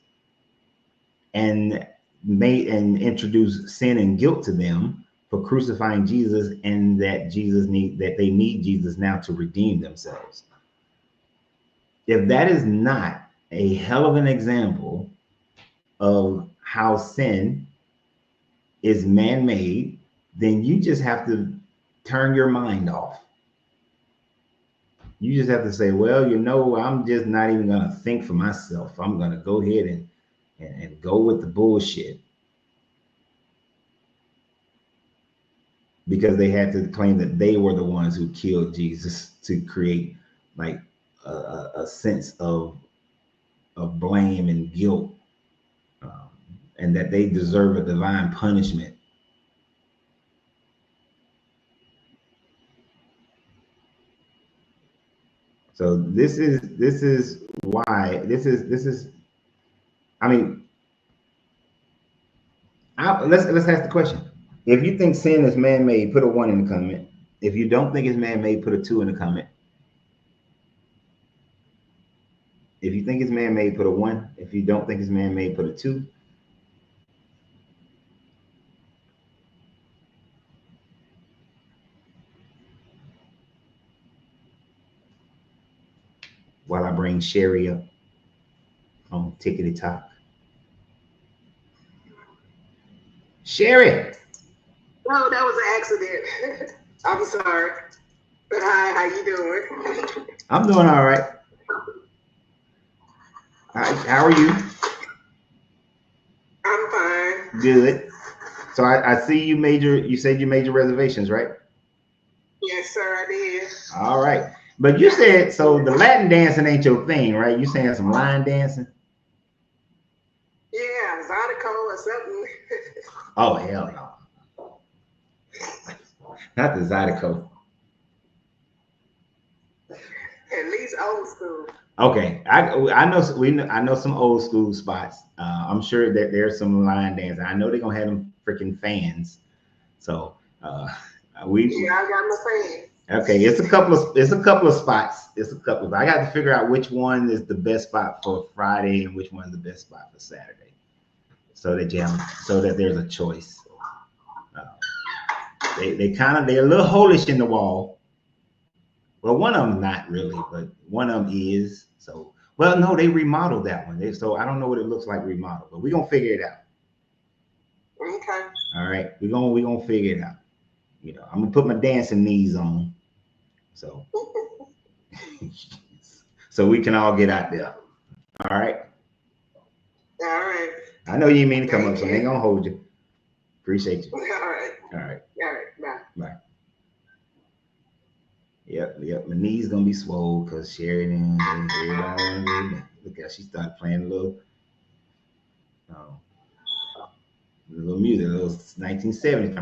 and introduced sin and guilt to them for crucifying Jesus, and that they need Jesus now to redeem themselves. If that is not a hell of an example of how sin is man-made, then you just have to turn your mind off. You just have to say, well, I'm just not even going to think for myself. I'm going to go ahead and go with the bullshit. Because they had to claim that they were the ones who killed Jesus to create like a sense of blame and guilt, and that they deserve a divine punishment. So this is why I mean, let's ask the question. If you think sin is man-made, put a 1 in the comment. If you don't think it's man-made, put a 2 in the comment. If you think it's man-made, put a 1. If you don't think it's man-made, put a 2. While I bring Sherry up on Tickety Talk. Sherry. No, that was an accident. I'm sorry. But hi, how you doing? I'm doing all right. How are you? I'm fine. Good. So I see you said you made your reservations, right? Yes, sir, I did. All right. But you said, so the Latin dancing ain't your thing, right? You saying some line dancing? Yeah, Zydeco or something. Oh, hell no. Not the Zydeco. At least old school. Okay, I know some old school spots. I'm sure that there's some line dancing. I know they're gonna have them freaking fans. So I got my fans. Okay, it's a couple of spots. It's a couple. I got to figure out which one is the best spot for Friday and which one is the best spot for Saturday, so that there's a choice. They're a little holish in the wall. Well, one of them not really, but one of them is. So, well, no, they remodeled that one. So I don't know what it looks like remodeled, but we're gonna figure it out. Okay. All right, we're gonna figure it out. You know, I'm gonna put my dancing knees on, so so we can all get out there. All right. All right. I know you mean to come up, so I ain't gonna hold you. Appreciate you. All right. All right. All right. Bye. Bye. Yep. My knees gonna be swole because Sheridan. Look at, she started playing a little music, a little 1970s.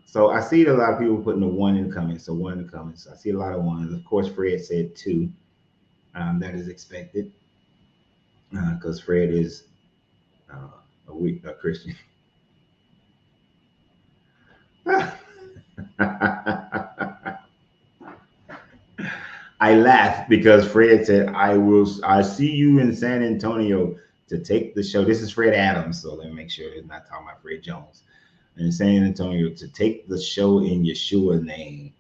So I see a lot of people putting a 1 in the comments. So 1 in the comments. I see a lot of 1s. Of course, Fred said 2. That is expected because Fred is a Christian. I laugh because Fred said, I see you in San Antonio to take the show. This is Fred Adams, so let me make sure it's not talking about Fred Jones. In San Antonio to take the show in Yeshua's name.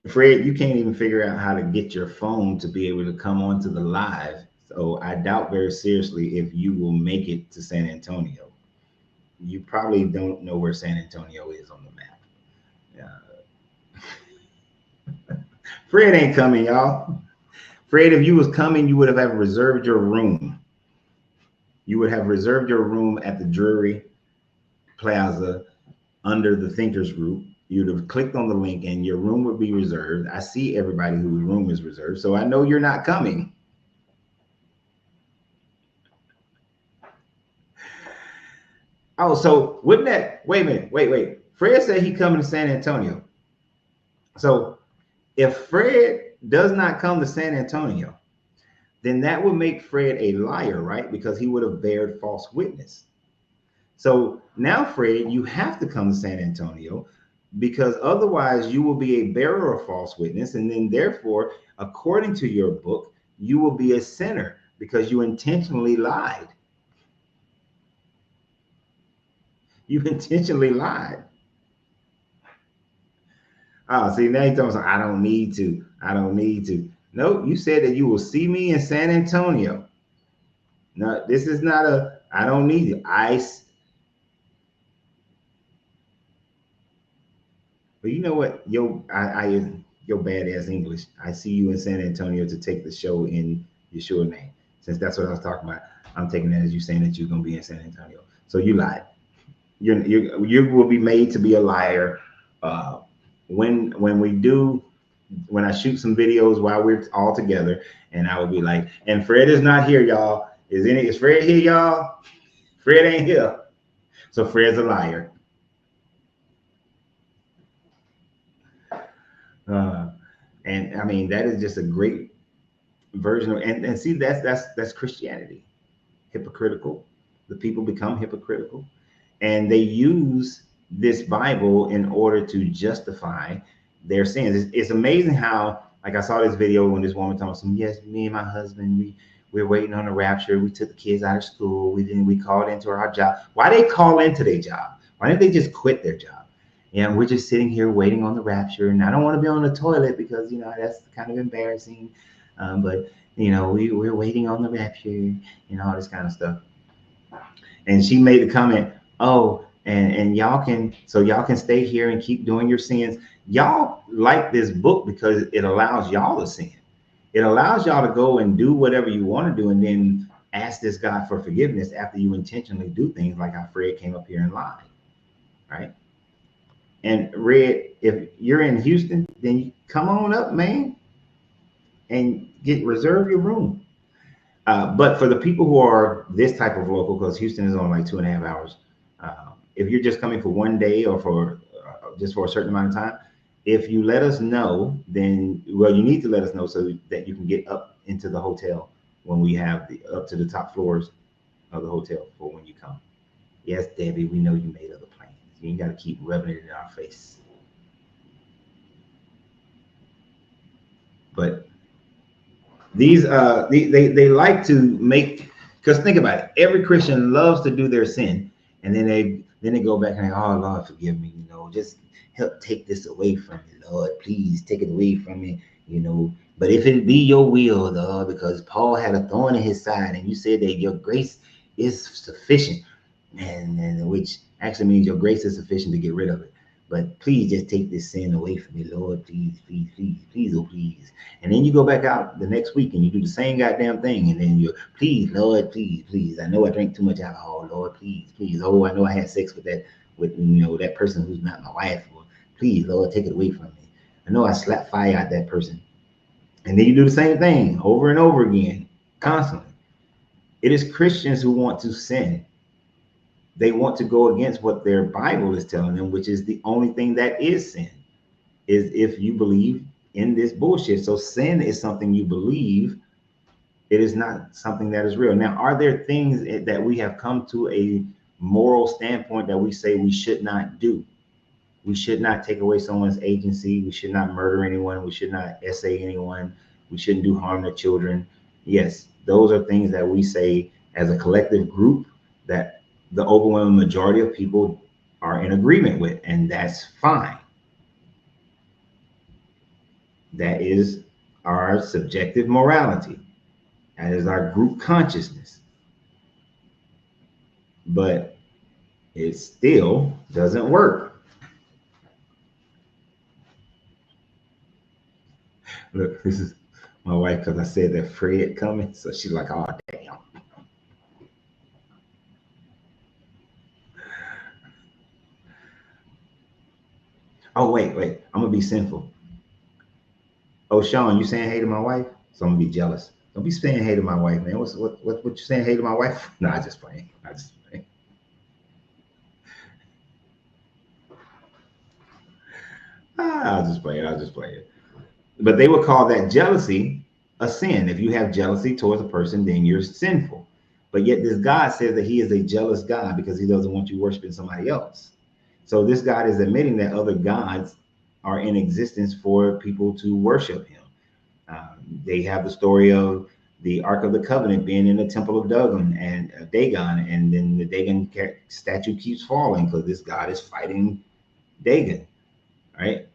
Fred, you can't even figure out how to get your phone to be able to come onto the live. So I doubt very seriously if you will make it to San Antonio. You probably don't know where San Antonio is on the map. Fred ain't coming, y'all. Fred, if you was coming, you would have reserved your room. You would have reserved your room at the Drury Plaza under the Thinkers Group. You'd have clicked on the link and your room would be reserved. I see everybody whose room is reserved, so I know you're not coming. Oh, so wouldn't that, wait a minute, wait. Fred said he coming to San Antonio. So if Fred does not come to San Antonio, then that would make Fred a liar, right? Because he would have bared false witness. So now, Fred, you have to come to San Antonio because otherwise you will be a bearer of false witness. And then therefore, according to your book, you will be a sinner because you intentionally lied. You intentionally lied. Oh, see, now you're talking about, I don't need to. Nope, you said that you will see me in San Antonio. No, this is not I don't need it. But you know what? Your badass English. I see you in San Antonio to take the show in Yeshua's name. Since that's what I was talking about, I'm taking that as you saying that you're gonna be in San Antonio. So you lied. You will be made to be a liar. When I shoot some videos while we're all together, and I will be like, and Fred is not here, y'all. Is Fred here, y'all? Fred ain't here. So Fred's a liar. And I mean, that is just a great version of, and see, that's Christianity. Hypocritical. The people become hypocritical, and they use this Bible in order to justify their sins. It's amazing how, like I saw this video when this woman talking about, yes, me and my husband, we're waiting on the rapture. We took the kids out of school. We called into our job. Why they call into their job? Why didn't they just quit their job? And we're just sitting here waiting on the rapture. And I don't want to be on the toilet because, that's kind of embarrassing. But, we're waiting on the rapture and all this kind of stuff. And she made the comment, oh, and y'all can stay here and keep doing your sins. Y'all like this book because it allows y'all to sin. It allows y'all to go and do whatever you want to do and then ask this God for forgiveness after you intentionally do things like how Fred came up here and lied, right? And Red, if you're in Houston, then you come on up, man, and reserve your room. But for the people who are this type of local, because Houston is only like 2.5 hours, if you're just coming for one day or for just for a certain amount of time, if you let us know, then, well, you need to let us know so that you can get up into the hotel when we have up to the top floors of the hotel for when you come. Yes, Debbie, we know you made other plans. You ain't got to keep rubbing it in our face. But these they like to make, because think about it, every Christian loves to do their sin, and then they go back and oh Lord, forgive me, just help take this away from me, Lord, please take it away from me, but if it be your will, Lord, because Paul had a thorn in his side, and you said that your grace is sufficient, and which actually means your grace is sufficient to get rid of it. But please just take this sin away from me, Lord. Please, please, please, please, oh please. And then you go back out the next week and you do the same goddamn thing. And then you're, please, Lord, please, please. I know I drank too much alcohol, Lord, please, please. Oh, I know I had sex with that person who's not my wife. Or, please, Lord, take it away from me. I know I slapped fire at that person. And then you do the same thing over and over again, constantly. It is Christians who want to sin. They want to go against what their Bible is telling them, which is the only thing that is sin, is if you believe in this bullshit. So sin is something you believe. It is not something that is real. Now, are there things that we have come to a moral standpoint that we say we should not do? We should not take away someone's agency. We should not murder anyone. We should not essay anyone. We shouldn't do harm to children. Yes, those are things that we say as a collective group that the overwhelming majority of people are in agreement with, and that's fine. That is our subjective morality. That is our group consciousness. But it still doesn't work. Look, this is my wife, because I said that Fred coming, so she's like, oh, damn. Oh, wait, I'm going to be sinful. Oh, Sean, you saying hey to my wife? So I'm going to be jealous. Don't be saying hey to my wife, man. What you saying hey to my wife? No, I just playing. I'll just play it. But they would call that jealousy a sin. If you have jealousy towards a person, then you're sinful. But yet this God says that he is a jealous God because he doesn't want you worshiping somebody else. So this God is admitting that other gods are in existence for people to worship him. They have the story of the Ark of the Covenant being in the Temple of Dagon, and then the Dagon statue keeps falling because this God is fighting Dagon, right?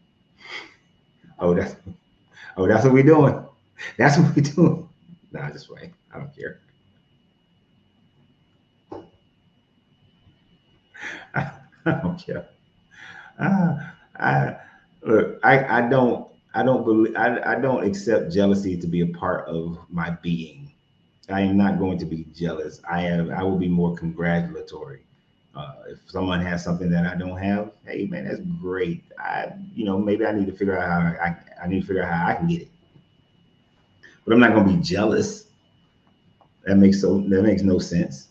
Oh, that's what we're doing. That's what we're doing. Nah, just wait. I don't care. I don't care. I don't accept jealousy to be a part of my being. I am not going to be jealous. I will be more congratulatory. If someone has something that I don't have, hey man, that's great. Maybe I need to figure out how I can get it. But I'm not going to be jealous. That makes no sense.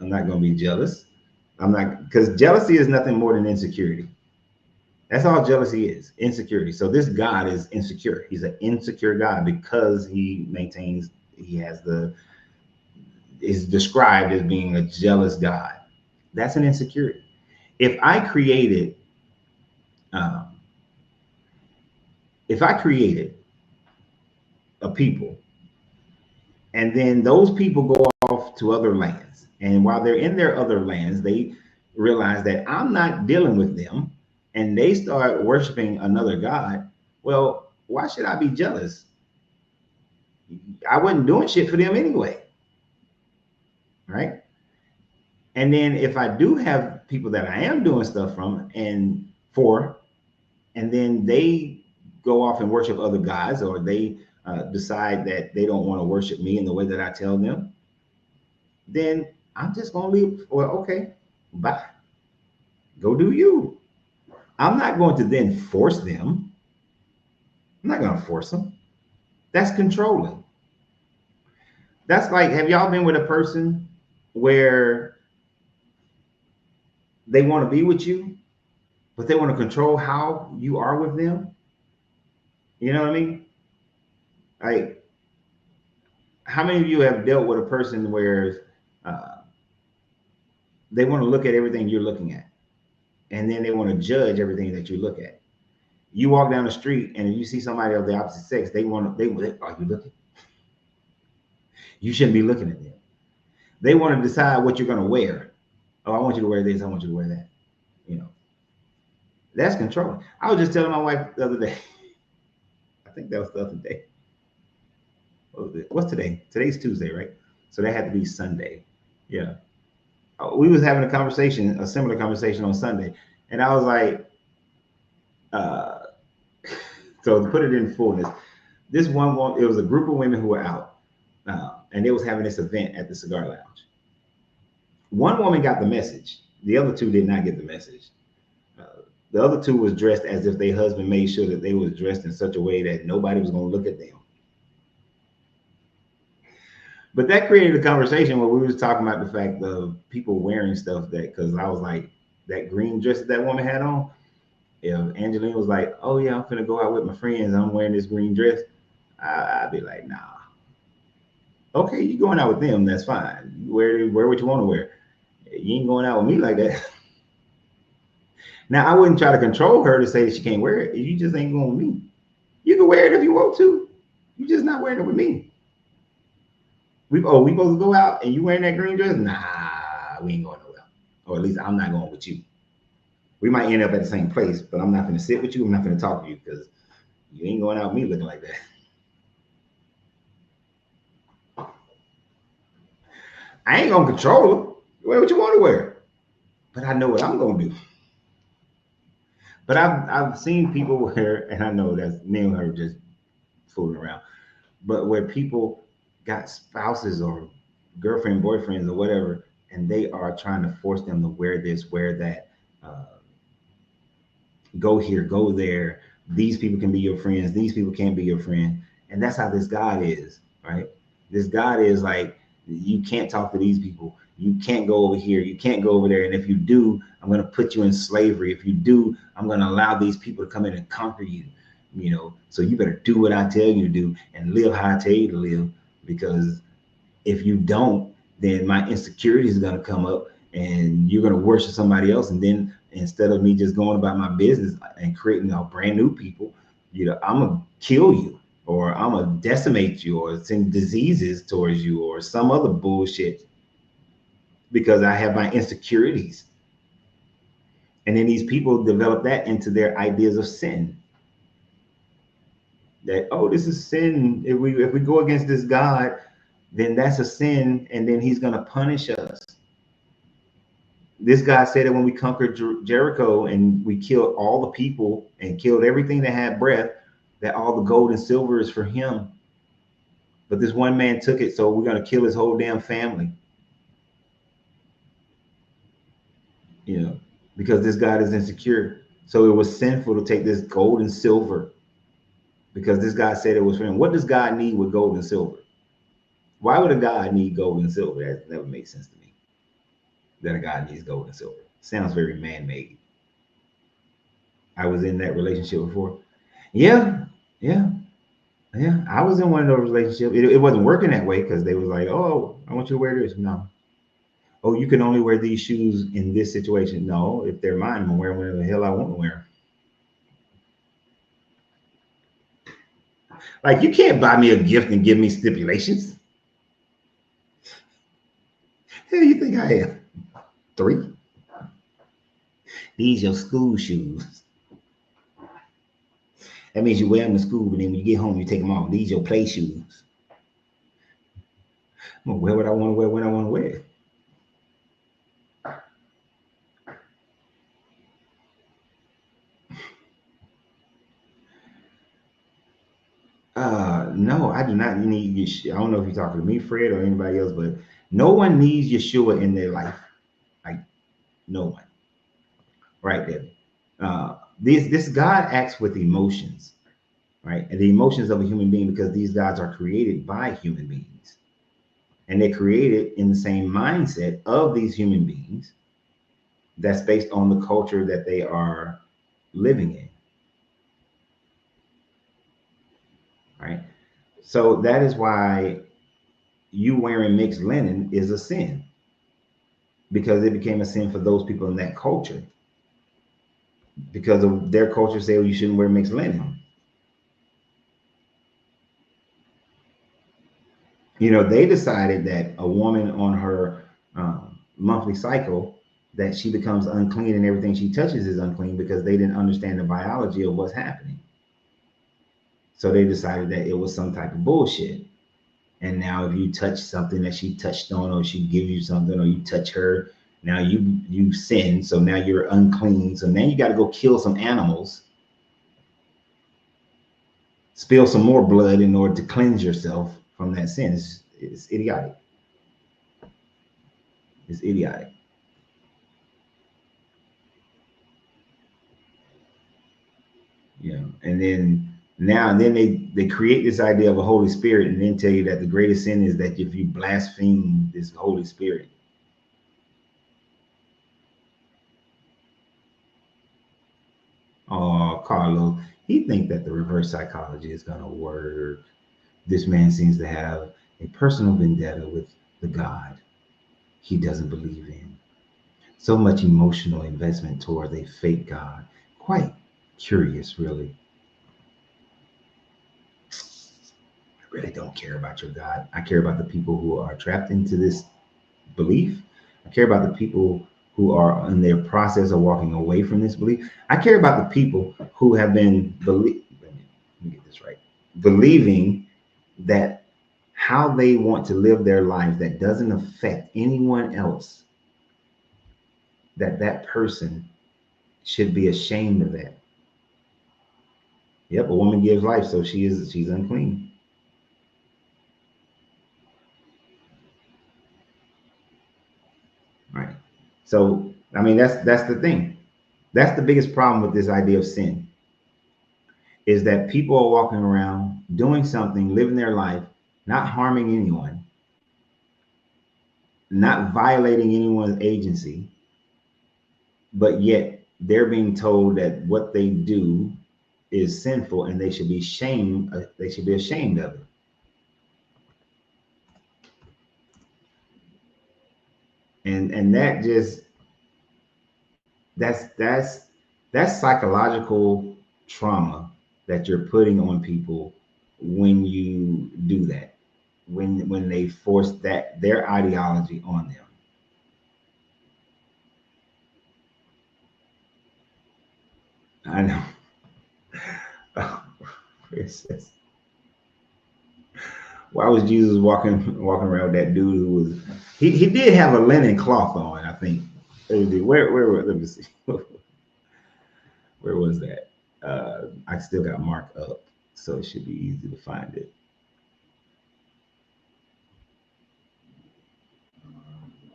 I'm not going to be jealous. I'm not, because jealousy is nothing more than insecurity. That's all jealousy is, insecurity. So this God is insecure. He's an insecure God because is described as being a jealous God. That's an insecurity. If I created a people, and then those people go off to other lands, and while they're in their other lands, they realize that I'm not dealing with them, and they start worshiping another God, well, why should I be jealous? I wasn't doing shit for them anyway, right? And then if I do have people that I am doing stuff for, and then they go off and worship other gods, or they decide that they don't want to worship me in the way that I tell them, then I'm just going to leave. Well, okay, bye. Go do you. I'm not going to then force them. I'm not going to force them. That's controlling. That's like, have y'all been with a person where they want to be with you, but they want to control how you are with them? You know what I mean? Like, how many of you have dealt with a person where They want to look at everything you're looking at, and then they want to judge everything that you look at. You walk down the street and you see somebody of the opposite sex, they are you looking? You shouldn't be looking at them. They want to decide what you're going to wear. Oh, I want you to wear this. I want you to wear that. You know, that's controlling. I was just telling my wife the other day. I think that was the other day. What's today? Today's Tuesday, right? So that had to be Sunday. Yeah. We was having a conversation, a similar conversation on Sunday, and I was like, so to put it in fullness, this one, it was a group of women who were out, and they was having this event at the cigar lounge. One woman got the message. The other two did not get the message. The other two was dressed as if their husband made sure that they was dressed in such a way that nobody was going to look at them. But that created a conversation where we was talking about the fact of people wearing stuff that, because I was like, that green dress that woman had on, if Angelina was like, oh yeah, I'm finna go out with my friends, I'm wearing this green dress, I'd be like, nah. Okay, you going out with them, that's fine. Wear what you want to wear. You ain't going out with me like that. Now, I wouldn't try to control her to say that she can't wear it. You just ain't going with me. You can wear it if you want to. You're just not wearing it with me. We supposed to go out and you wearing that green dress? Nah, we ain't going nowhere. Or at least I'm not going with you. We might end up at the same place, but I'm not going to sit with you. I'm not going to talk to you because you ain't going out with me looking like that. I ain't going to control her. Wear what you want to wear. But I know what I'm going to do. But I've seen people where, and I know that's me and her just fooling around, but where people got spouses or girlfriend, boyfriends or whatever, and they are trying to force them to wear this, wear that, go here, go there. These people can be your friends. These people can't be your friend. And that's how this God is, right? This God is like, you can't talk to these people. You can't go over here. You can't go over there. And if you do, I'm going to put you in slavery. If you do, I'm going to allow these people to come in and conquer you, you know, so you better do what I tell you to do and live how I tell you to live. Because if you don't, then my insecurity is going to come up and you're going to worship somebody else. And then instead of me just going about my business and creating brand new people, you know, I'm going to kill you, or I'm going to decimate you, or send diseases towards you, or some other bullshit, because I have my insecurities. And then these people develop that into their ideas of sin. That, oh, this is sin. If we go against this God, then that's a sin, and then he's going to punish us. This God said that when we conquered Jericho and we killed all the people and killed everything that had breath, that all the gold and silver is for him. But this one man took it, so we're going to kill his whole damn family. You know, because this God is insecure. So it was sinful to take this gold and silver, because this God said it was for him. What does God need with gold and silver? Why would a God need gold and silver? That never made sense to me. That a God needs gold and silver. Sounds very man-made. I was in that relationship before. Yeah. I was in one of those relationships. It wasn't working that way, because they was like, oh, I want you to wear this. No. Oh, you can only wear these shoes in this situation. No, if they're mine, I'm gonna wear whatever the hell I want to wear. Like, you can't buy me a gift and give me stipulations. Who do you think I am? 3? These your school shoes. That means you wear them to school, but then when you get home, you take them off. These your play shoes. I'm gonna wear what I want to wear when I want to wear it. No, I do not need Yeshua. I don't know if you're talking to me, Fred, or anybody else, but no one needs Yeshua in their life. Like, no one. Right there. This God acts with emotions, right? And the emotions of a human being, because these gods are created by human beings. And they're created in the same mindset of these human beings that's based on the culture that they are living in. Right? So that is why you wearing mixed linen is a sin. because it became a sin for those people in that culture. Because of their culture say, well, you shouldn't wear mixed linen. You know, they decided that a woman on her monthly cycle, that she becomes unclean and everything she touches is unclean, because they didn't understand the biology of what's happening. So they decided that it was some type of bullshit. And now if you touch something that she touched on, or she gives you something, or you touch her, now you sin. So now you're unclean. So now you got to go kill some animals, spill some more blood in order to cleanse yourself from that sin. It's idiotic. It's idiotic. Yeah. And then they create this idea of a Holy Spirit, and then tell you that the greatest sin is that if you blaspheme this Holy Spirit. Oh, Carlos, he thinks that the reverse psychology is going to work. This man seems to have a personal vendetta with the God he doesn't believe in. So much emotional investment towards a fake God. Quite curious, really. I really don't care about your God. I care about the people who are trapped into this belief. I care about the people who are in their process of walking away from this belief. I care about the people who have been let me get this right. Believing that how they want to live their life that doesn't affect anyone else, that person should be ashamed of that. Yep, a woman gives life, so she's unclean. Right. So I mean, that's the thing. That's the biggest problem with this idea of sin, is that people are walking around doing something, living their life, not harming anyone, not violating anyone's agency, but yet they're being told that what they do is sinful and they should be ashamed of it. And that just that's psychological trauma that you're putting on people when you do that, when they force that their ideology on them. I know. Oh, why was Jesus walking around with that dude who was he did have a linen cloth on, I think. Where let me see. Where was that? I still got marked up, so it should be easy to find it.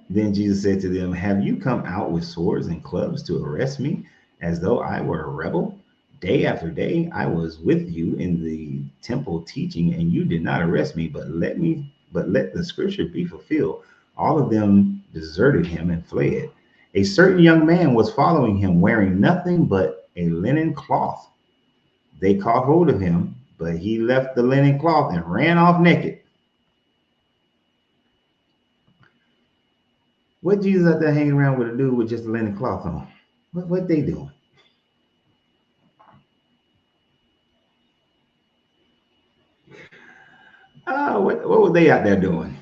Then Jesus said to them, have you come out with swords and clubs to arrest me, as though I were a rebel? Day after day I was with you in the temple teaching, and you did not arrest me, but let the scripture be fulfilled. All of them deserted him and fled. A certain young man was following him, wearing nothing but a linen cloth. They caught hold of him, but he left the linen cloth and ran off naked. What Jesus out there hanging around with a dude with just a linen cloth on? What they doing? What were they out there doing?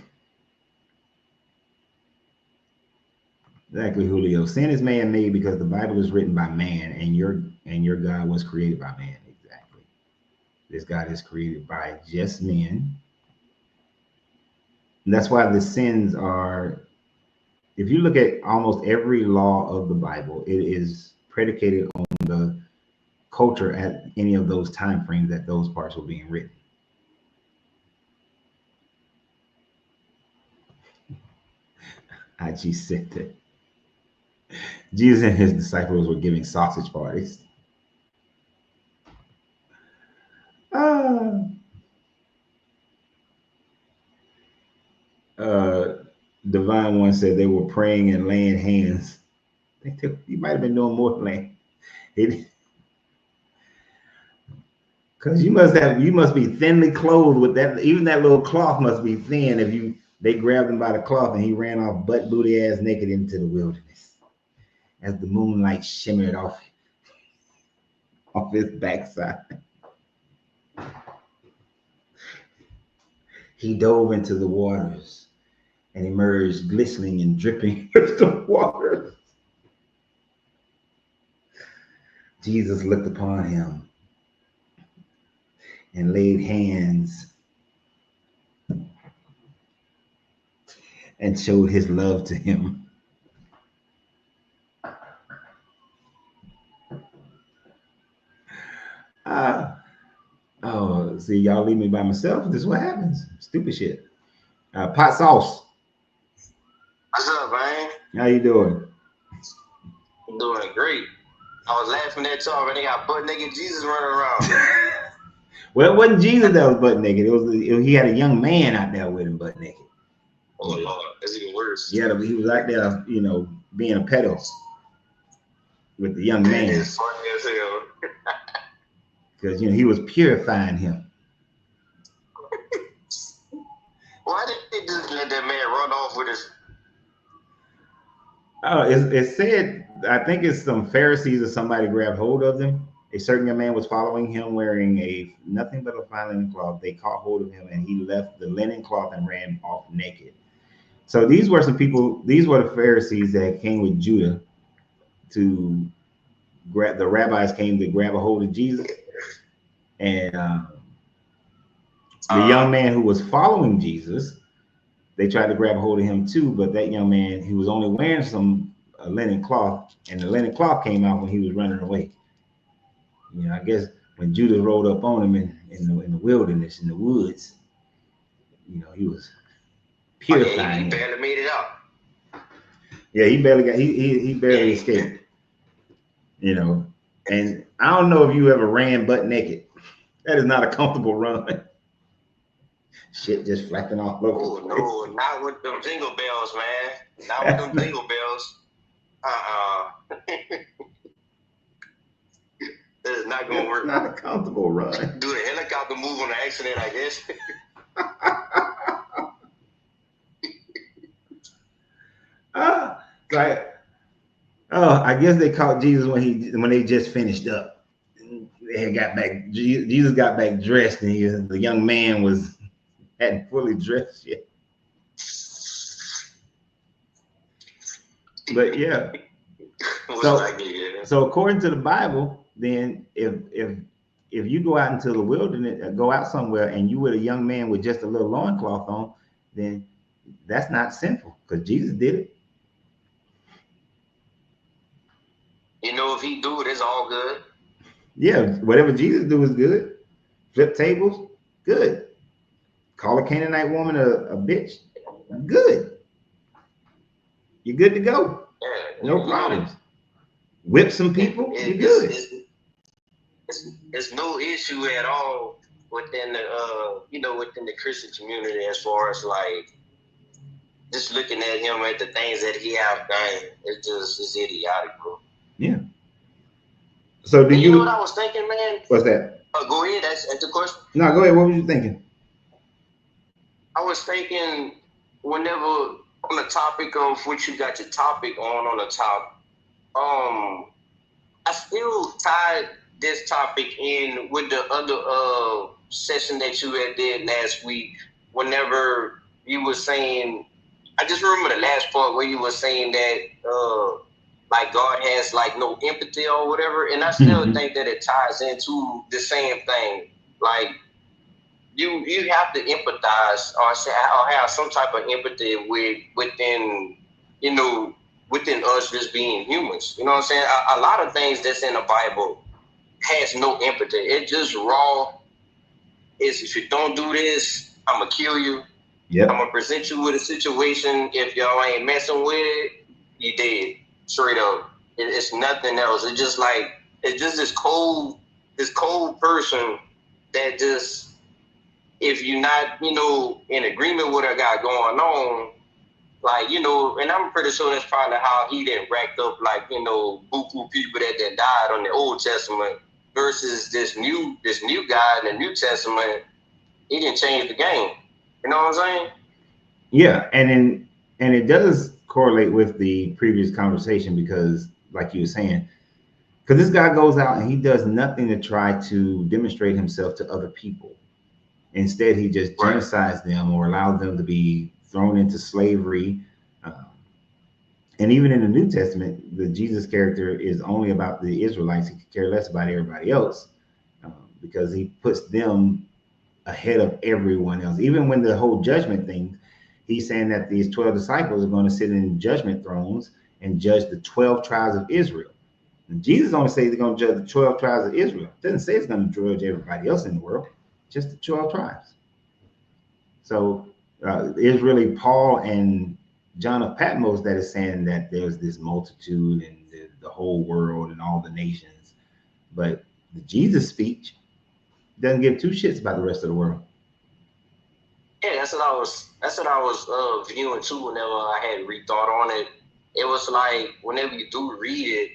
Exactly, Julio. Sin is man-made because the Bible is written by man, and your God was created by man. Exactly. This God is created by just men. And that's why the sins are, if you look at almost every law of the Bible, it is predicated on the culture at any of those time frames that those parts were being written. IG said that Jesus and his disciples were giving sausage parties. Divine One said they were praying and laying hands. You might have been doing more than laying. Because you must be thinly clothed with that. Even that little cloth must be thin if you They grabbed him by the cloth and he ran off butt booty ass naked into the wilderness as the moonlight shimmered off his backside. He dove into the waters and emerged glistening and dripping with the water. Jesus looked upon him and laid hands and showed his love to him. Oh, see, y'all leave me by myself. This is what happens. Stupid shit. Pot sauce. What's up, man? How you doing? I'm doing great. I was laughing at y'all when they got butt naked Jesus running around. Well, it wasn't Jesus that was butt naked. He had a young man out there with him butt naked. Oh Lord, that's even worse. Yeah, he was out there, you know, being a pedo with the young man. It's funny as hell. Because, you know, he was purifying him. Why did they just let that man run off with his? Oh, it said, I think it's some Pharisees or somebody grabbed hold of them. A certain young man was following him wearing nothing but a fine linen cloth. They caught hold of him and he left the linen cloth and ran off naked. So these were some people, these were the Pharisees that came with Judah to grab, the rabbis came to grab a hold of Jesus. And the young man who was following Jesus, they tried to grab a hold of him too, but that young man, he was only wearing some linen cloth, and the linen cloth came out when he was running away. You know, I guess when Judah rolled up on him in the wilderness, in the woods, you know, he was purifying. He barely made it out. Yeah, he barely got, he barely escaped. You know, and I don't know if you ever ran butt naked. That is not a comfortable run. Shit just flapping off over. Oh no, not with them jingle bells, man. Not with them jingle bells. That is not gonna work. Not a comfortable run. Do the helicopter move on the accident, I guess. I guess they caught Jesus when they just finished up. They got back. Jesus got back dressed, and the young man hadn't fully dressed yet. But yeah. So according to the Bible, then if you go out into the wilderness, go out somewhere, and you with a young man with just a little loincloth on, then that's not sinful because Jesus did it. You know, if he do it, it's all good. Yeah, whatever Jesus do is good. Flip tables, good. Call a Canaanite woman a bitch, good. You're good to go. Yeah, no problems. Whip some people, you're good. It's no issue at all within the within the Christian community as far as like just looking at him at the things that he have done. It's idiotic, bro. Yeah. So you know what I was thinking, man? What's that? Go ahead. That's the question. No, go ahead. What were you thinking? I was thinking whenever on the topic of what you got your topic on the top, I still tied this topic in with the other session that you had did last week. Whenever you were saying, I just remember the last part where you were saying that like God has like no empathy or whatever, and I still think that it ties into the same thing. Like you have to empathize or have some type of empathy within us just being humans. You know what I'm saying? A lot of things that's in the Bible has no empathy. It just raw. Is if you don't do this, I'm gonna kill you. Yep. I'm gonna present you with a situation. If y'all ain't messing with it, you dead. Straight up. It's nothing else. It's just this cold person that just, if you're not, in agreement with what I got going on, like, and I'm pretty sure that's probably how he done racked up, like, buku people that then died on the Old Testament versus this new guy in the New Testament. He didn't change the game. You know what I'm saying? Yeah, and it does correlate with the previous conversation because, like you were saying, because this guy goes out and he does nothing to try to demonstrate himself to other people. Instead, he just genocides them or allows them to be thrown into slavery. Um, and even in the New Testament, the Jesus character is only about the Israelites. He could care less about everybody else because he puts them ahead of everyone else. Even when the whole judgment thing, he's saying that these 12 disciples are going to sit in judgment thrones and judge the 12 tribes of Israel. And Jesus only says he's going to judge the 12 tribes of Israel. It doesn't say it's going to judge everybody else in the world, just the 12 tribes. So it's really Paul and John of Patmos that is saying that there's this multitude and the whole world and all the nations. But the Jesus speech doesn't give two shits about the rest of the world. Yeah, that's what I was viewing too. Whenever I had rethought on it, it was like whenever you do read it.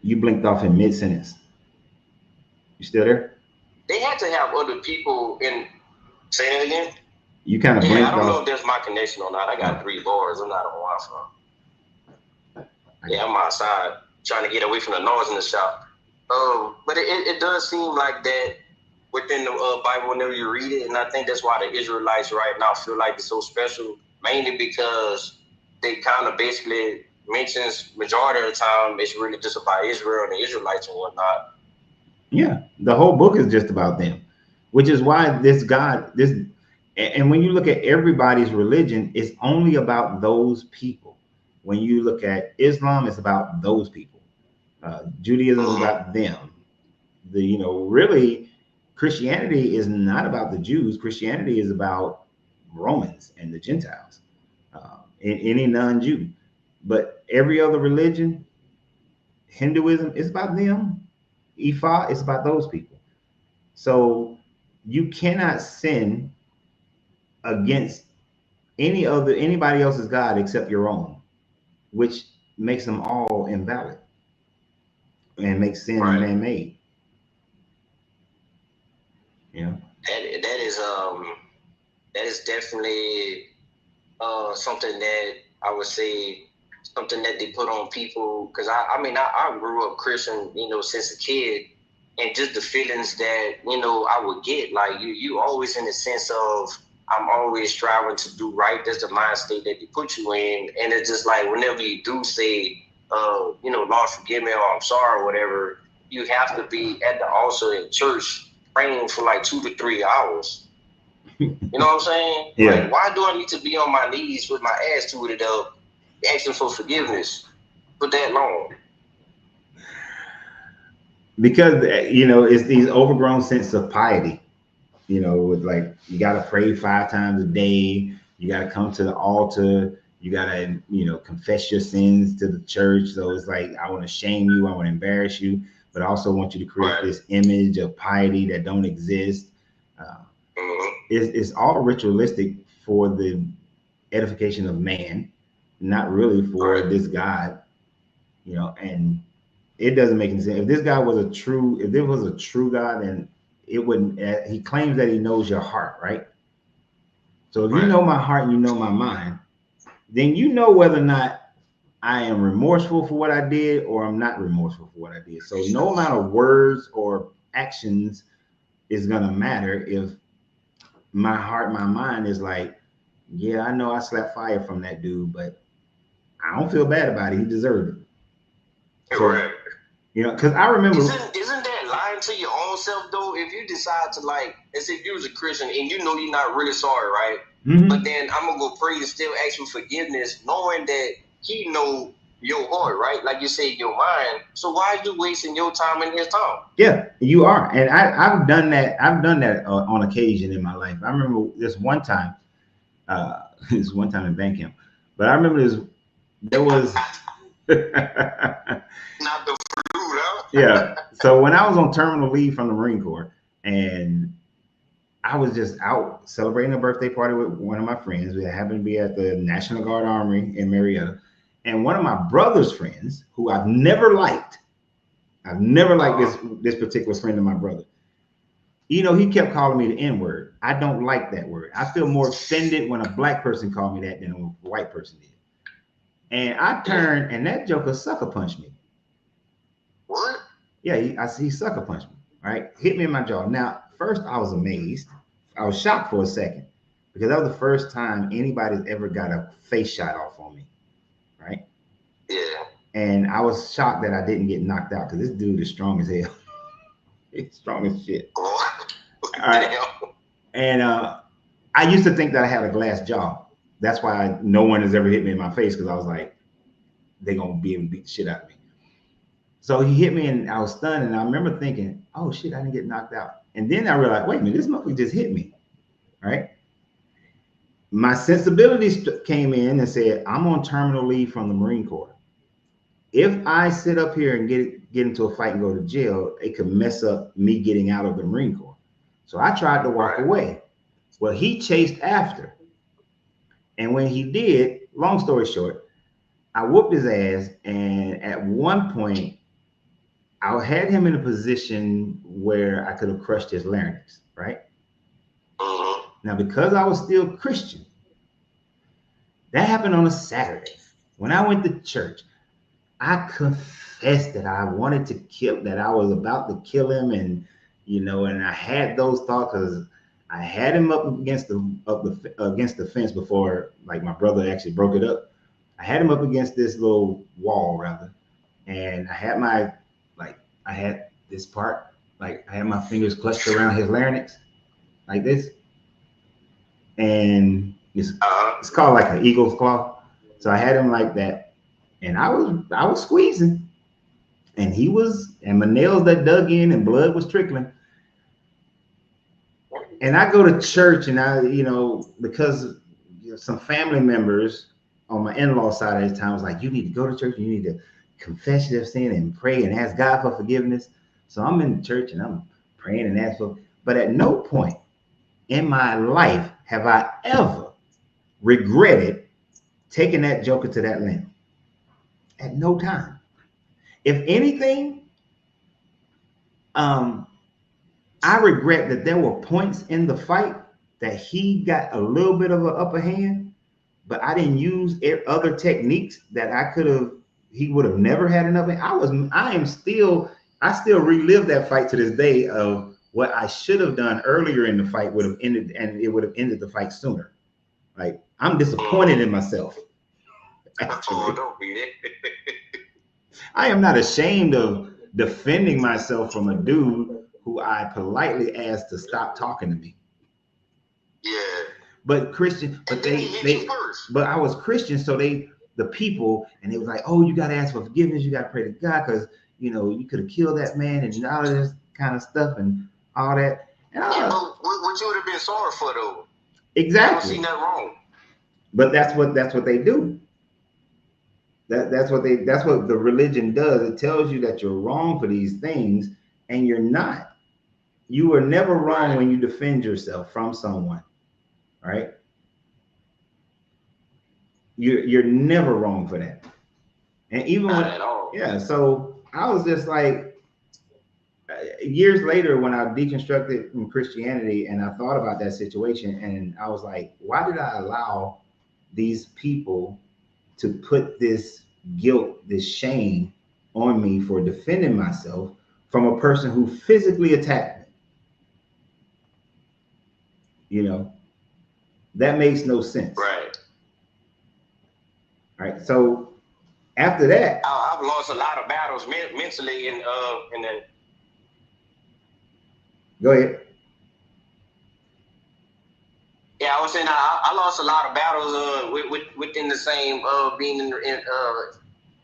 You blinked off in mid-sentence. You still there? They had to have other people in. Say that again. You kind of blinked off. I don't know if that's my connection or not. I got 3 bars. I'm not on Wi-Fi. Yeah, I'm outside trying to get away from the noise in the shop. But it does seem like that within the Bible whenever you read it, and I think that's why the Israelites right now feel like it's so special, mainly because they kind of basically mentions majority of the time it's really just about Israel and the Israelites and whatnot. Yeah, the whole book is just about them, which is why and when you look at everybody's religion, it's only about those people. When you look at Islam, it's about those people. Judaism is about them. Really, Christianity is not about the Jews. Christianity is about Romans and the Gentiles, any non-Jew. But every other religion, Hinduism, is about them. Ifa, it's about those people. So you cannot sin against anybody else's God except your own, which makes them all invalid and makes sin man-made. That is definitely something that I would say something that they put on people, because I grew up Christian, since a kid, and just the feelings that I would get, like you always in the sense of I'm always striving to do right. That's the mind state that they put you in, and it's just like whenever you do say Lord forgive me or I'm sorry or whatever, you have to be at the altar in church praying for like 2 to 3 hours. You know what I'm saying? Yeah. Like, why do I need to be on my knees with my ass tooted up asking for forgiveness for that long? Because it's these overgrown sense of piety. With like you got to pray 5 times a day. You got to come to the altar. You got to confess your sins to the church. So it's like I want to shame you. I want to embarrass you, but I also want you to create this image of piety that don't exist. It's all ritualistic for the edification of man, not really for this God. And it doesn't make any sense. If this guy was if there was a true God, then it wouldn't. He claims that he knows your heart, right? So if you know my heart and you know my mind, then you know whether or not I am remorseful for what I did or I'm not remorseful for what I did. So no amount of words or actions is gonna matter if my heart, my mind is like, yeah, I know I slapped fire from that dude, but I don't feel bad about it. He deserved it. Correct. Because I remember. Isn't that lying to your own self though? If you decide to, like, as if you was a Christian and you're not really sorry, right? Mm-hmm. But then I'm gonna go pray and still ask for forgiveness, knowing that He know your heart, right? Like you said, your mind. So why are you wasting your time and His time? Yeah, you are, and I've done that. I've done that on occasion in my life. I remember this one time. This one time in band camp, but I remember there was. Not the fruit, huh? Yeah. So when I was on terminal leave from the Marine Corps, and I was just out celebrating a birthday party with one of my friends. We happened to be at the National Guard Armory in Marietta, and one of my brother's friends, who I've never liked this particular friend of my brother. You know, he kept calling me the N-word. I don't like that word. I feel more offended when a black person called me that than a white person did. And I turned, and that joker sucker punched me. What? Yeah, he sucker punched me, right? Hit me in my jaw. Now, first I was amazed. I was shocked for a second because that was the first time anybody's ever got a face shot off on me, right? Yeah. And I was shocked that I didn't get knocked out because this dude is strong as hell. He's strong as shit. All right. And I used to think that I had a glass jaw. That's why no one has ever hit me in my face, because I was like, they're going to be able to beat the shit out of me. So he hit me and I was stunned. And I remember thinking, oh shit, I didn't get knocked out. And then I realized, wait a minute, this motherfucker just hit me, right? My sensibilities came in and said, I'm on terminal leave from the Marine Corps. If I sit up here and get into a fight and go to jail, it could mess up me getting out of the Marine Corps. So I tried to walk away. Well, he chased after. And when he did, long story short, I whooped his ass. And at one point, I had him in a position where I could have crushed his larynx, right? Now, because I was still Christian, that happened on a Saturday. When I went to church, I confessed that I wanted to kill, that I was about to kill him. And, you know, and I had those thoughts because I had him up against the fence before, like, my brother actually broke it up. I had him up against this little wall, rather. And I had I had this part, like, I had my fingers clutched around his larynx, like this. And it's called like an eagle's claw. So I had him like that. And I was squeezing. And my nails that dug in and blood was trickling. And I go to church, and I, you know, because some family members on my in-law side at the time was like, you need to go to church, you need to confess your sin and pray and ask God for forgiveness. So I'm in church and I'm praying and asking for, but at no point in my life have I ever regretted taking that joker to that length. At no time. If anything, I regret that there were points in the fight that he got a little bit of an upper hand, but I didn't use other techniques that he would have never had an upper hand. I still relive that fight to this day of what I should have done earlier in the fight would have ended, and it would have ended the fight sooner. Like, I'm disappointed in myself. Oh, don't be it. I am not ashamed of defending myself from a dude who I politely asked to stop talking to me. Yeah. But Christian, but I was Christian, so the people, and they was like, oh, you got to ask for forgiveness, you got to pray to God, because, you know, you could have killed that man and all of this kind of stuff and all that. And what you would have been sorry for, though? Exactly. I don't see nothing wrong. But that's what they do. That's what the religion does. It tells you that you're wrong for these things, and you're not. You are never wrong when you defend yourself from someone, right? You're never wrong for that. And even not at all. Yeah, so I was just like, years later when I deconstructed from Christianity and I thought about that situation, and I was like, why did I allow these people to put this guilt, this shame on me for defending myself from a person who physically attacked me? You know, that makes no sense. Right. Right. So after that, I've lost a lot of battles mentally in the. Go ahead. Yeah, I was saying I lost a lot of battles within the same being in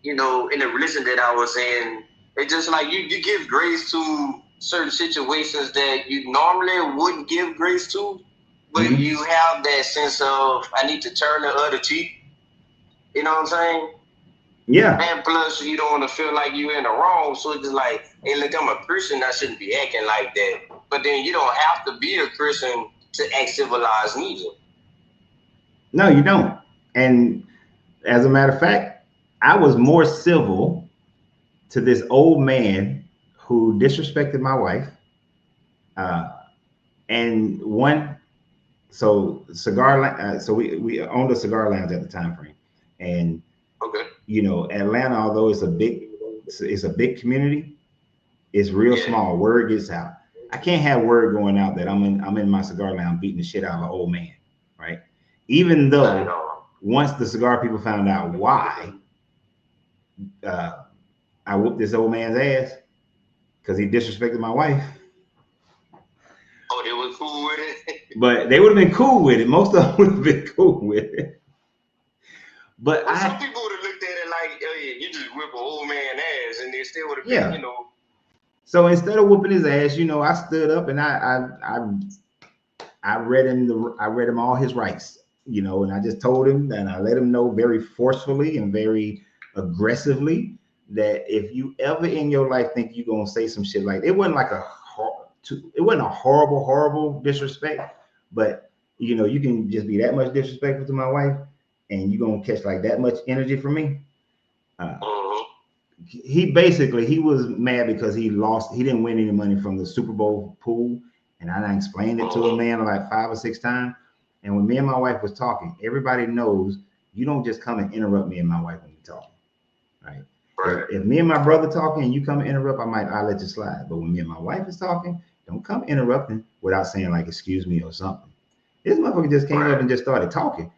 you know, in the religion that I was in. It's just like you give grace to certain situations that you normally wouldn't give grace to, but you have that sense of, I need to turn the other cheek. You know what I'm saying? Yeah. And plus, you don't want to feel like you're in the wrong. So it's just like, hey, look, I'm a Christian, I shouldn't be acting like that. But then you don't have to be a Christian to act civilized neither. No, you don't. And as a matter of fact, I was more civil to this old man who disrespected my wife. And one, so so we owned a cigar lounge at the time frame, and Okay. you know, Atlanta, although it's a big community, it's real small. Word gets out. I can't have word going out that I'm in my cigar lounge beating the shit out of an old man, right? Even though once the cigar people found out why I whooped this old man's ass because he disrespected my wife. Oh, they were cool with it. But they would have been cool with it. Most of them would have been cool with it. But some people would have looked at it like, oh yeah, you just whip an old man ass, and they still would have been, you know. So instead of whooping his ass, you know, I stood up and I read him all his rights, you know, and I just told him, and I let him know very forcefully and very aggressively that if you ever in your life think you're gonna say some shit like, it wasn't like a horrible disrespect, but you know, you can just be that much disrespectful to my wife and you're gonna catch like that much energy from me. He was mad because he didn't win any money from the Super Bowl pool, and I explained it to a man like 5 or 6 times. And when me and my wife was talking, everybody knows you don't just come and interrupt me and my wife when we're talking, right? If me and my brother talking and you come and interrupt, I'll let you slide. But when me and my wife is talking, don't come interrupting without saying like, excuse me or something. This motherfucker just came up and just started talking.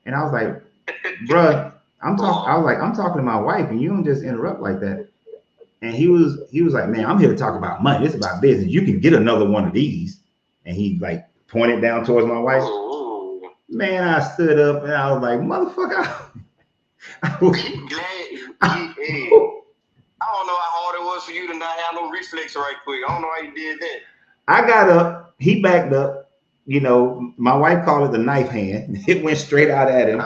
And I was like, bruh, I'm talking to my wife and you don't just interrupt like that. And he was like, man, I'm here to talk about money. It's about business. You can get another one of these. And he like pointed down towards my wife. Man, I stood up and I was like, motherfucker. I don't know how hard it was for you to not have no reflex right quick. I don't know how you did that. I got up, he backed up. You know, my wife called it the knife hand. It went straight out at him.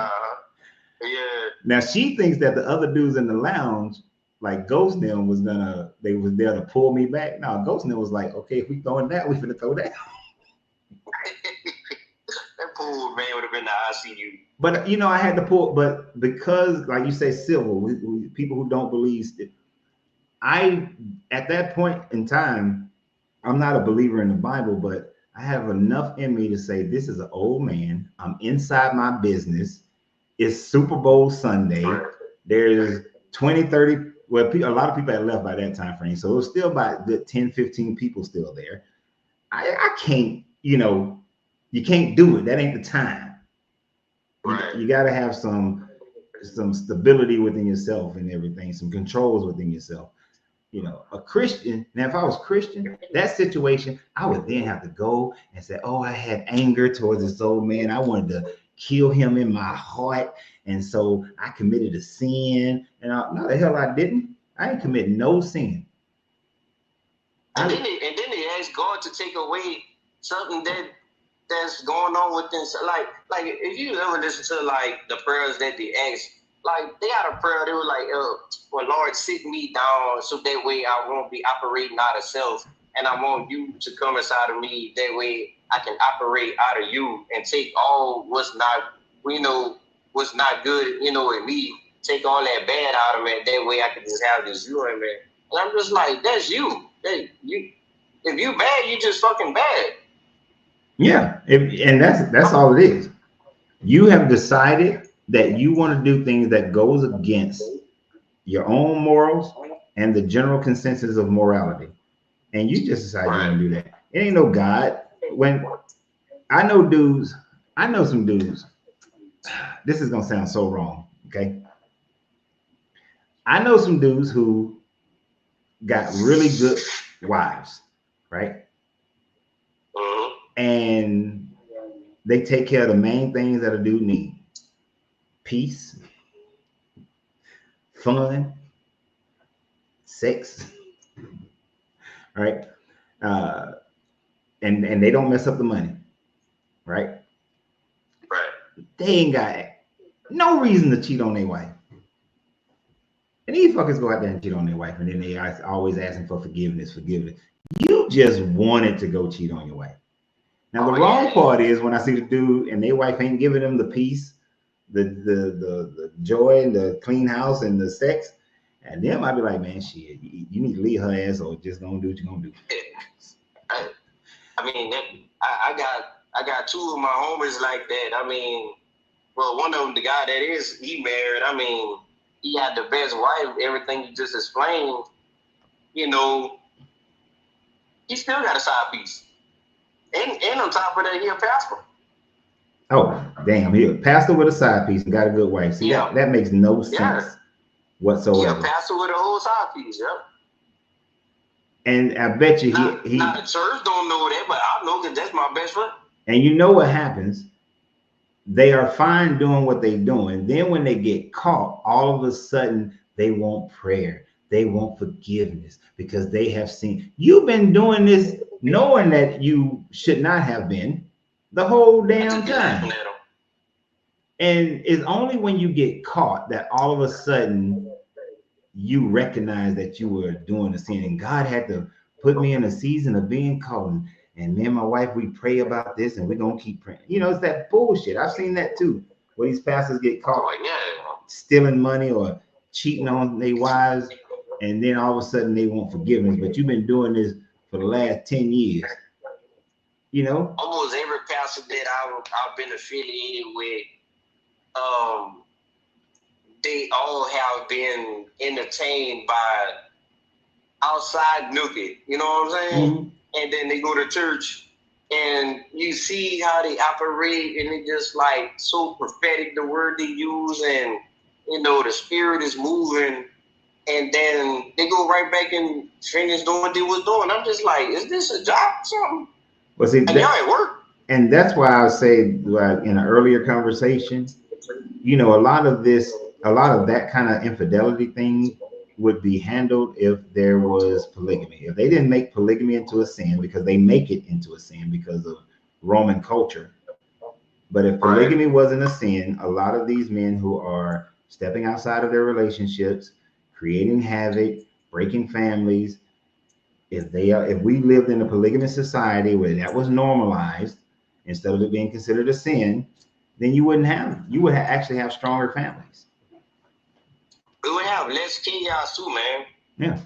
Now she thinks that the other dudes in the lounge, like Ghost them, they was there to pull me back. No, Ghost them was like, okay, if we throwing that, we finna throw that. That poor man would have been the ICU. But you know, I had to pull, but because, like you say, civil, people who don't believe, at that point in time, I'm not a believer in the Bible, but I have enough in me to say, this is an old man. I'm inside my business. It's Super Bowl Sunday. There's 20, 30, well, a lot of people had left by that time frame. So it was still about good 10, 15 people still there. I can't, you know, you can't do it. That ain't the time. You got to have some stability within yourself and everything, some controls within yourself. You know, a Christian, now if I was Christian, that situation, I would then have to go and say, oh, I had anger towards this old man. I wanted to kill him in my heart. And so I committed a sin. And no, the hell I didn't. I ain't commit no sin. And then they ask God to take away something that's going on within. Like if you ever listen to like the prayers that they ask, like they got a prayer, they were like, well, Lord, sit me down so that way I won't be operating out of self, and I want you to come inside of me. That way I can operate out of you and take all what's not, what's not good, in me. Take all that bad out of me. That way I can just have this you in me. And I'm just like, that's you. Hey, if you bad, you just fucking bad. Yeah, and that's all it is. You have decided that you want to do things that goes against your own morals and the general consensus of morality, and you just decide you want to do that. It ain't no God. When I know some dudes. This is gonna sound so wrong, okay? I know some dudes who got really good wives, right? And they take care of the main things that a dude need: peace, fun, sex, right? And they don't mess up the money, right? They ain't got no reason to cheat on their wife. And these fuckers go out there and cheat on their wife, and then they are always asking for forgiveness. You just wanted to go cheat on your wife. Now the wrong part is when I see the dude and their wife ain't giving them the peace, the joy, and the clean house and the sex, and then I'd be like, man, shit, you need to leave her ass or just gonna do what you're gonna do. I mean, I got two of my homies like that. I mean, well, one of them, the guy that he married. I mean, he had the best wife. Everything you just explained. You know, he still got a side piece, and on top of that, he a pastor. Oh, damn! He a pastor with a side piece and got a good wife. See, that makes no sense whatsoever. Yeah, pastor with a whole side piece. Yep. And I bet you he not the church don't know that, but I know that that's my best friend. And you know what happens? They are fine doing what they're doing. Then when they get caught, all of a sudden they want prayer. They want forgiveness because they have seen. You've been doing this knowing that you should not have been the whole damn time. And it's only when you get caught that all of a sudden you recognize that you were doing a sin, and God had to put me in a season of being caught. And me and my wife, we pray about this, and we're gonna keep praying. You know, it's that bullshit. I've seen that too, where these pastors get caught stealing money or cheating on their wives, and then all of a sudden they want forgiveness. But you've been doing this for the last 10 years. You know, almost every pastor that I've been affiliated with, they all have been entertained by outside nookie, you know what I'm saying? Mm-hmm. And then they go to church and you see how they operate, and it just like so prophetic, the word they use, and you know the spirit is moving, and then they go right back and finish doing what they was doing. I'm just like, is this a job or something? Well, see, and y'all at work. And that's why I say, like in an earlier conversation, you know, a lot of that kind of infidelity thing would be handled if there was polygamy. If they didn't make polygamy into a sin, because they make it into a sin because of Roman culture. But if polygamy wasn't a sin, a lot of these men who are stepping outside of their relationships, creating havoc, breaking families, if we lived in a polygamous society where that was normalized instead of it being considered a sin, then you would actually have stronger families. We would have less chaos too, man. Yeah.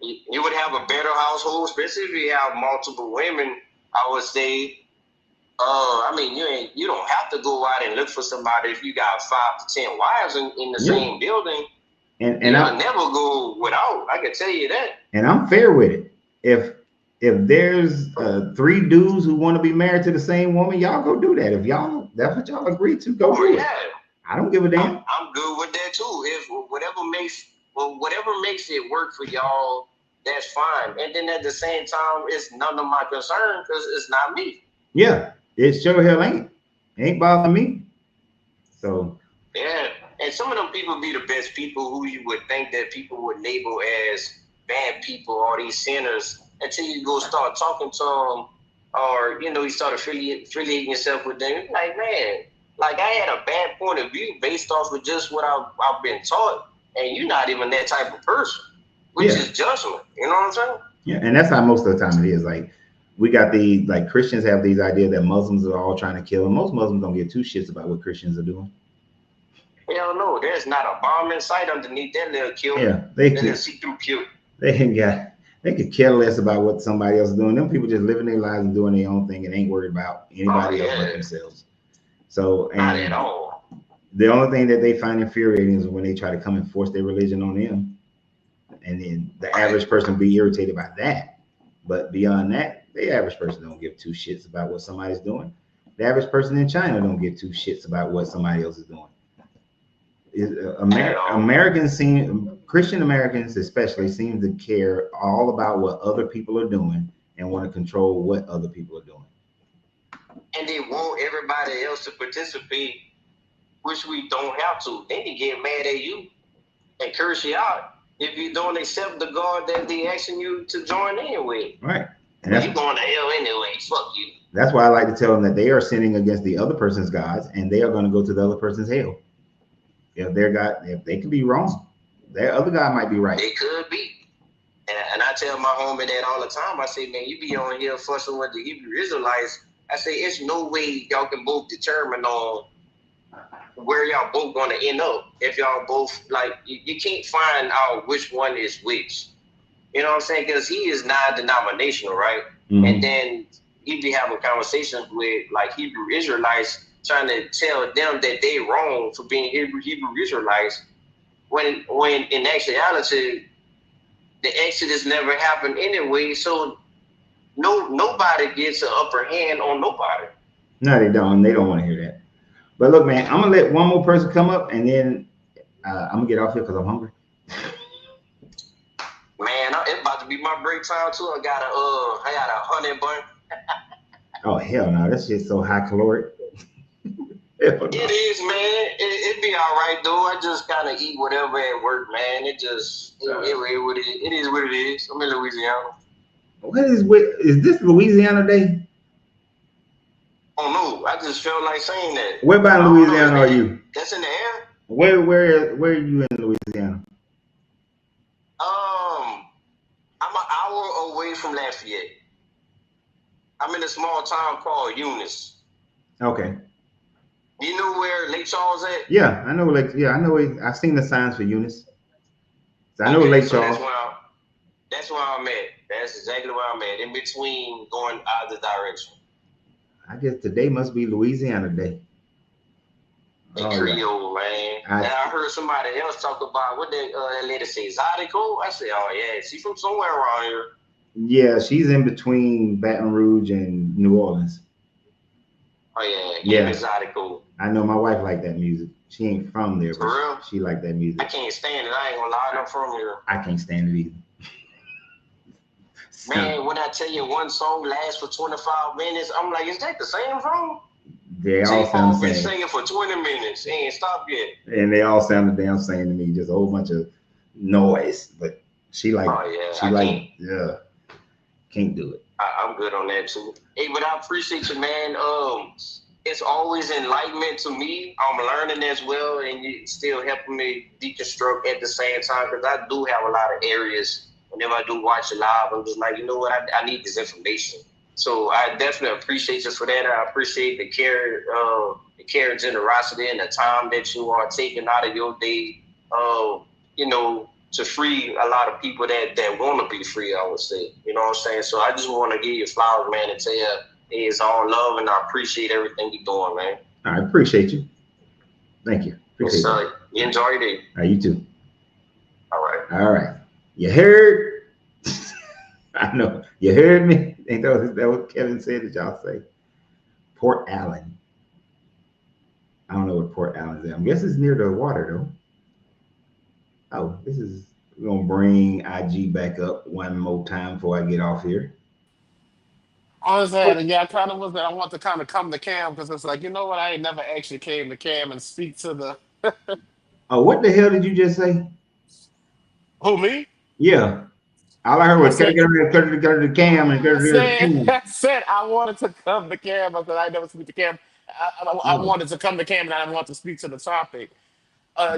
You would have a better household, especially if you have multiple women. I would say, I mean, you don't have to go out and look for somebody if you got 5 to 10 wives in the same building. And I'll never go without. I can tell you that. And I'm fair with it. If there's 3 dudes who want to be married to the same woman, y'all go do that. If that's what y'all agree to, go do it. I don't give a damn. I'm good with that too. If whatever makes it work for y'all, that's fine. And then at the same time, it's none of my concern because it's not me. Yeah, it sure hell ain't bothering me. So yeah, and some of them people be the best people who you would think that people would label as bad people, all these sinners, until you go start talking to them, or you start affiliating yourself with them. You're like, man. Like I had a bad point of view based off of just what I've been taught, and you're not even that type of person, which is judgment. You know what I'm saying? Yeah, and that's how most of the time it is. Like we got Christians have these ideas that Muslims are all trying to kill, and most Muslims don't give 2 shits about what Christians are doing. Hell no, there's not a bomb in sight underneath that little kill. Yeah, they see through kill. They could care less about what somebody else is doing. Them people just living their lives and doing their own thing and ain't worried about anybody else but themselves. So, not at all. The only thing that they find infuriating is when they try to come and force their religion on them, and then the average person be irritated by that. But beyond that, the average person don't give 2 shits about what somebody's doing. The average person in China don't give 2 shits about what somebody else is doing. Christian Americans especially seem to care all about what other people are doing and want to control what other people are doing. And they want everybody else to participate, which we don't have to. Then they get mad at you and curse you out if you don't accept the God that they asking you to join in with. Right. And you're going to hell anyway. Fuck you. That's why I like to tell them that they are sinning against the other person's gods, and they are going to go to the other person's hell. If they could be wrong, their other God might be right. They could be. And I tell my homie that all the time. I say, man, you be on here fussing with the Hebrew Israelites. I say, it's no way y'all can both determine on where y'all both going to end up. If y'all both, you can't find out which one is which. You know what I'm saying? Because he is non-denominational, right? Mm-hmm. And then he be having conversations with like Hebrew Israelites, trying to tell them that they wrong for being Hebrew Israelites, when in actuality the Exodus never happened anyway. So nobody gets an upper hand on nobody. No, they don't. They don't want to hear that. But look, man, I'm gonna let one more person come up, and then I'm gonna get off here because I'm hungry. Man, it's about to be my break time too. I got a honey bun. Oh hell no, that shit's so high caloric. Hell no. It is, man. It be all right though. I just kind of eat whatever at work, man. It is what it is. I'm in Louisiana. Is this Louisiana Day? Oh no, I just felt like saying that. Where about in Louisiana are you? That's in the air. Where are you in Louisiana? I'm an hour away from Lafayette. I'm in a small town called Eunice. Okay. You know where Lake Charles at? Yeah, I know. I've seen the signs for Eunice. So I know Lake Charles. That's where I'm at. That's exactly where I'm at. In between going either direction. I guess today must be Louisiana Day. Creole, man. And I heard somebody else talk about what that lady say, Zydeco. I said, oh yeah, she's from somewhere around here. Yeah, she's in between Baton Rouge and New Orleans. Oh yeah, Zydeco. I know my wife like that music. She ain't from there, for real? She like that music. I can't stand it. I ain't gonna lie, I'm from here. I can't stand it either. Man, when I tell you one song lasts for 25 minutes, I'm like, is that the same song? They all sound the same. Been singing for 20 minutes. They ain't stopped yet. And they all sound the damn same to me. Just a whole bunch of noise. But she like, can't do it. I'm good on that too. Hey, but I appreciate you, man. It's always enlightenment to me. I'm learning as well, and you still helping me deconstruct at the same time, because I do have a lot of areas. Whenever I do watch it live, I'm just like, you know what? I need this information. So I definitely appreciate you for that. I appreciate the care and generosity and the time that you are taking out of your day, to free a lot of people that want to be free, I would say. You know what I'm saying? So I just want to give you flowers, man, and tell you it's all love, and I appreciate everything you're doing, man. I appreciate you. Thank you. Appreciate it. You enjoy your day. You too. All right. All right. You heard? I know. You heard me? Ain't that what Kevin said that y'all say? Port Allen. I don't know what Port Allen is. I guess it's near the water, though. Oh, we're going to bring IG back up one more time before I get off here. Honestly, I kind of was that I want to kind of come to Cam, because it's like, you know what? I ain't never actually came to Cam and speak to the. Oh, what the hell did you just say? Who, me? Yeah. All I heard was go to the Cam and go to the Cam. I said I wanted to come to Cam. I said I never speak to Cam. I wanted to come to Cam, and I want to speak to the topic.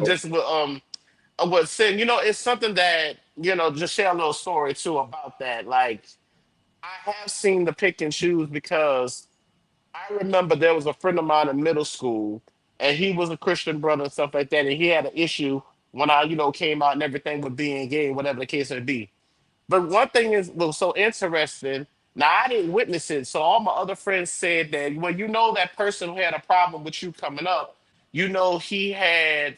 Just with sin, it's something that, just share a little story too about that. Like, I have seen the pick and choose, because I remember there was a friend of mine in middle school, and he was a Christian brother and stuff like that, and he had an issue when I, came out and everything with being gay, whatever the case may be. But one thing was so interesting. Now, I didn't witness it, so all my other friends said that when that person who had a problem with you coming up, he had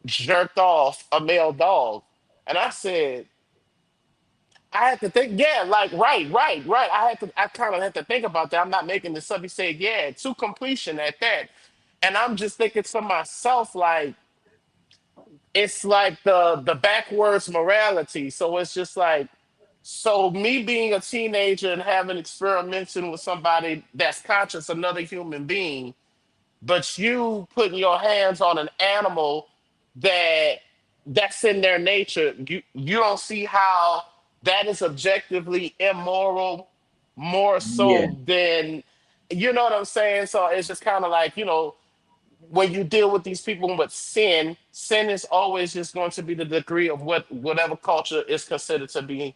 jerked off a male dog. And I said, I had to think, yeah, like, right. I kind of had to think about that. I'm not making this up. He said, yeah, to completion at that. And I'm just thinking to myself, like, it's like the backwards morality. So it's just like, so me being a teenager and having experimenting with somebody that's conscious, another human being, but you putting your hands on an animal that's in their nature, you don't see how that is objectively immoral more so than, you know what I'm saying? So it's just kind of like, when you deal with these people with sin is always just going to be the degree of whatever culture is considered to be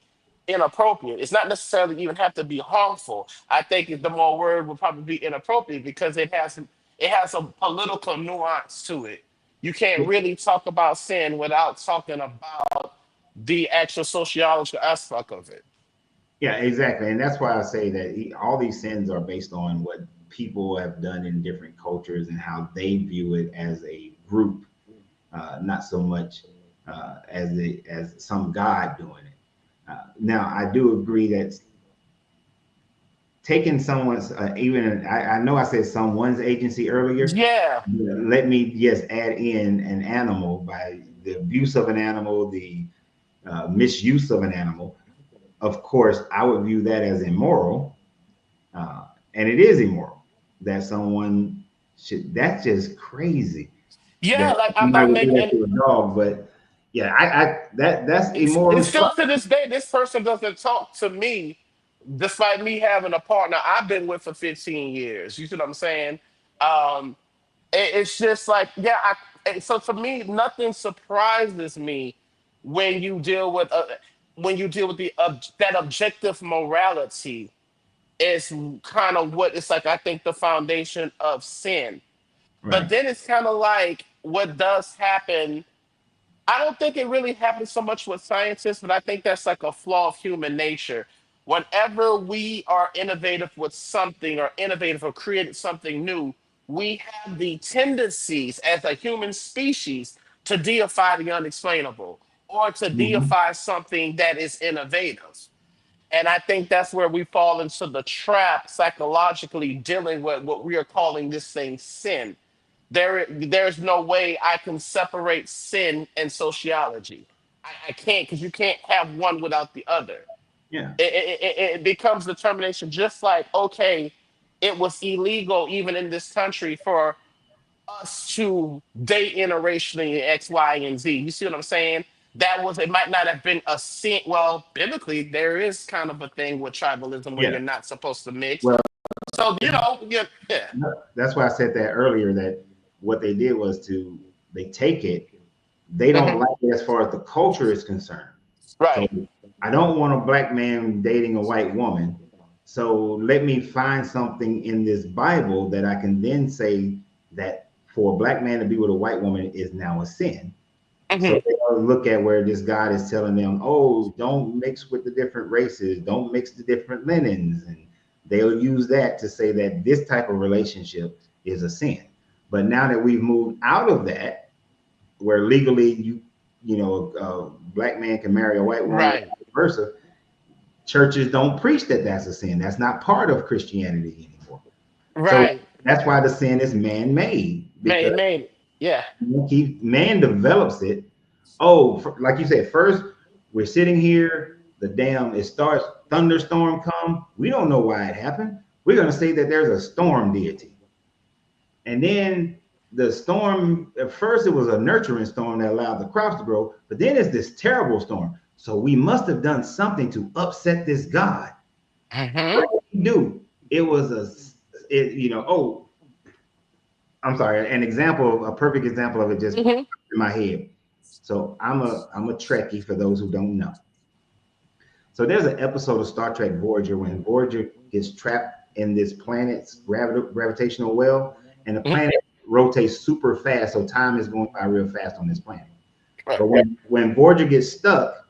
inappropriate. It's not necessarily even have to be harmful. I think the more word would probably be inappropriate, because it has a political nuance to it. You can't really talk about sin without talking about the actual sociological aspect of it. Yeah, exactly. And that's why I say that all these sins are based on what people have done in different cultures and how they view it as a group, not so much as some God doing it. Now, I do agree that taking someone's, I know I said someone's agency earlier. Yeah. Let me just add in an animal by the abuse of an animal, the misuse of an animal. Of course, I would view that as immoral, and it is immoral that someone should. That's just crazy. Yeah, That like somebody I'm would do that making. to a dog, but yeah, that's immoral And as still fuck. to this day, this person doesn't talk to me, despite me having a partner I've been with for 15 years. You see what I'm saying? Um, it's just like, yeah. So for me, nothing surprises me when you deal with the that objective morality is kind of what it's like. I think the foundation of sin. But Right. then it's kind of like what does happen. I don't think it really happens so much with scientists, but I think that's like a flaw of human nature. Whenever we are innovative with something or innovative or created something new, we have the tendencies as a human species to deify the unexplainable or to Mhm. deify something that is innovative. And I think that's where we fall into the trap psychologically dealing with what we are calling this thing sin. There's no way I can separate sin and sociology. I can't, because you can't have one without the other. Yeah. It becomes determination, just like, okay, it was illegal even in this country for us to date interracially X, Y, and Z. You see what I'm saying? It might not have been a sin. Well, biblically, there is kind of a thing with tribalism where Yeah. you're not supposed to mix. Well, So, yeah, yeah, that's why I said that earlier. That what they did was they take it. They don't hmm like it as far as the culture is concerned. So right. I don't want a black man dating a white woman. So let me find something in this Bible that I can then say that for a black man to be with a white woman is now a sin. So hmm they look at where this God is telling them, oh, don't mix with the different races, don't mix the different linens. And they'll use that to say that this type of relationship is a sin. But now that we've moved out of that, where legally a black man can marry a white woman, Right. vice versa, churches don't preach that that's a sin. That's not part of Christianity anymore. So Right. that's why the sin is man-made, because Made. Yeah. man develops it. Oh, like you said, first we're sitting here, it starts, thunderstorm come. We don't know why it happened. We're gonna say that there's a storm deity. And then the storm, at first it was a nurturing storm that allowed the crops to grow, but then it's this terrible storm. So we must have done something to upset this God. hmm What did he do? It was oh, I'm sorry, a perfect example of it just hmm in my head. So I'm a Trekkie for those who don't know. So there's an episode of Star Trek Voyager when Voyager gets trapped in this planet's gravitational well, and the planet rotates super fast, so time is going by real fast on this planet. Right. But when Voyager gets stuck,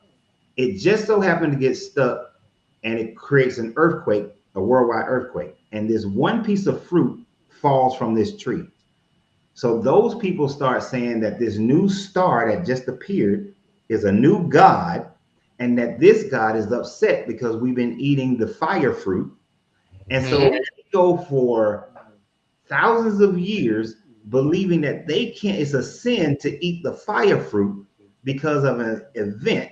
it just so happened to get stuck, and it creates an earthquake, a worldwide earthquake, and this one piece of fruit falls from this tree. So those people start saying that this new star that just appeared is a new God, and that this God is upset because we've been eating the fire fruit. And so hmm they go for thousands of years believing that it's a sin to eat the fire fruit because of an event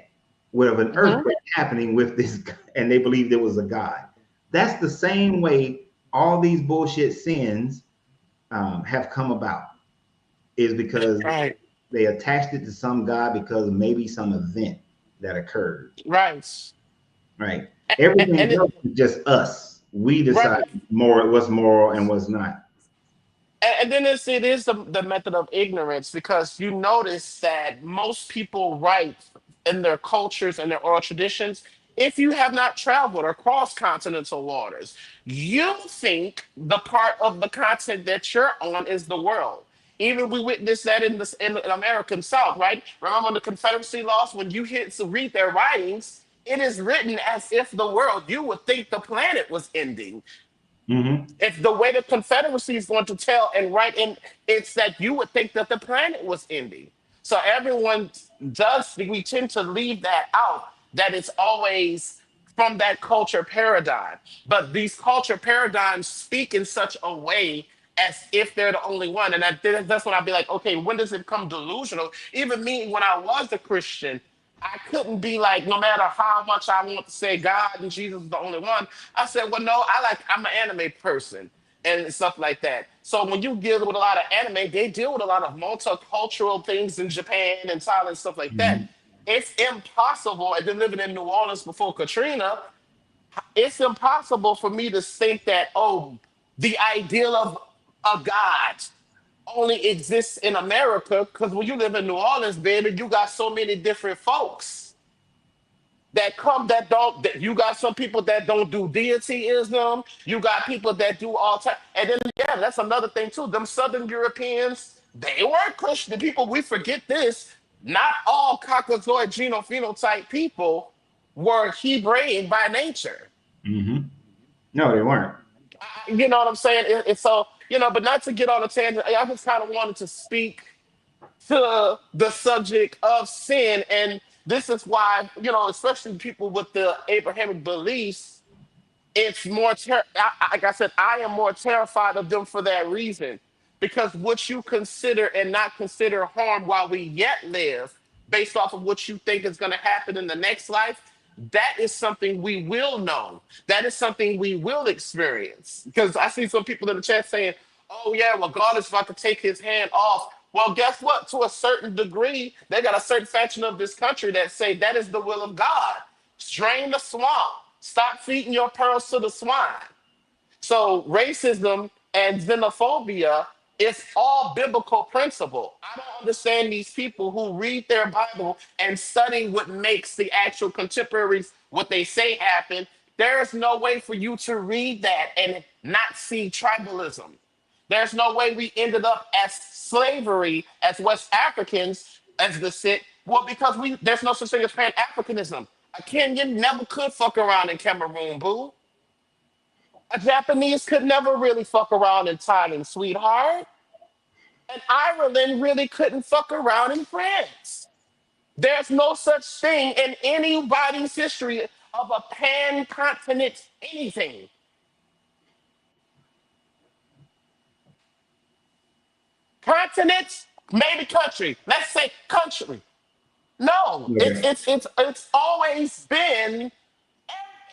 with an hmm earthquake happening with this, and they believed it was a God. That's the same way all these bullshit sins have come about, is because Right. they attached it to some God because maybe some event that occurred. Right. Right. And Everything it else is just us. We decide right. what's moral and what's not. And then it is the method of ignorance, because you notice that most people write in their cultures and their oral traditions. If you have not traveled across continental waters, you think the part of the continent that you're on is the world. Even we witnessed that in the American South, right? Remember when the Confederacy lost, when you hit to read their writings, It is written as if the world, you would think the planet was ending. If the way the Confederacy is going to tell and write in, it's that you would think that the planet was ending. So everyone does, we tend to leave that out, that it's always from that culture paradigm. But these culture paradigms speak in such a way as if they're the only one. And that's when I'd be like, okay, when does it become delusional? Even me, when I was a Christian, I couldn't be like, no matter how much I want to say God and Jesus is the only one. I said, well, no, I'm an anime person and stuff like that. So when you deal with a lot of anime, they deal with a lot of multicultural things in Japan and Thailand and stuff like that. It's impossible, and then living in New Orleans before Katrina, it's impossible for me to think that, oh, the ideal of a God only exists in America, because when you live in New Orleans, baby, you got so many different folks that come that don't. That you got some people that don't do deityism. You got people that do all type. And then yeah, that's another thing too. Them Southern Europeans, they weren't Christian people. We forget this. Not all Caucasoid genophenotype people were Hebraic by nature. No, they weren't. You know what I'm saying? It's so, but not to get on a tangent. I just kind of wanted to speak to the subject of sin. And this is why, especially people with the Abrahamic beliefs, it's more, like I said, I am more terrified of them for that reason. Because what you consider and not consider harm while we yet live, based off of what you think is going to happen in the next life, that is something we will know. That is something we will experience. Because I see some people in the chat saying, oh, yeah, well, God is about to take his hand off. Well, guess what? To a certain degree, they got a certain faction of this country that say that is the will of God. Drain the swamp. Stop feeding your pearls to the swine. So racism and xenophobia is all biblical principle. I don't understand these people who read their Bible and study what makes the actual contemporaries, what they say happen. There is no way for you to read that and not see tribalism. There's no way we ended up as slavery as West Africans as the sit. Well, because there's no such thing as Pan-Africanism. A Kenyan never could fuck around in Cameroon, boo. A Japanese could never really fuck around in Thailand, sweetheart. And Ireland really couldn't fuck around in France. There's no such thing in anybody's history of a pan-continent anything. Continents, maybe country. Let's say country. No, it's always been,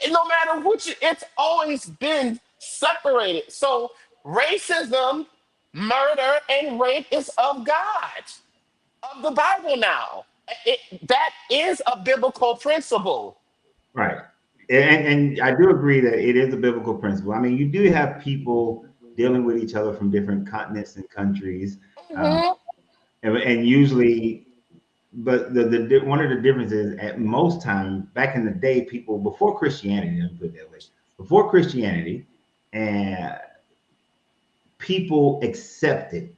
no matter which, it's always been separated. So racism, murder, and rape is of God, of the Bible now. That is a biblical principle. Right. And I do agree that it is a biblical principle. I mean, you do have people dealing with each other from different continents and countries. And usually, but the one of the differences at most times back in the day, people before Christianity, let me put it that way, before Christianity, and people accepted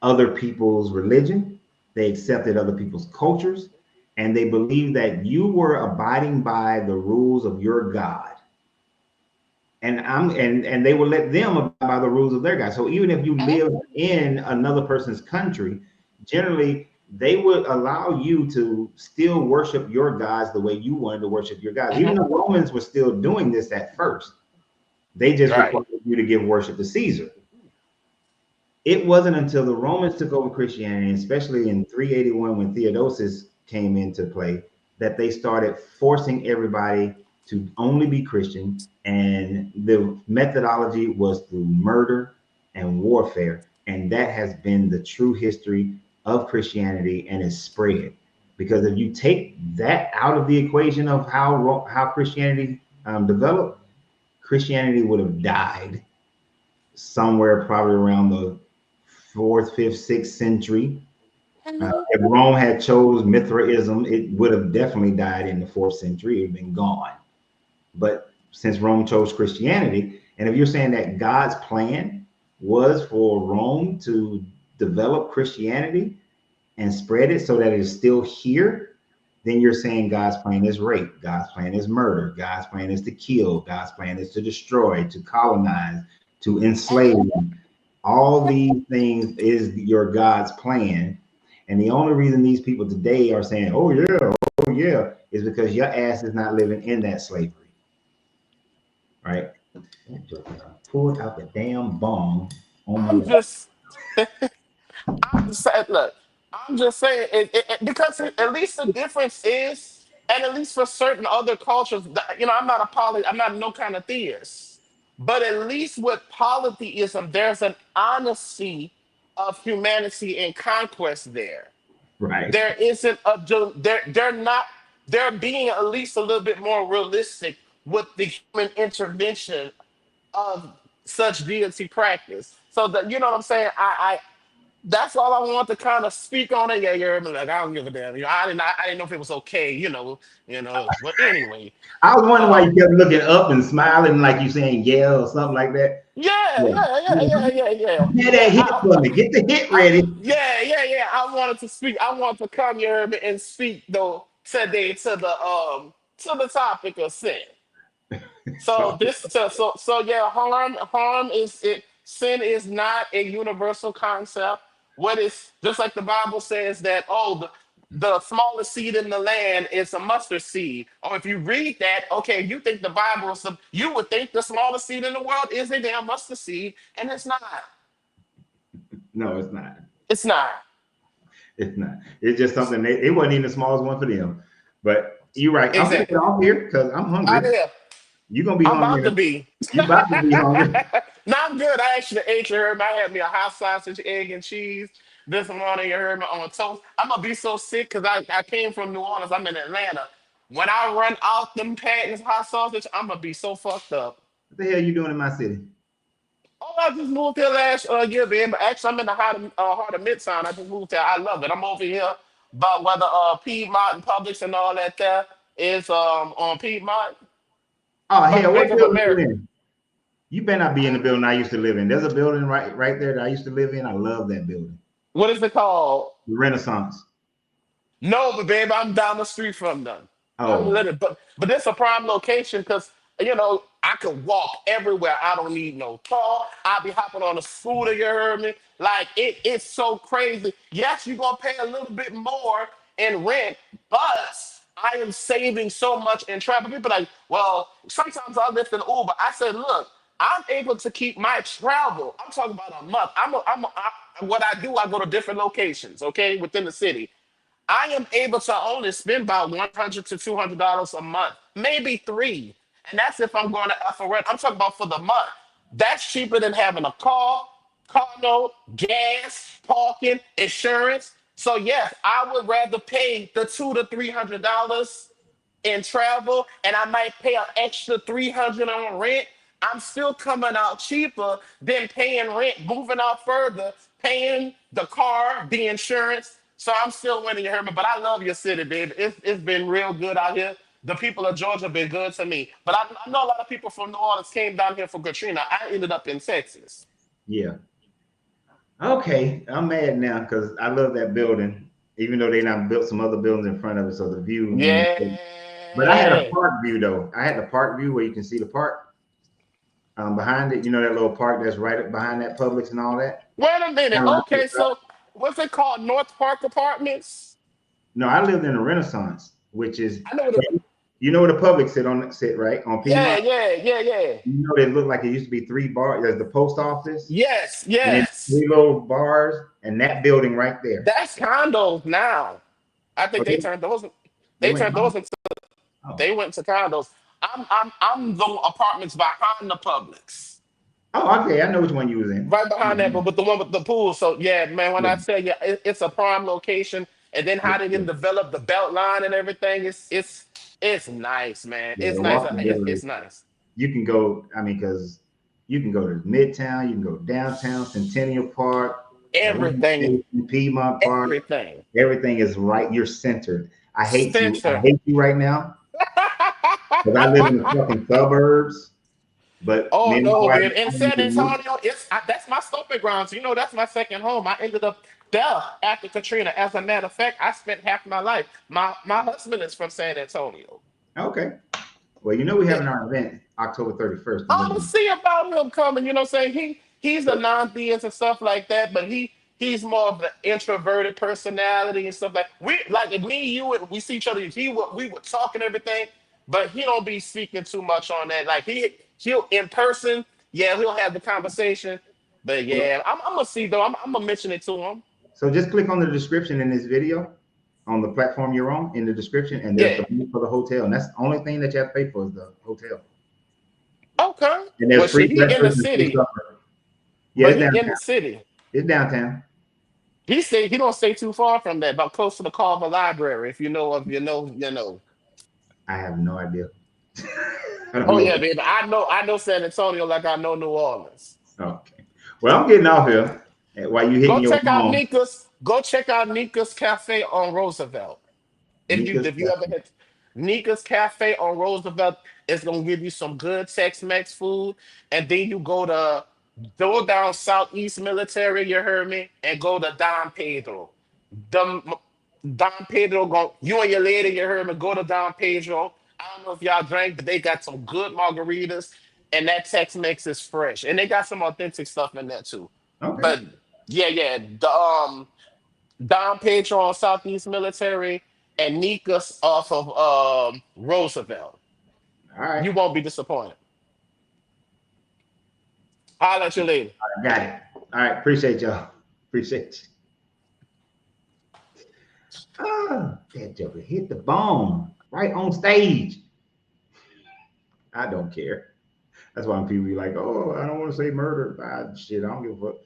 other people's religion, they accepted other people's cultures, and they believed that you were abiding by the rules of your God. And they would let them abide by the rules of their God. So even if you live in another person's country, generally they would allow you to still worship your gods the way you wanted to worship your gods. Even the Romans were still doing this at first. They just required you to give worship to Caesar. It wasn't until the Romans took over Christianity, especially in 381 when Theodosius came into play, that they started forcing everybody to only be Christian. And the methodology was through murder and warfare. And that has been the true history of Christianity and is spread. Because if you take that out of the equation of how Christianity developed, Christianity would have died somewhere probably around the 4th, 5th, 6th century. If Rome had chose Mithraism, it would have definitely died in the 4th century. It would have been gone. But since Rome chose Christianity, and if you're saying that God's plan was for Rome to develop Christianity and spread it so that it is still here, then you're saying God's plan is rape, God's plan is murder, God's plan is to kill, God's plan is to destroy, to colonize, to enslave. All these things is your God's plan. And the only reason these people today are saying, oh yeah, is because your ass is not living in that slavery. Right? Pulled out the damn bomb on my I'm just saying, look, I'm just saying because at least the difference is, and at least for certain other cultures, I'm not I'm not no kind of theist, but at least with polytheism, there's an honesty of humanity and conquest there. Right. There isn't they're being at least a little bit more realistic with the human intervention of such deity practice. So that, you know what I'm saying? I that's all I want to kind of speak on it. Yeah, you're like, I don't give a damn. I didn't know if it was okay, But anyway. I was wondering why you kept looking up and smiling like you saying yeah or something like that. Yeah. Get that hit for me. Get the hit ready. Yeah. I wanted to speak. I want to come here and speak though today to the topic of sin. So yeah, harm is it. Sin is not a universal concept. What is, just like the Bible says that, the smallest seed in the land is a mustard seed. Or if you read that, okay, you think the Bible is you would think the smallest seed in the world is a damn mustard seed, and it's not. No, it's not. It's not. It's not. It's just something it wasn't even the smallest one for them. But you're right. Exactly. I'm getting off here because I'm hungry. You're gonna be hungry. I'm about to be. You about to be hungry. No, I'm good. I actually ate, you heard me. I had me a hot sausage, egg, and cheese this morning, you heard me, on toast. I'm gonna be so sick because I came from New Orleans. I'm in Atlanta. When I run out them patties hot sausage, I'm gonna be so fucked up. What the hell you doing in my city? Oh, I just moved here last year, man. But actually, I'm in the heart of Midtown. I just moved here. I love it. I'm over here, but whether Piedmont and Publix and all that there is on Piedmont. Oh hell, what building you in? You better not be in the building I used to live in. There's a building right there that I used to live in. I love that building. What is it called? The Renaissance. No, but babe, I'm down the street from them. Oh, but it's a prime location because I could walk everywhere. I don't need no car. I'll be hopping on a scooter. You heard me? Like it's so crazy. Yes, you're gonna pay a little bit more in rent, but I am saving so much in travel. People are like, well, sometimes I lift an Uber. I said, look, I'm able to keep my travel. I'm talking about a month. What I do, I go to different locations, okay, within the city. I am able to only spend about $100 to $200 a month, maybe $300, and that's if I'm going to rent. I'm talking about for the month. That's cheaper than having a car note, gas, parking, insurance. So yes, I would rather pay the $200 to $300 in travel, and I might pay an extra $300 on rent. I'm still coming out cheaper than paying rent, moving out further, paying the car, the insurance. So I'm still winning, you heard me. But I love your city, baby. It's been real good out here. The people of Georgia have been good to me. But I know a lot of people from New Orleans came down here for Katrina. I ended up in Texas. Yeah. Okay, I'm mad now because I love that building, even though they not built some other buildings in front of it, so the view. Yeah. But I had a park view though. I had the park view where you can see the park. Behind it, that little park that's right behind that Publix and all that. Wait a minute. Okay, so what's it called? North Park Apartments? No, I lived in the Renaissance, which is I know where the Publix sit right on Piedmont. Yeah. It looked like it used to be 3 bars. There's the post office. Yes. And 3 little bars, and that building right there. That's condos now. I think they turned those. They turned those into. They went to condos. I'm the apartments behind the Publix. Oh, okay. I know which one you was in. Right behind that, but the one with the pool. So yeah, man. When I tell you, it's a prime location, and then how they didn't develop the belt line and everything. It's nice, man. It's nice. It's nice. You can go. Because you can go to Midtown. You can go downtown, Centennial Park. Everything. Piedmont Park. Everything is right. You're centered. I hate you. I hate you right now. Because I live in the fucking suburbs. But no, man. In San Antonio, that's my stomping grounds. That's my second home. I ended up there after Katrina. As a matter of fact, I spent half my life. My husband is from San Antonio. Okay. Well, you know we having our event October 31st. I don't see about him coming. You know what I'm saying? He's a non-theist and stuff like that, but he's more of the introverted personality and stuff we like if me, you and we see each other, we would talk and everything, but he don't be speaking too much on that. Like he'll in person, yeah, he'll have the conversation. But yeah, I'm gonna see though. I'm gonna mention it to him. So just click on the description in this video on the platform you're on in the description, and there's Yeah. the link for the hotel, and that's the only thing that you have to pay for is the hotel. Okay. And there's Well, free shit, he in the breakfast and free city. supper. Yeah, But it's he in downtown. the city. It's downtown. He said he don't stay too far from that, about close to the Carver Library. If you know of, you know. I have no idea. I don't Oh know. yeah, baby. I know San Antonio like I know New Orleans. Okay. Well, I'm getting off here. While you hitting Go your check out phone, Nika's. Go check out Nika's Cafe on Roosevelt. Nika's If you ever hit Nika's Cafe on Roosevelt, it's gonna give you some good Tex-Mex food, and then you go down Southeast Military. You heard me, and go to Don Pedro. Them Don Pedro go. You and your lady, you heard me. Go to Don Pedro. I don't know if y'all drank, but they got some good margaritas, and that Tex-Mex is fresh, and they got some authentic stuff in there too. Okay. But yeah, the Don Pedro on Southeast Military and Nika's off of Roosevelt. All right. You won't be disappointed. I'll let you later. I got it. All right. Appreciate y'all. Appreciate you. Ah, that joker hit the bone right on stage. I don't care. That's why people be like, oh, I don't want to say murder. Shit, I don't give a fuck.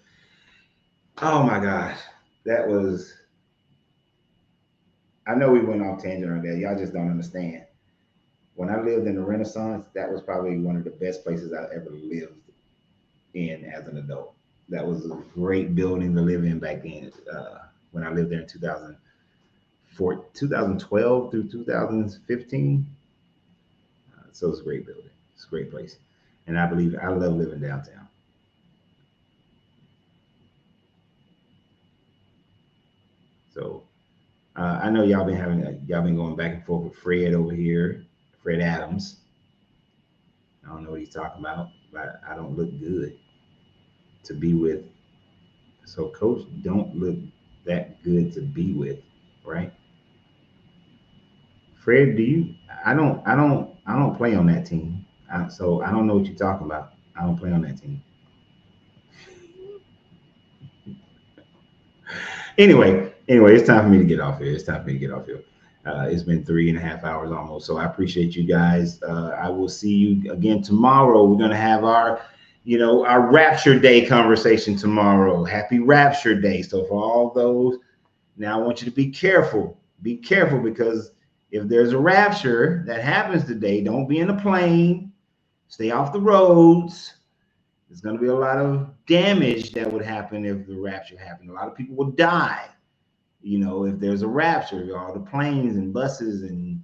Oh my gosh. That was, I know we went off tangent on that. Y'all just don't understand. When I lived in the Renaissance, that was probably one of the best places I ever lived in as an adult. That was a great building to live in back then. When I lived there in 2012 through 2015. So it's a great building. It's a great place. And I love living downtown. So I know y'all been going back and forth with Fred over here, Fred Adams. I don't know what he's talking about, but I don't look good to be with. So Coach don't look that good to be with, right? Fred, I don't play on that team. So I don't know what you're talking about. I don't play on that team. Anyway, it's time for me to get off here. It's been 3.5 hours almost. So I appreciate you guys. I will see you again tomorrow. We're going to have our Rapture Day conversation tomorrow. Happy Rapture Day. So for all those, now I want you to be careful. Be careful, because if there's a rapture that happens today, don't be in a plane. Stay off the roads. There's going to be a lot of damage that would happen if the rapture happened. A lot of people will die, if there's a rapture, all the planes and buses and,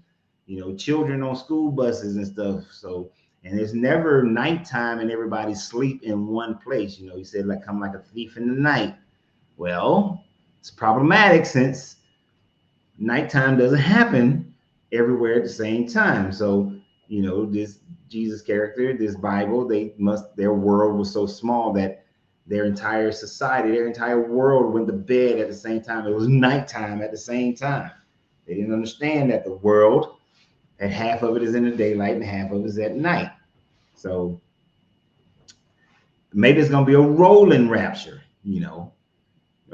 children on school buses and stuff. So, and it's never nighttime and everybody sleep in one place. He said, like, come like a thief in the night. Well, it's problematic since nighttime doesn't happen everywhere at the same time. So, this Jesus character, this Bible, their world was so small that their entire society, their entire world went to bed at the same time. It was nighttime at the same time. They didn't understand that the world, and half of it is in the daylight and half of it is at night. So maybe it's going to be a rolling rapture, a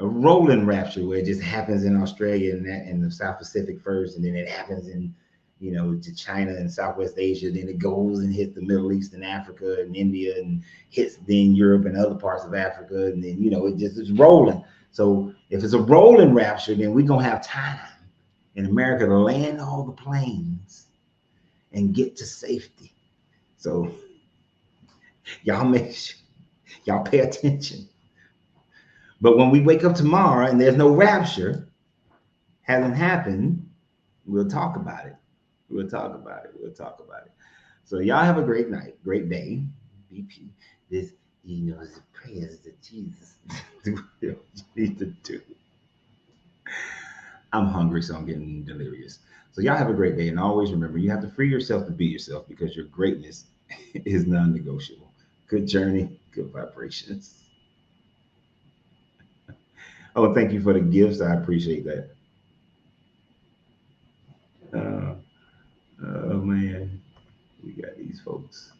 rolling rapture where it just happens in Australia and the South Pacific first, and then it happens in to China and Southwest Asia, then it goes and hits the Middle East and Africa and India, and hits then Europe and other parts of Africa, and then it's rolling. So if it's a rolling rapture, then we're gonna have time in America to land all the planes and get to safety. So y'all make sure y'all pay attention. But when we wake up tomorrow and there's no rapture, hasn't happened, we'll talk about it. We'll talk about it. So y'all have a great night, great day. This, the prayers that Jesus do what you need to do. I'm hungry, so I'm getting delirious. So y'all have a great day, and always remember, you have to free yourself to be yourself because your greatness is non-negotiable. Good journey, good vibrations. Oh, thank you for the gifts. I appreciate that. Oh man, we got these folks.